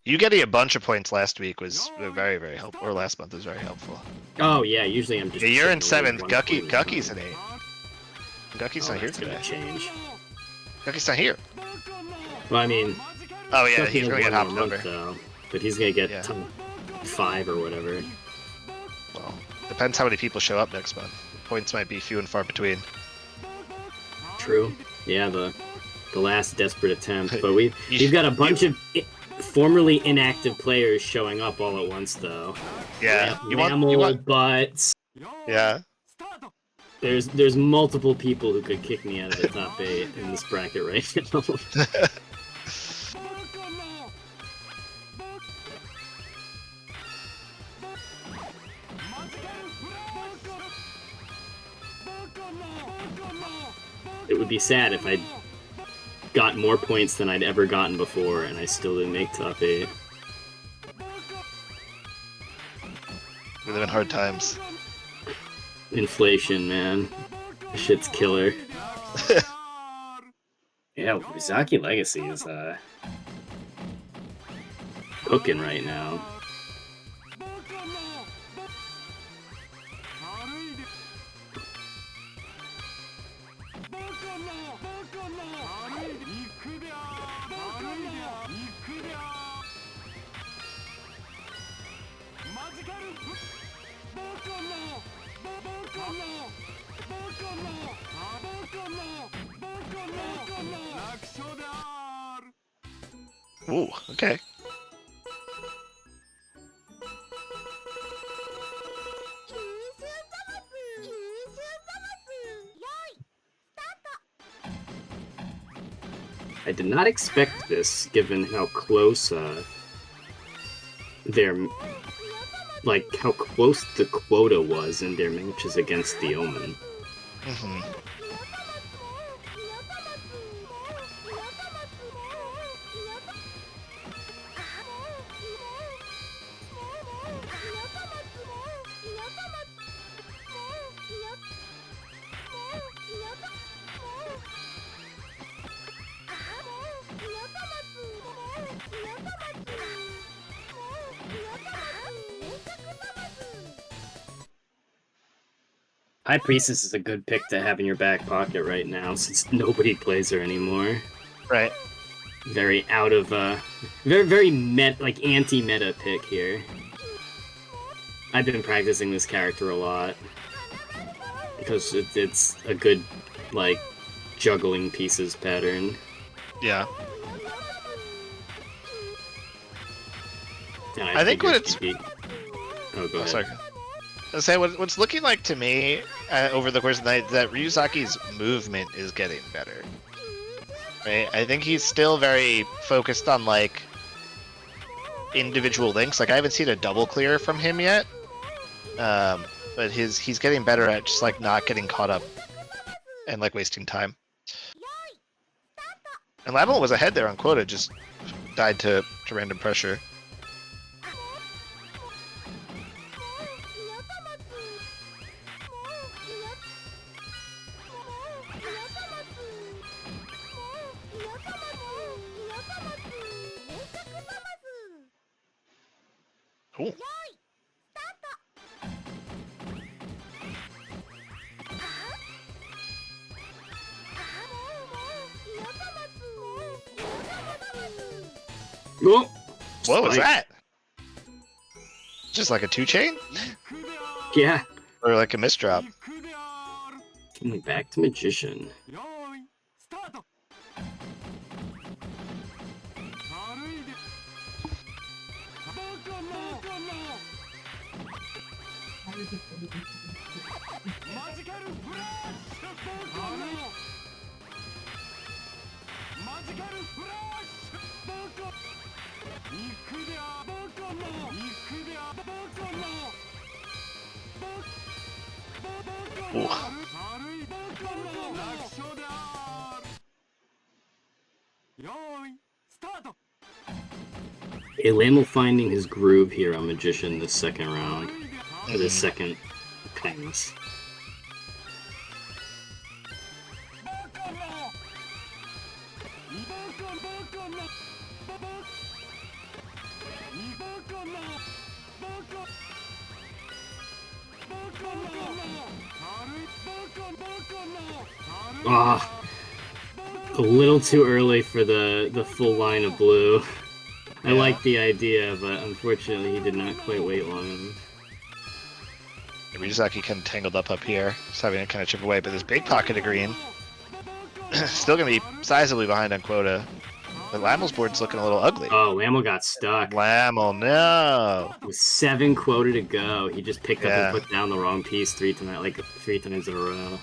You getting a bunch of points last week was very, very helpful. Or last month was very helpful. Oh, yeah, usually I'm just... Yeah, you're in sitting 7th. away 1 point Gucky's at a in time. 8th. Gucky's not here That's gonna today. change. Gucky's not here. Well, I mean... Oh, yeah, Gucky he's has gonna get one hopped more over. month, though, but he's gonna get Yeah. top 5 or whatever. Well, depends how many people show up next month. Points might be few and far between. True. Yeah, the last desperate attempt. But we've got a bunch of formerly inactive players showing up all at once, though. Yeah, Lamel, Butts. Yeah. There's multiple people who could kick me out of the top 8 in this bracket right now. It would be sad if I got more points than I'd ever gotten before and I still didn't make top 8. We live in hard times. Inflation, man. This shit's killer. Yeah, Ryuzaki Legacy is cooking right now. Ooh, okay. I did not expect this, given how close how close the quota was in their matches against the Omen. Mm-hmm. High Priestess is a good pick to have in your back pocket right now, since nobody plays her anymore. Right. Very out of very like anti-meta pick here. I've been practicing this character a lot because it's a good like juggling pieces pattern. Yeah. And I think what it's. Oh, go ahead. Sorry. I'll say what's looking like to me over the course of the night that Ryuzaki's movement is getting better. Right? I think he's still very focused on like individual links. Like I haven't seen a double clear from him yet, but he's getting better at just like not getting caught up and like wasting time. And Lamel was ahead there on quota, just died to random pressure. Cool. Oh, What was spike. that? Just like a 2-chain? Yeah. Or like a misdrop? Back to Magician. Ooh. Lamel finding his groove here on Magician this second round. Or this second pass. Ah, a little too early for the full line of blue. I like the idea, but unfortunately he did not quite wait long enough. Ryuzaki kind of tangled up here, just having to kind of chip away, but this big pocket of green still going to be sizably behind on quota. But Lamel's board's looking a little ugly. Oh, Lamel got stuck. Lamel, no! With 7 quota to go, he just picked up Yeah. and put down the wrong piece three times in a row.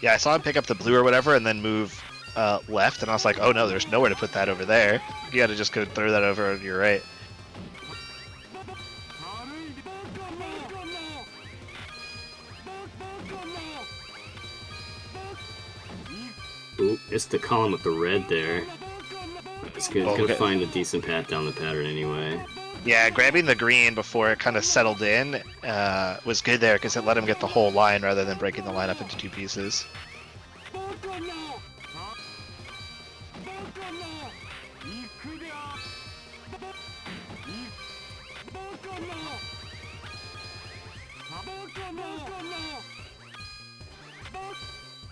Yeah, I saw him pick up the blue or whatever and then move left, and I was like, oh no, there's nowhere to put that over there. You gotta just go throw that over on your right. Ooh, missed the column with the red there. It's good. Oh, Gonna okay. find a decent path down the pattern anyway. Yeah, grabbing the green before it kind of settled in was good there because it let him get the whole line rather than breaking the line up into 2 pieces.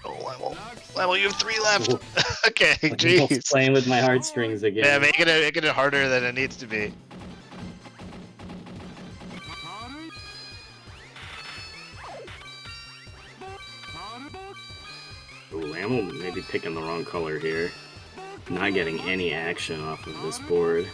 Oh, Lamel, you have 3 left. Okay, jeez. Playing with my heartstrings again. Yeah, making it harder than it needs to be. Ooh, Lamel maybe picking the wrong color here. Not getting any action off of this board.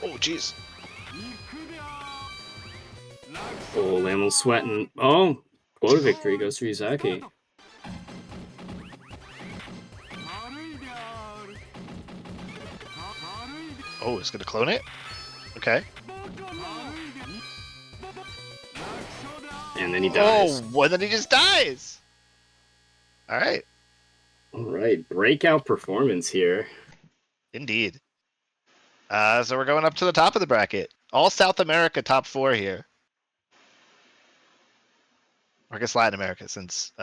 Oh, jeez. Oh, Lamel's sweating. Oh, quota victory goes to Ryuzaki. Oh, it's gonna clone it? Okay. And then he dies. Oh, well, then he just dies! Alright. All right, breakout performance here. Indeed. So we're going up to the top of the bracket. All South America top 4 here. Or I guess Latin America, since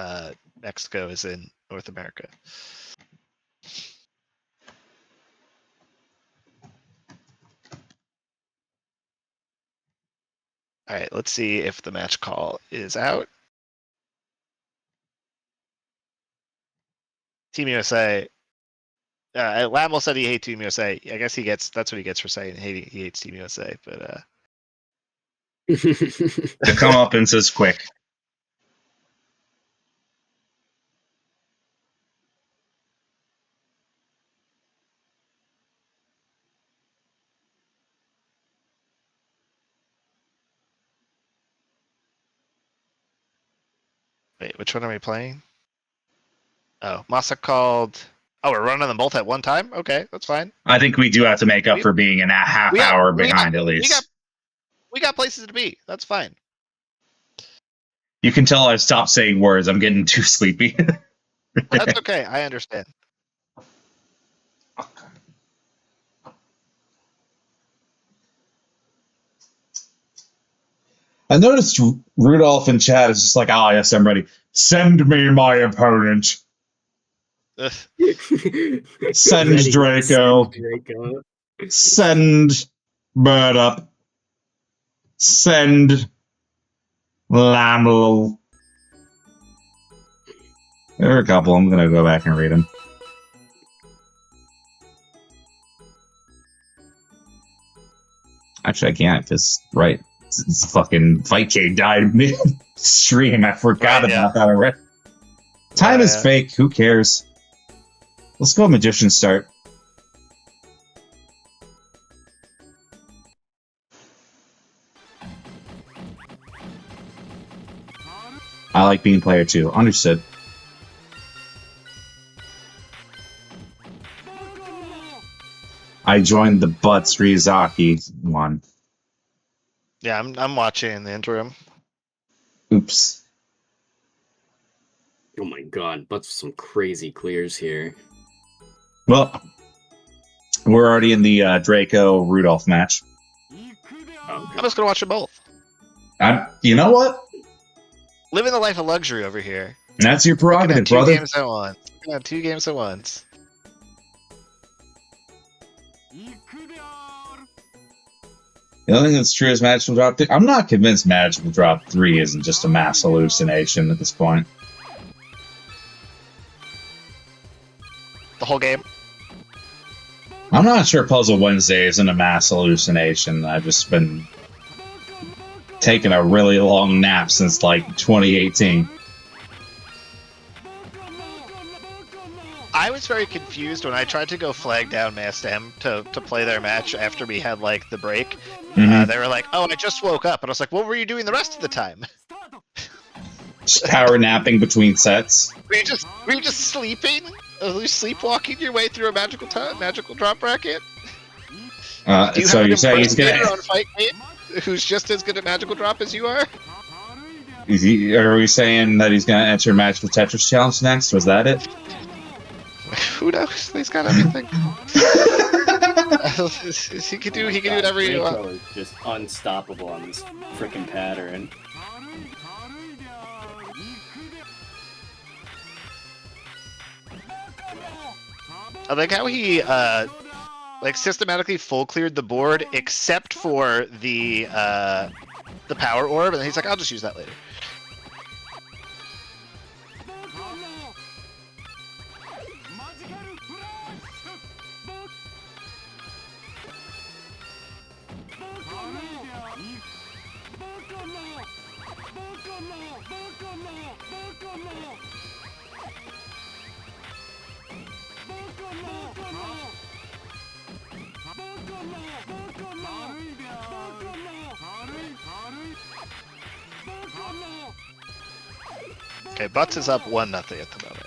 Mexico is in North America. All right, let's see if the match call is out. Team USA. Lamel said he hates Team USA. I guess that's what he gets for saying he hates Team USA. But The comeuppance is quick. wait, which one are we playing? Oh, Masa called. Oh, we're running them both at one time. Okay, that's fine. I think we do have to make up for being a half hour behind at least. We got places to be. That's fine. You can tell I've stopped saying words. I'm getting too sleepy. That's okay. I understand. I noticed Rudolph in chat is just like, oh, yes, I'm ready. Send me my opponent. Ugh. Send Draco. Send Burdup. Send Lamel. There are a couple. I'm going to go back and read them. Actually, I can't because, right, it's fucking Fight Cade died mid-stream. I forgot about that already. Time is fake. Who cares? Let's go Magician start. I like being player 2. Understood. I joined the Butts Ryuzaki one. Yeah, I'm watching in the interim. Oops. Oh my god, Butts with some crazy clears here. Well, we're already in the Draco Rudolph match. Oh, I'm just gonna watch them both. You know what? Living the life of luxury over here. That's your prerogative, brother. 2 games at once. 2 games at once. The only thing that's true is Magical Drop 3. I'm not convinced Magical Drop 3 isn't just a mass hallucination at this point. The whole game? I'm not sure Puzzle Wednesday isn't a mass hallucination. I've just been taking a really long nap since, like, 2018. I was very confused when I tried to go flag down Masked M to play their match after we had, like, the break. Mm-hmm. They were like, oh, I just woke up. And I was like, what were you doing the rest of the time? Just power napping between sets. Were you just sleeping? Were you sleepwalking your way through a magical drop bracket? So you're saying he's gonna... on Fight Game who's just as good at magical drop as you are? Are we saying that he's gonna enter Magical Tetris Challenge next? Was that it? Who knows? He's got everything. he can do whatever he wants. Is just unstoppable on this freaking pattern. I like how he like systematically full cleared the board except for the power orb, and then he's like, I'll just use that later. Okay, Butts is up 1-0 at the moment.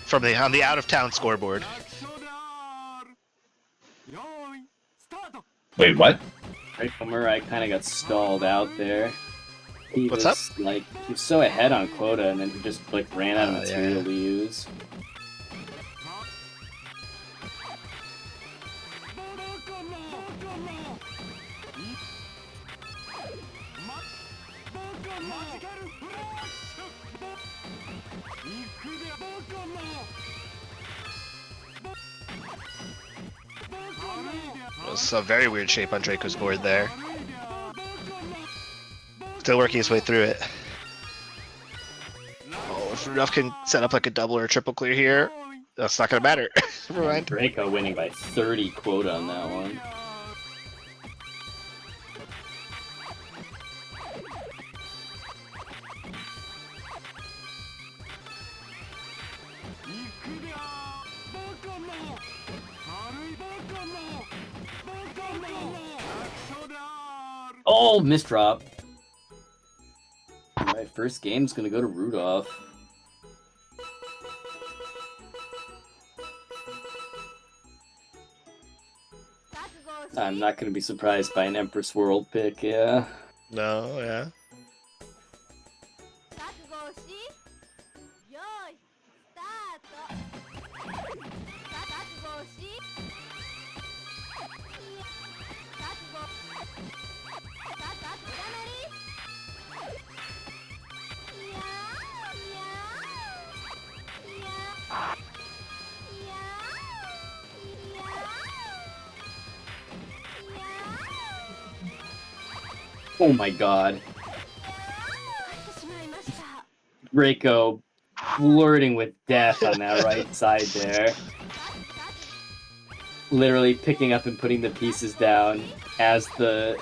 From on the out of town scoreboard. Wait, what? Right, Murai kind of got stalled out there. He What's was like he was so ahead on quota, and then he just like ran out of material yeah. to use. It's a very weird shape on Draco's board there. Still working his way through it. Oh, if Rudolph can set up like a double or a triple clear here, that's not gonna matter. Never mind. Draco winning by 30 quota on that one. Oh, misdrop. Alright, first game's gonna go to Rudolph. I'm not gonna be surprised by an Empress World pick, yeah. No, yeah. Oh my god. Draco flirting with death on that right side there. Literally picking up and putting the pieces down as the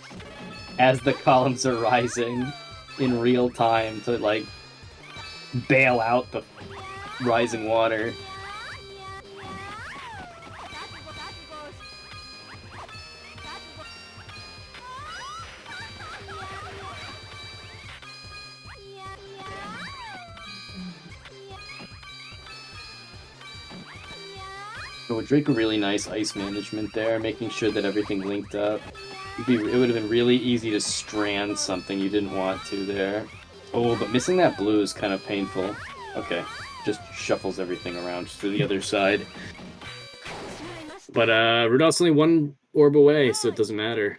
columns are rising in real time to like bail out the rising water. So Draco really nice ice management there, making sure that everything linked up. It would have been really easy to strand something you didn't want to there. Oh, but missing that blue is kind of painful. Okay, just shuffles everything around to the other side. But Rudolph's only one orb away, so it doesn't matter.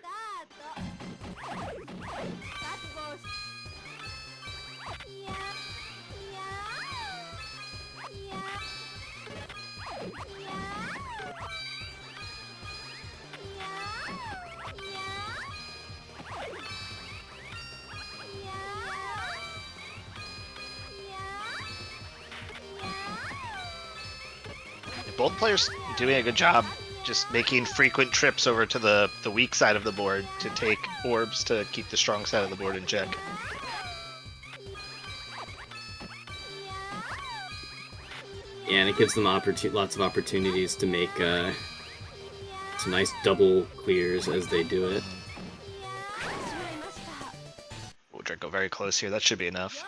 Both players doing a good job just making frequent trips over to the weak side of the board to take orbs to keep the strong side of the board in check. Yeah, and it gives them lots of opportunities to make some nice double clears as they do it. Oh, Draco very close here. That should be enough.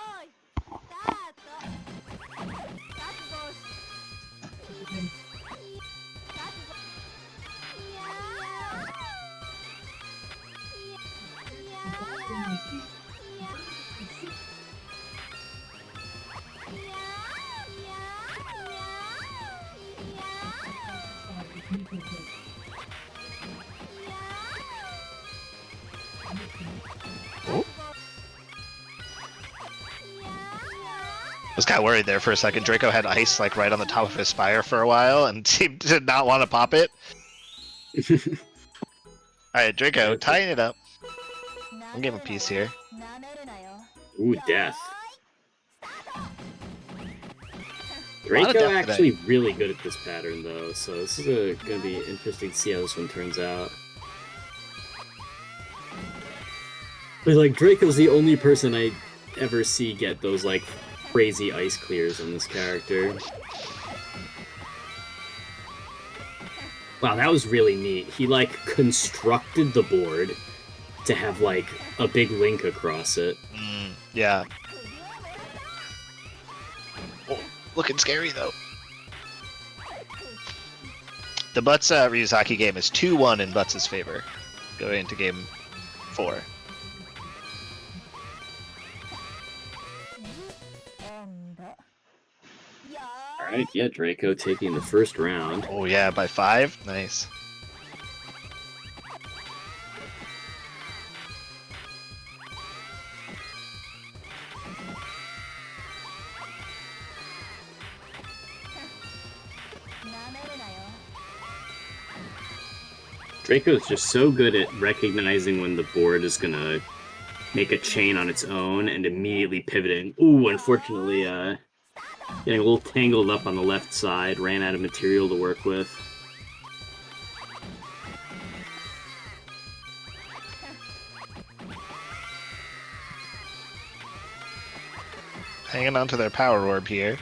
I was kind of worried there for a second. Draco had ice like right on the top of his spire for a while and seemed to not want to pop it. Alright, Draco, tying it up. I'll give him a piece here. Ooh, death. Draco actually really good at this pattern though, so this is going to be interesting to see how this one turns out. But like Draco's the only person I ever see get those like crazy ice clears on this character. Wow, that was really neat. He like constructed the board to have like a big link across it. Yeah. Oh, looking scary though. The Butts Ryuzaki game is 2-1 in Butts' favor going into game 4. All right, yeah, Draco taking the first round. Oh yeah, by 5. Nice. Draco's just so good at recognizing when the board is gonna make a chain on its own and immediately pivoting. Ooh, unfortunately, getting a little tangled up on the left side, ran out of material to work with. Hanging on to their power orb here.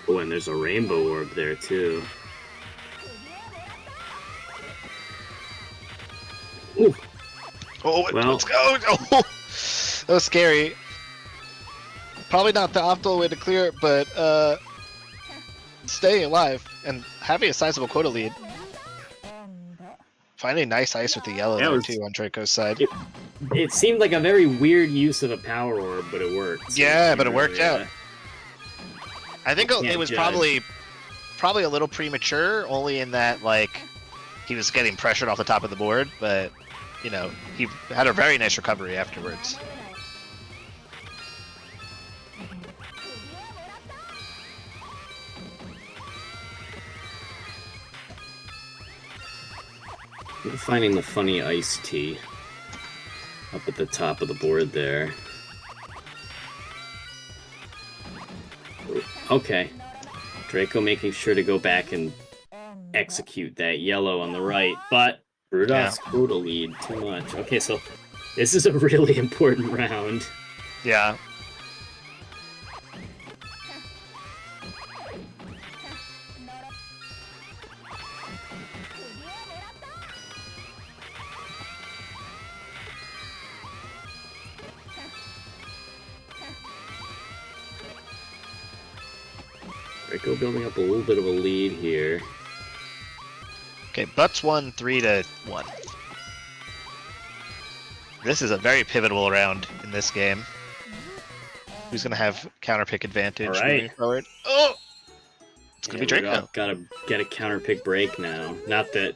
Oh, and there's a rainbow orb there too. Ooh. Oh, Well. let's go! Oh, that was scary. Probably not the optimal way to clear it, but staying alive and having a sizable quota lead. Finding nice ice with the yellow That there was- too on Draco's side. It seemed like a very weird use of a power orb, but it worked. So Yeah, you but it worked really, out. I think can't it was judge. probably a little premature, only in that like he was getting pressured off the top of the board, but you know he had a very nice recovery afterwards. I'm finding the funny iced tea up at the top of the board there. Okay. Draco making sure to go back and execute that yellow on the right, but Rudolph's quota lead too much. Okay, so this is a really important round. Yeah. Draco building up a little bit of a lead here. Okay, Butts won 3-1. This is a very pivotal round in this game. Who's gonna have counterpick advantage All right. moving forward? Oh, it's gonna be Draco. Rudolph gotta get a counterpick break now. Not that.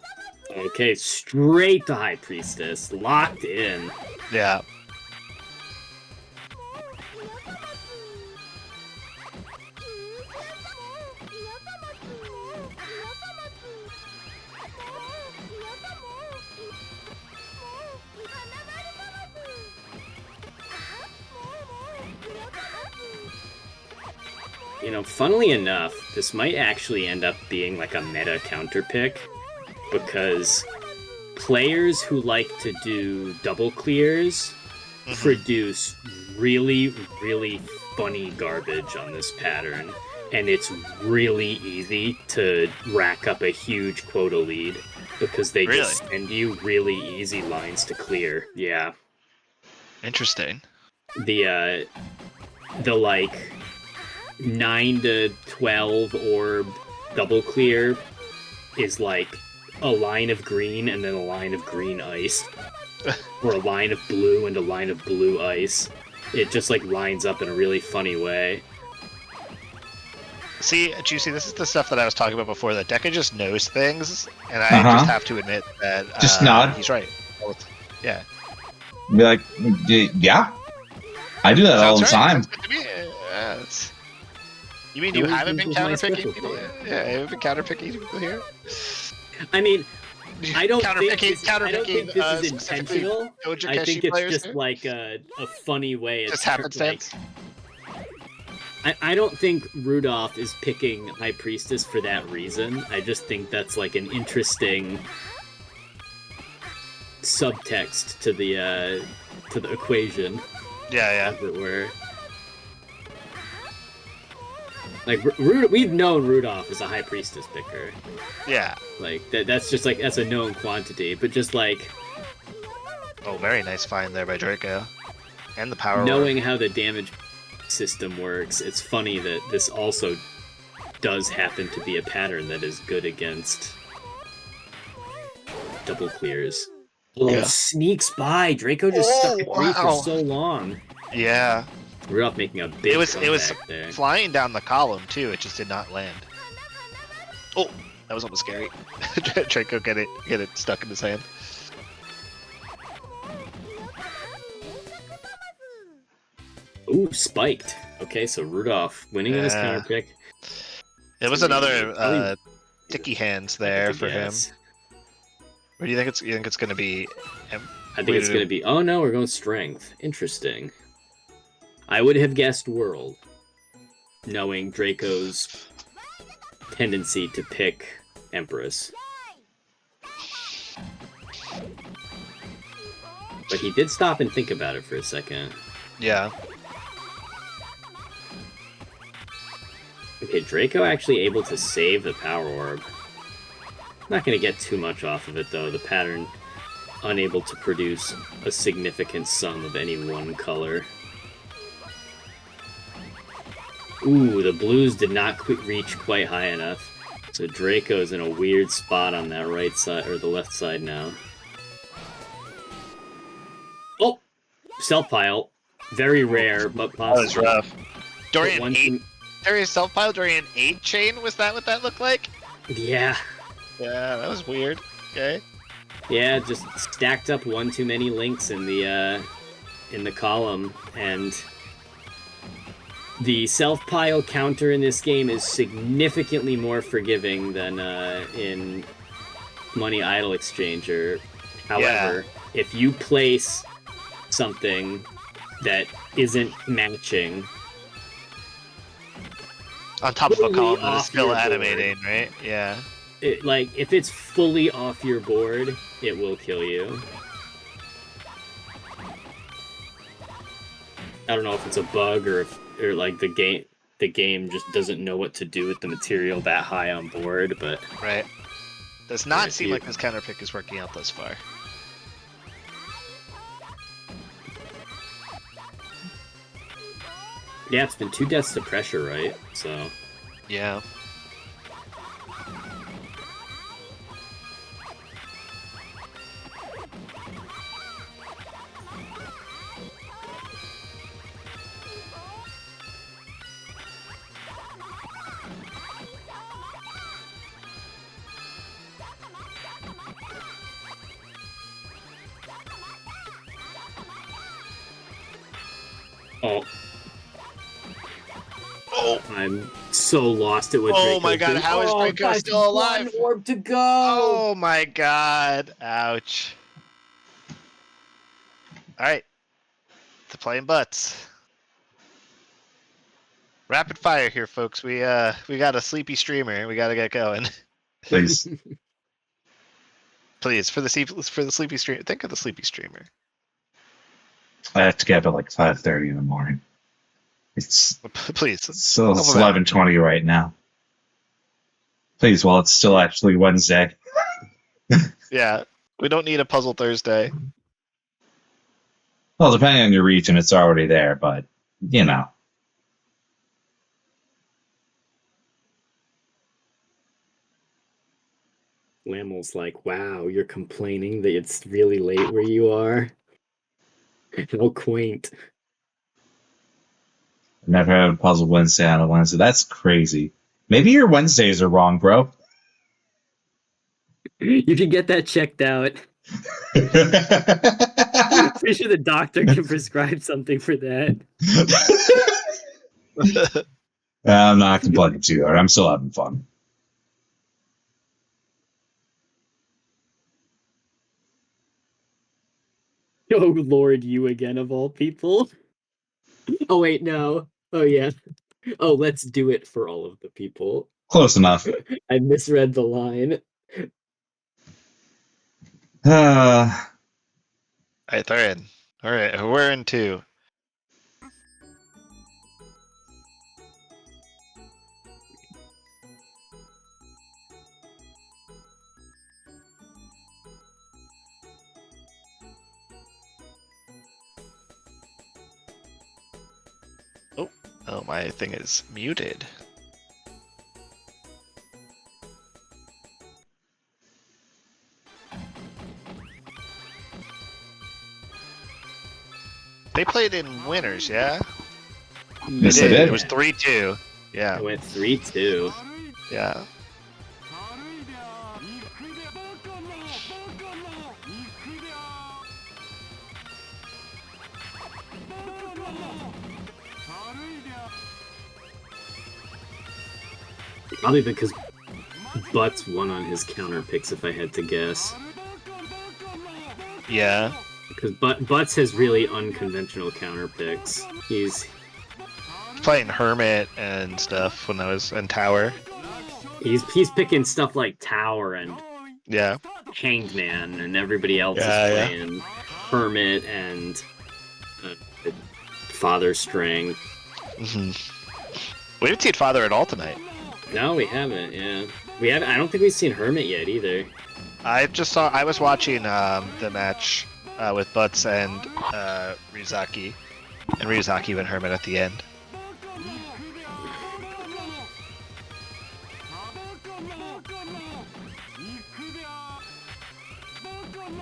Okay, straight to High Priestess, locked in. Yeah. You know, funnily enough, this might actually end up being like a meta counterpick, because players who like to do double clears produce really, really funny garbage on this pattern, and it's really easy to rack up a huge quota lead because they just send you really easy lines to clear. Yeah. Interesting. The like 9 to 12 orb double clear is like a line of green and then a line of green ice, or a line of blue and a line of blue ice. It just like lines up in a really funny way. See, Juicy, this is the stuff that I was talking about before. That Deca just knows things, and I just have to admit that Just nod. He's right. Yeah. Be like, yeah, I do that all the Sounds time. right. Sounds good to me. Yeah, you mean you haven't been counterpicking people? Yeah, you haven't been counterpicking people here. I mean, I don't think counterpicking. this is intentional. I think it's just here? like a funny way. Just It's happenstance. I don't think Rudolph is picking High Priestess for that reason. I just think that's like an interesting subtext to the equation, Yeah, as it were. Like we've known Rudolph as a High Priestess picker. yeah. Like that's just like that's a known quantity. But just like Oh, very nice find there by Draco, and the power. knowing how the damage system works, it's funny that this also does happen to be a pattern that is good against double clears. Oh, Yeah. sneaks by. Draco just stuck at 3 wow. for so long. Yeah. Rudolph making a big It was comeback there. flying down the column too. It just did not land. Oh, that was almost scary. Draco get it stuck in his hand. Ooh, spiked. Okay, so Rudolph winning on his Yeah. counter pick. It was another sticky hands there for him. What do you think it's? You think it's gonna be? I think it's gonna be. Oh no, we're going strength. Interesting. I would have guessed world, knowing Draco's tendency to pick Empress. But he did stop and think about it for a second. Yeah. Okay, Draco actually able to save the Power Orb. Not going to get too much off of it, though. The pattern unable to produce a significant sum of any one color. Ooh, the blues did not reach quite high enough. So Draco's in a weird spot on that right side, or the left side now. Oh! Self-pile. Very rare, but possible. That was rough. Dorian 8. Dorian self-pile, Dorian 8 chain? Was that what that looked like? Yeah. Yeah, that was weird. Okay. Yeah, just stacked up one too many links in the column, and the self-pile counter in this game is significantly more forgiving than in Money Idol Exchanger. However, if you place something that isn't matching on top of a column that is off still your animating, board, right? Yeah. Like, if it's fully off your board, it will kill you. I don't know if it's a bug or like the game just doesn't know what to do with the material that high on board, but right. Does not seem like this counter pick is working out thus far. Yeah, it's been 2 deaths to pressure, right? So yeah. Oh, I'm so lost at what Draco's my god, doing. how is Draco still alive? 1 orb to go! Oh my god. Ouch. Alright. To playing butts. Rapid fire here, folks. We got a sleepy streamer. We gotta get going. Please. Please, for the sleepy streamer. Think of the sleepy streamer. I have to get up at like 5:30 in the morning. It's Please. so it's 11:20 right now. Please, while it's still actually Wednesday. Yeah, we don't need a puzzle Thursday. Well, depending on your region, it's already there, but you know. Lamel's like, wow, you're complaining that it's really late where you are? How quaint. Never had a puzzle Wednesday on a Wednesday. That's crazy. Maybe your Wednesdays are wrong, bro. You should get that checked out. Pretty sure the doctor can prescribe something for that. I'm not complaining too hard. I'm still having fun. Oh, Lord, you again of all people. Oh, wait, no. Oh, yeah. Oh, let's do it for all of the people. Close enough. I misread the line. Alright, they're in. Alright, we're in 2. Oh, my thing is muted. They played in winners, yeah? Yes, They they did. It was 3-2. Yeah, I went 3-2. yeah. Probably because Butts won on his counter picks, if I had to guess. Yeah. Because Butts has really unconventional counter picks. He's Playing Hermit and stuff when I was in Tower. he's picking stuff like Tower and Yeah. Hanged Man, and everybody else Yeah, is yeah. playing Hermit and Father String. hmm We didn't see Father at all tonight. No, we haven't. Yeah, we haven't. I don't think we've seen Hermit yet either. I was watching the match with Butts and Ryuzaki. And Ryuzaki went Hermit at the end.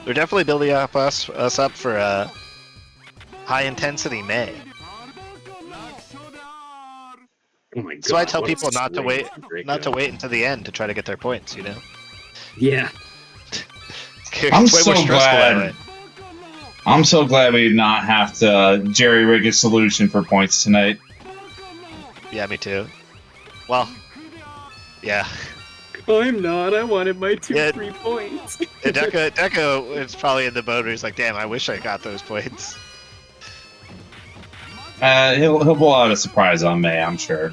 They're definitely building us up for a high intensity May. Oh my god! So I tell what a people not to swing wait, from Draco. not to wait until the end to try to get their points. You know, Yeah. I'm it's way so more stressful that glad. way. I'm so glad we did not have to jerry rig a solution for points tonight. Yeah, me too. Well, yeah. I'm not. I wanted my Yeah. 3 points. Deco is probably in the boat where he's like, damn, I wish I got those points. He'll pull out a surprise on May, I'm sure.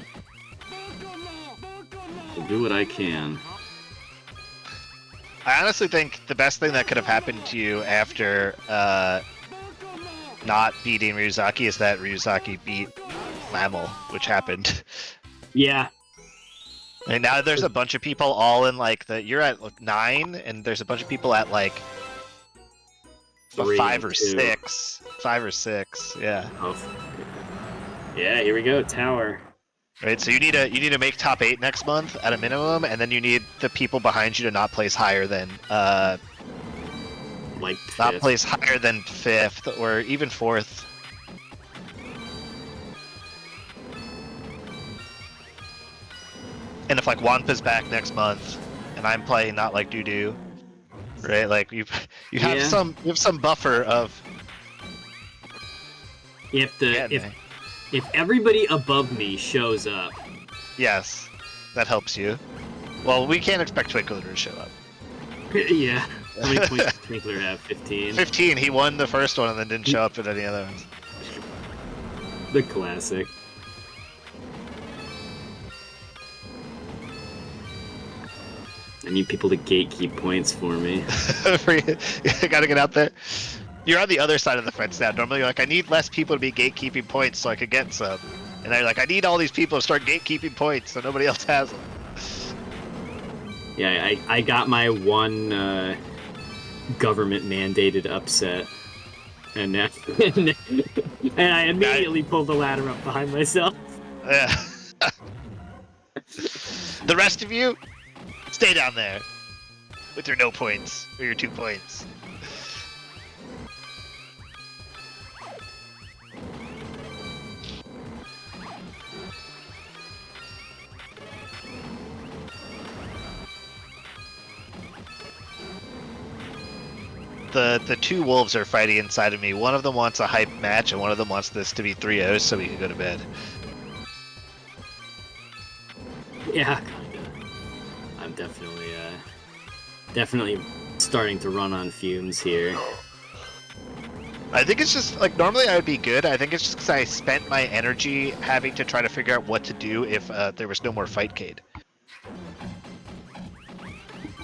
I'll do what I can. I honestly think the best thing that could have happened to you after not beating Ryuzaki is that Ryuzaki beat Lamel, which happened. Yeah. And now there's a bunch of people all in like you're at like 9, and there's a bunch of people at like 3 5 or and 2. 6. 5 or 6, yeah. Oh. Yeah, here we go. Tower. Right, so you need to make top 8 next month at a minimum, and then you need the people behind you to not place higher than Like not fifth. place higher than 5th or even 4th. And if like Wampa's back next month, and I'm playing not like Doo, right? Like you have Yeah. some buffer of If getting there. if everybody above me shows up, Yes, that helps you. Well, we can't expect Twinkler to show up. yeah. How many points does Twinkler have? 15. 15. He won the first one and then didn't show up at any other ones. The classic. I need people to gatekeep points for me. You gotta get out there. You're on the other side of the fence now. Normally, you're like, I need less people to be gatekeeping points so I could get some. And they're like, I need all these people to start gatekeeping points so nobody else has them. Yeah, I got my one government mandated upset, and and I immediately pulled the ladder up behind myself. Yeah. The rest of you, stay down there with your no points or your 2 points. The 2 wolves are fighting inside of me. One of them wants a hype match, and one of them wants this to be 3-0 so we can go to bed. Yeah, kinda. I'm definitely starting to run on fumes here. I think it's just, like, normally I would be good. I think it's just because I spent my energy having to try to figure out what to do if there was no more Fightcade.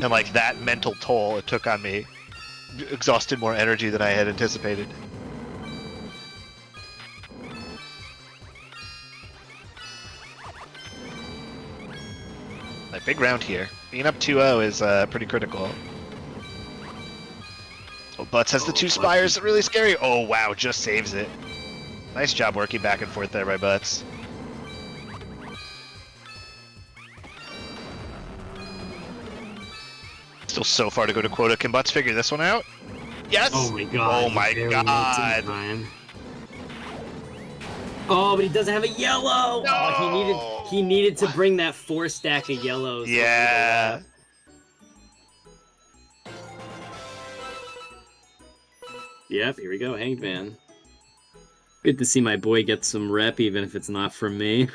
And, like, that mental toll it took on me exhausted more energy than I had anticipated. A big round here. Being up 2-0 is pretty critical. Oh, Butts has the 2 spires. Really scary. Oh, wow. Just saves it. Nice job working back and forth there by Butts. Still so far to go to quota. Can Butts figure this one out? Yes! Oh my god. Oh my he barely makes it in god. time. Oh, but he doesn't have a yellow. No! Oh, he needed to bring that 4 stack of yellows over to the Yeah. left. Yep, here we go, Hangman. Good to see my boy get some rep, even if it's not from me.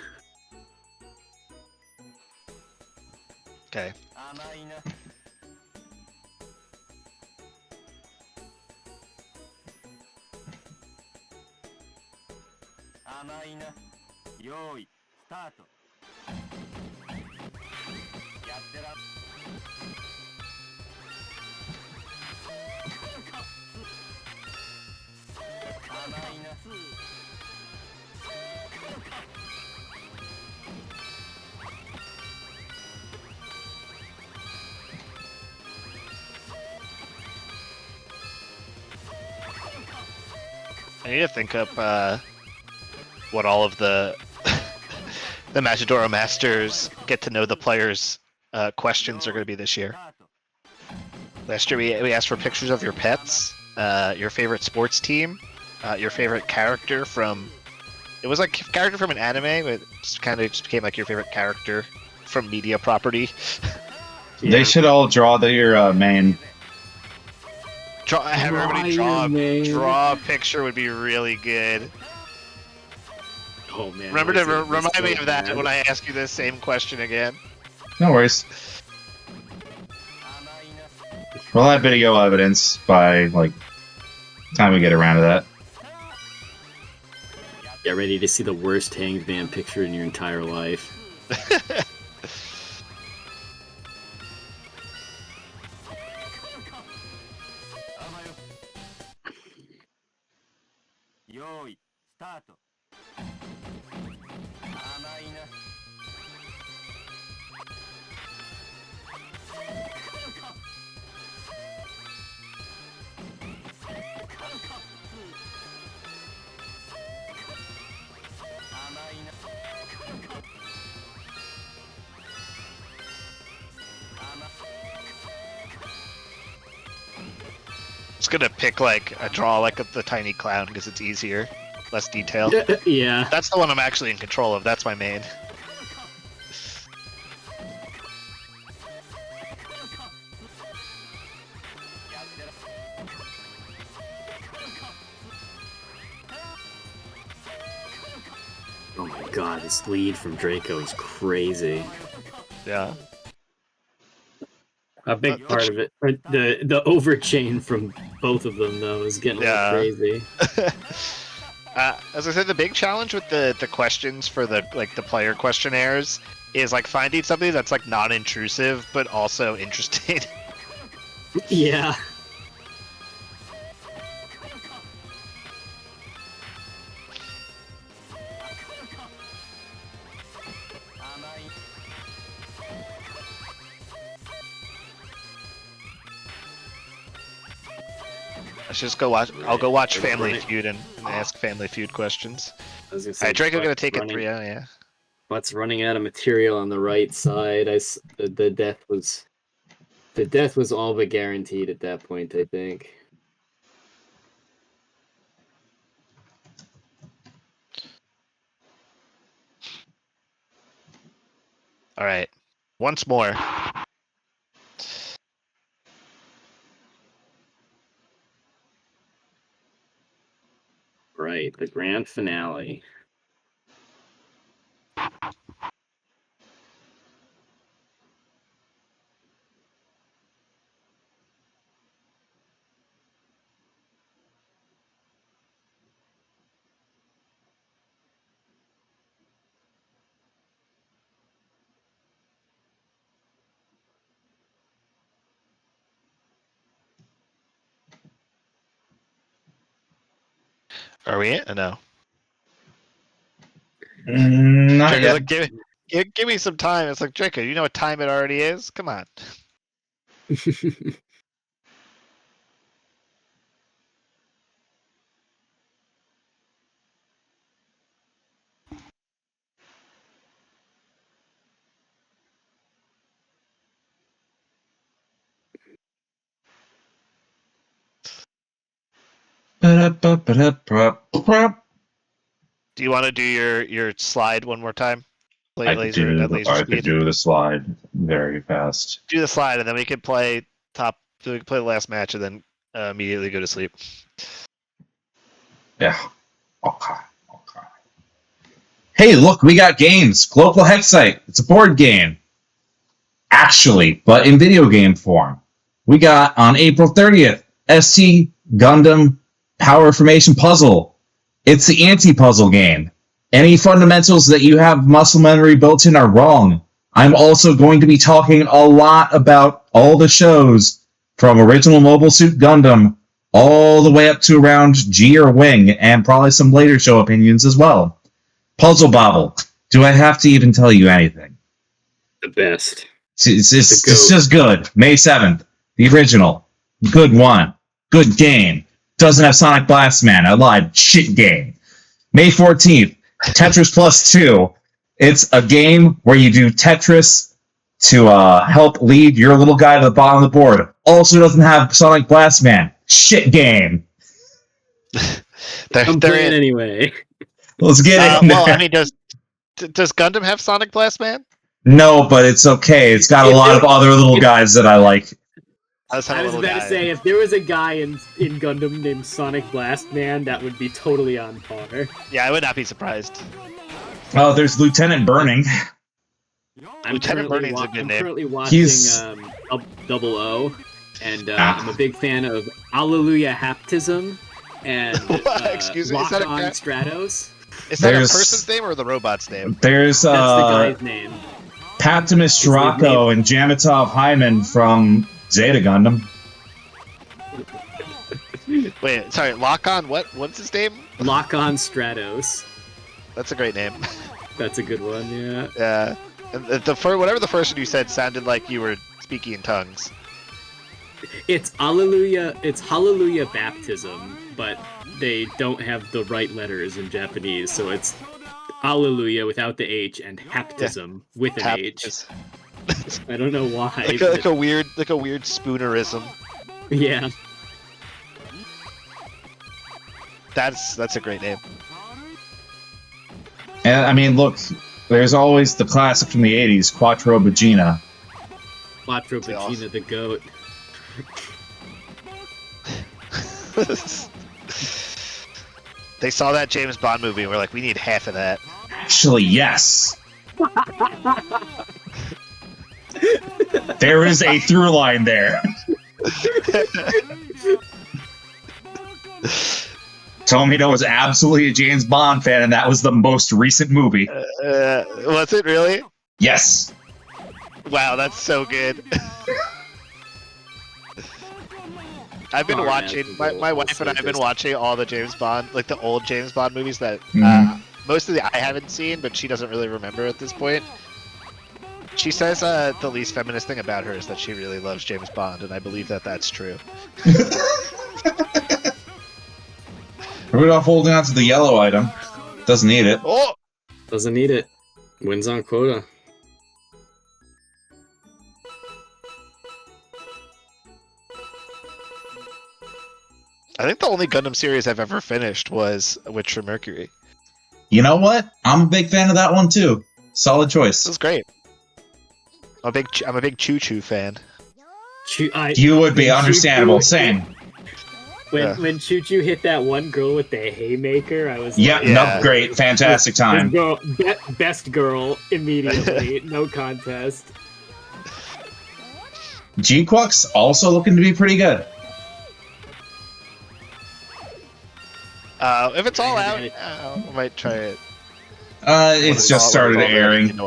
Okay. I need to think up what all of the the Majidoro Masters get to know the players questions are going to be this year. Last year we asked for pictures of your pets, your favorite sports team, your favorite character from. It was like character from an anime, but it kind of just became like your favorite character from media property. Yeah. They should all draw their main. Have everybody Draw your main. draw a picture would be really good. Oh man. Remember to that was remind so me of that bad. when I ask you this same question again. No worries. We'll have video evidence by like time we get around to that. Get ready to see the worst Hangman picture in your entire life. Just gonna pick like a draw like the tiny clown because it's easier, less detail. Yeah. That's the one I'm actually in control of. That's my main. Oh my god, this lead from Draco is crazy. Yeah. A big part of it, the overchain from both of them though is getting a little crazy. As I said, the big challenge with the questions for the player questionnaires is like finding something that's like non-intrusive but also interesting. Yeah. Let's just go watch. I'll go watch Right. Family Feud and ask Family Feud questions. I was gonna All say, right, Draco gonna take running, it 3-0, yeah. Butt's running out of material on the right side. The death was all but guaranteed at that point, I think. All right, once more. Right, the grand finale. Are we in? No. Not Draco's yet. like, give me some time. It's like, Draco, you know what time it already is? Come on. Ba-da-ba-ba-da-ba-ba. Do you want to do your slide one more time? Play I laser at laser could speed. do the slide very fast. Do the slide, and then we can play top. So we can play the last match, and then immediately go to sleep. Yeah. Okay. Hey, look, we got games. Global Hexite. It's a board game. Actually, but in video game form. We got on April 30th, ST Gundam Power Formation Puzzle. It's the anti-puzzle game. Any fundamentals that you have muscle memory built in are wrong. I'm also going to be talking a lot about all the shows from original Mobile Suit Gundam all the way up to around G or Wing, and probably some later show opinions as well. Puzzle Bobble. Do I have to even tell you anything? The best. It's just good. May 7th. The original. Good one. Good game. Doesn't have Sonic Blast Man. I lied. Shit game. May 14th. Tetris Plus 2. It's a game where you do Tetris to help lead your little guy to the bottom of the board. Also doesn't have Sonic Blast Man. Shit game. I'm playing anyway. Let's get in there. Well, I mean, does Gundam have Sonic Blast Man? No, but it's okay. It's got a lot of other little guys that I like. I was about to say, if there was a guy in Gundam named Sonic Blast Man, that would be totally on par. Yeah, I would not be surprised. Oh, there's Lieutenant Burning. Lieutenant Burning's a good name. I'm currently watching Double O, and I'm a big fan of Alleluia Haptism and Excuse me, Lock on Stratos. Is that a person's name or the robot's name? There's That's the guy's name. Paptimus Draco and Jamatov Hyman from Zeta Gundam. Wait, sorry, Lock on what? What's his name? Lock on Stratos. That's a great name. That's a good one, yeah. Yeah. And whatever the first one you said sounded like you were speaking in tongues. It's Hallelujah Baptism, but they don't have the right letters in Japanese, so it's Alleluia without the H and Haptism with an H. I don't know why. like a weird spoonerism. Yeah. That's a great name. And I mean, look, there's always the classic from the 80s, Quattro Bagina. Quattro Bagina the goat. They saw that James Bond movie and were like, we need half of that. Actually, yes. There is a through line there. Tomino was absolutely a James Bond fan, and that was the most recent movie. Was it really? Yes. Wow, that's so good. I've been watching, my wife and I have been watching all the James Bond, like the old James Bond movies that mostly I haven't seen, but she doesn't really remember at this point. She says the least feminist thing about her is that she really loves James Bond, and I believe that that's true. Rudolph holding on to the yellow item. Doesn't need it. Oh! Doesn't need it. Wins on quota. I think the only Gundam series I've ever finished was Witcher Mercury. You know what? I'm a big fan of that one too. Solid choice. This is great. I'm a big Choo Choo fan. You would be understandable. Same. When Choo Choo hit that one girl with the haymaker, I was like, no, great, fantastic time. Best girl immediately, no contest. G-Quux also looking to be pretty good. If it's all out, I might try it. It's just started airing.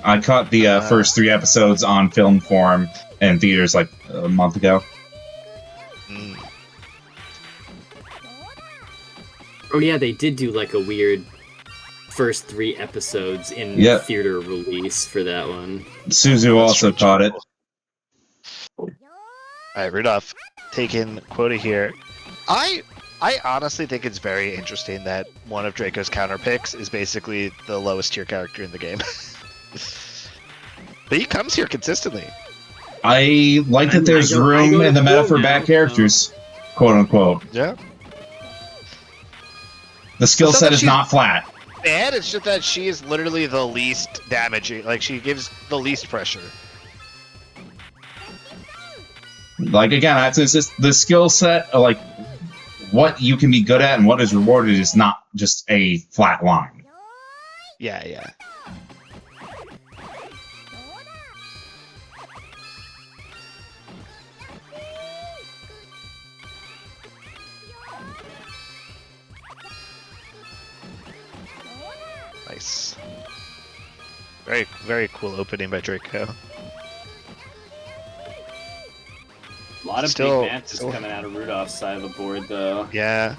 I caught the first 3 episodes on film form in theaters like a month ago. Oh yeah, they did do like a weird first 3 episodes in theater release for that one. Suzu also caught it. Alright, Rudolph, taking quota here. I honestly think it's very interesting that one of Draco's counter picks is basically the lowest tier character in the game. But he comes here consistently. I like that there's room in the meta for bad characters, quote unquote. Yeah. The skill set is not flat. bad. It's just that she is literally the least damaging. Like, she gives the least pressure. Like, again, it's just the skill set, like, what you can be good at and what is rewarded is not just a flat line. Yeah, yeah. Nice. Very, very cool opening by Draco. A lot of Still- big matches still- coming out of Rudolph's side of the board, though. Yeah.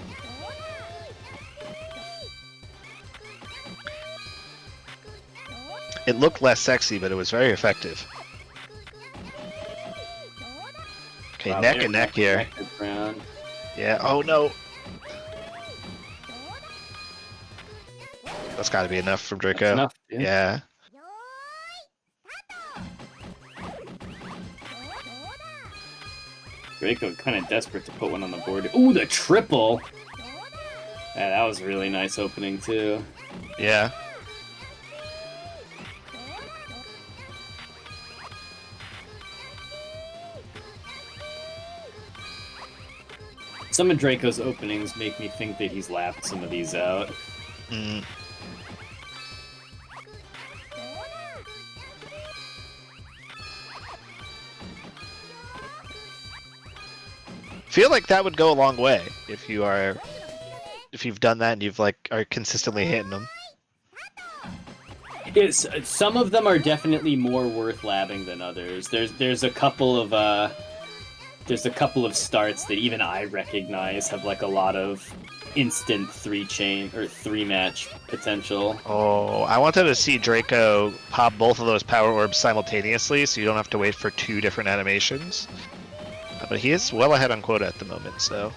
It looked less sexy, but it was very effective. Okay, Wow, neck they're and neck here. neck to ground. Yeah. Oh no. That's got to be enough from That's Draco. enough, dude. Yeah. Draco kind of desperate to put one on the board. Ooh, the triple! Yeah, that was a really nice opening, too. Yeah. Some of Draco's openings make me think that he's lapped some of these out. Mm. Feel like that would go a long way if you've done that and you've are consistently hitting them. Some of them are definitely more worth labbing than others. There's a couple of starts that even I recognize have like a lot of instant 3-match potential. Oh, I wanted to see Draco pop both of those power orbs simultaneously, so you don't have to wait for 2 different animations. But he is well ahead on quota at the moment, so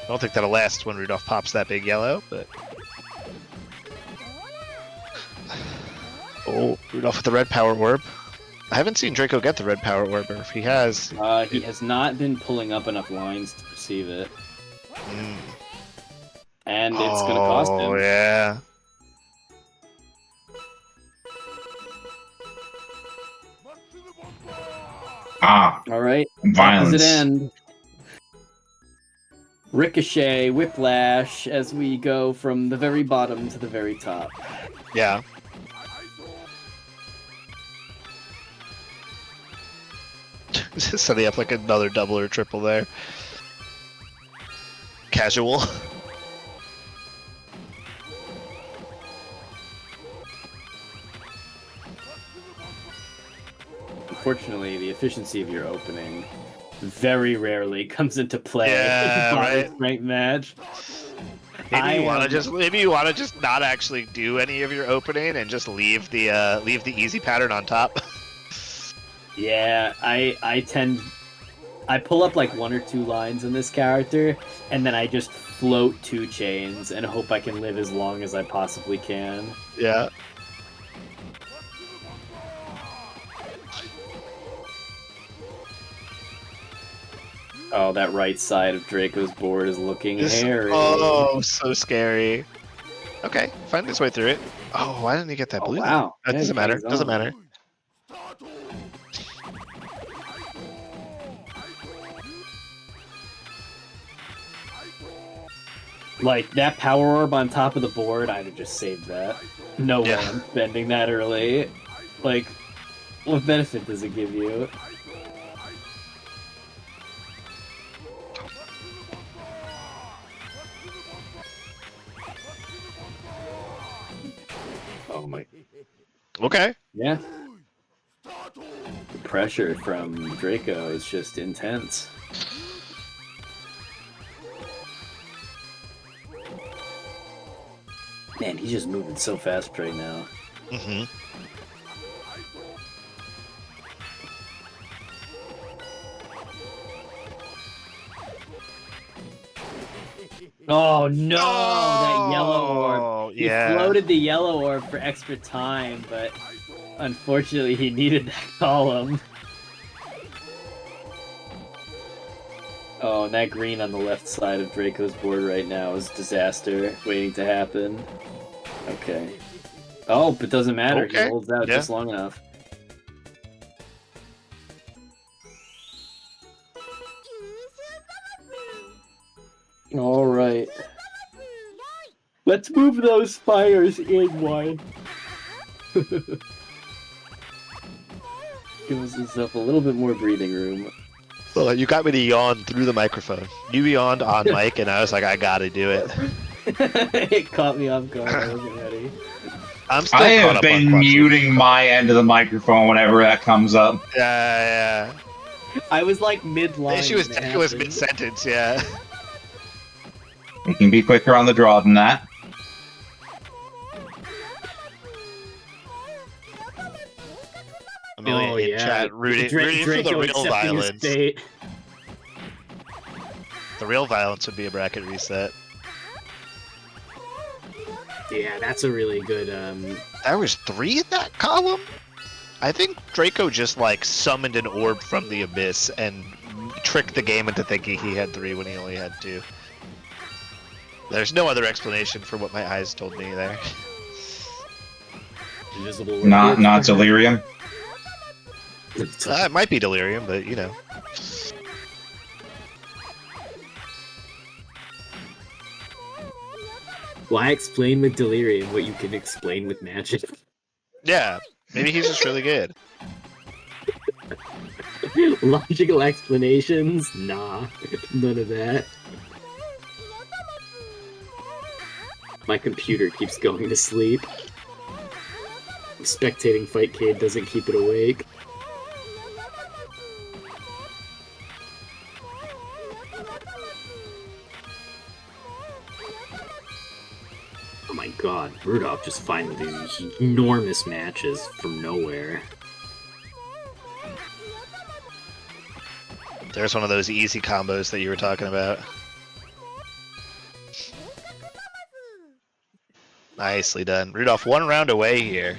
I don't think that'll last when Rudolph pops that big yellow, but... Oh, Rudolph with the red power orb. I haven't seen Draco get the red power orb, or if he has... He has not been pulling up enough lines to receive it. Mm. And it's going to cost him. Oh, yeah. Ah, All right. violence. Opposite end. Ricochet, whiplash, as we go from the very bottom to the very top. Yeah. Setting up like another double or triple there. Casual. Unfortunately, the efficiency of your opening very rarely comes into play Yeah, in a right. ranked match. Maybe you want to just not actually do any of your opening and just leave the easy pattern on top. Yeah, I pull up like 1 or 2 lines in this character, and then I just float 2 chains and hope I can live as long as I possibly can. Yeah. Oh, that right side of Draco's board is looking hairy. Oh, so scary. Okay, find his way through it. Oh, why didn't he get that Oh, blue? wow. That Yeah, doesn't matter. hangs Doesn't on. matter. Like, that power orb on top of the board, I'd have just saved that. No way Yeah. I'm spending that early. Like, what benefit does it give you? Oh my... Okay. Yeah. The pressure from Draco is just intense. Man, he's just moving so fast right now. Mm-hmm. Oh no, that yellow orb. Oh, He yeah. floated the yellow orb for extra time, but unfortunately he needed that column. Oh, and that green on the left side of Draco's board right now is disaster waiting to happen. Okay. Oh, but doesn't matter. He Okay, holds out yeah. just long enough. All right. Let's move those spires in one. Gives himself a little bit more breathing room. Well, you got me to yawn through the microphone. You yawned on mic, and I was like, I gotta do it. It caught me off guard. I wasn't ready. I'm still I caught have up on been Qualifier. muting my end of the microphone whenever that comes up. Yeah. I was like The mid-line. issue is when it Deku was happened. mid-sentence, yeah. You can be quicker on the draw than that. Amelia in chat rooting for the Draco real accepting his violence. fate. The real violence would be a bracket reset. Yeah, that's a really good. There was 3 in that column? I think Draco just like summoned an orb from the abyss and tricked the game into thinking he had 3 when he only had 2. There's no other explanation for what my eyes told me there. Invisible. Not delirium. It might be delirium, but you know. Why explain with delirium what you can explain with magic? Yeah, maybe he's just really good. Logical explanations? Nah, none of that. My computer keeps going to sleep. Spectating Fightcade doesn't keep it awake. Oh my god, Rudolph just finding these enormous matches from nowhere. There's one of those easy combos that you were talking about. Nicely done. Rudolph 1 round away here.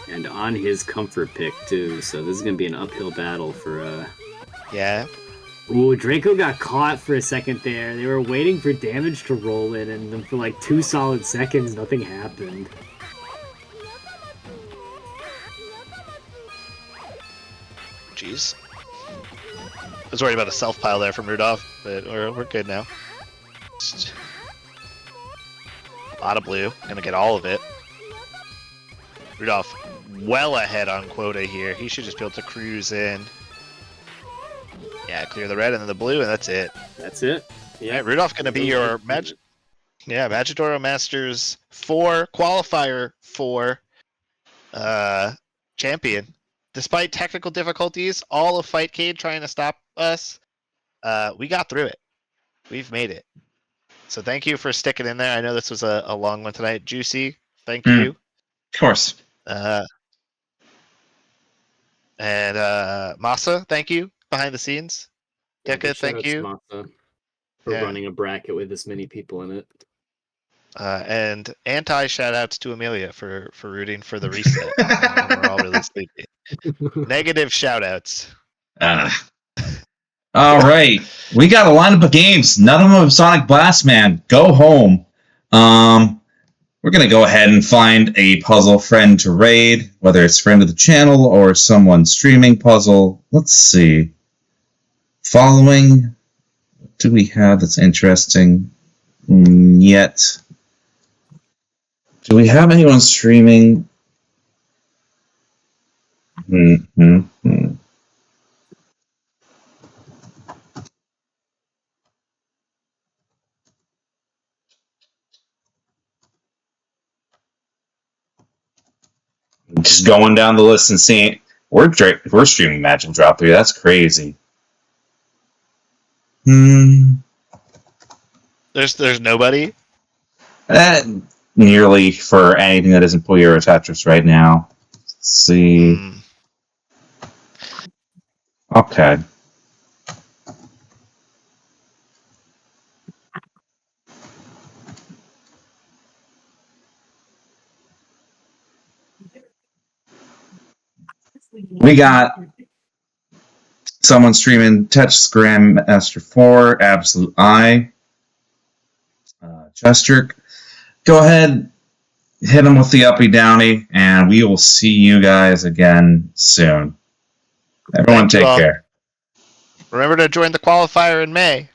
And on his comfort pick, too, so this is going to be an uphill battle for, Yeah. Ooh, Draco got caught for a second there. They were waiting for damage to roll in, and then for like 2 solid seconds, nothing happened. Jeez. I was worried about a self pile there from Rudolph, but we're good now. Just a lot of blue. Gonna get all of it. Rudolph well ahead on quota here. He should just be able to cruise in. Yeah, clear the red and then the blue, and that's it. That's it. Yeah, right, Rudolph gonna be your Majidoro Masters 4 Qualifier 4 champion. Despite technical difficulties, all of Fightcade trying to stop us, we got through it. We've made it. So thank you for sticking in there. I know this was a long one tonight. Juicy, thank you. Of course. And Masa, thank you behind the scenes. Gekka, thank you. Masa for running a bracket with this many people in it. And anti shoutouts to Amelia for rooting for the reset. We're all really sleepy. Negative shoutouts. All right, we got a lineup of games. None of them have Sonic Blast, man. Go home. We're gonna go ahead and find a puzzle friend to raid, whether it's friend of the channel or someone streaming puzzle. Let's see. Following, what do we have that's interesting yet? Do we have anyone streaming? Just going down the list and seeing we're streaming Magic Drop 3. That's crazy. There's nobody. Nearly for anything that isn't Puyo or Tetris right now. Let's see. Okay. We got someone streaming Tetris Grandmaster 4, Absolute Eye. Chester, go ahead, hit him with the uppy downy, and we will see you guys again soon. Everyone Thank you take all. care. Remember to join the qualifier in May.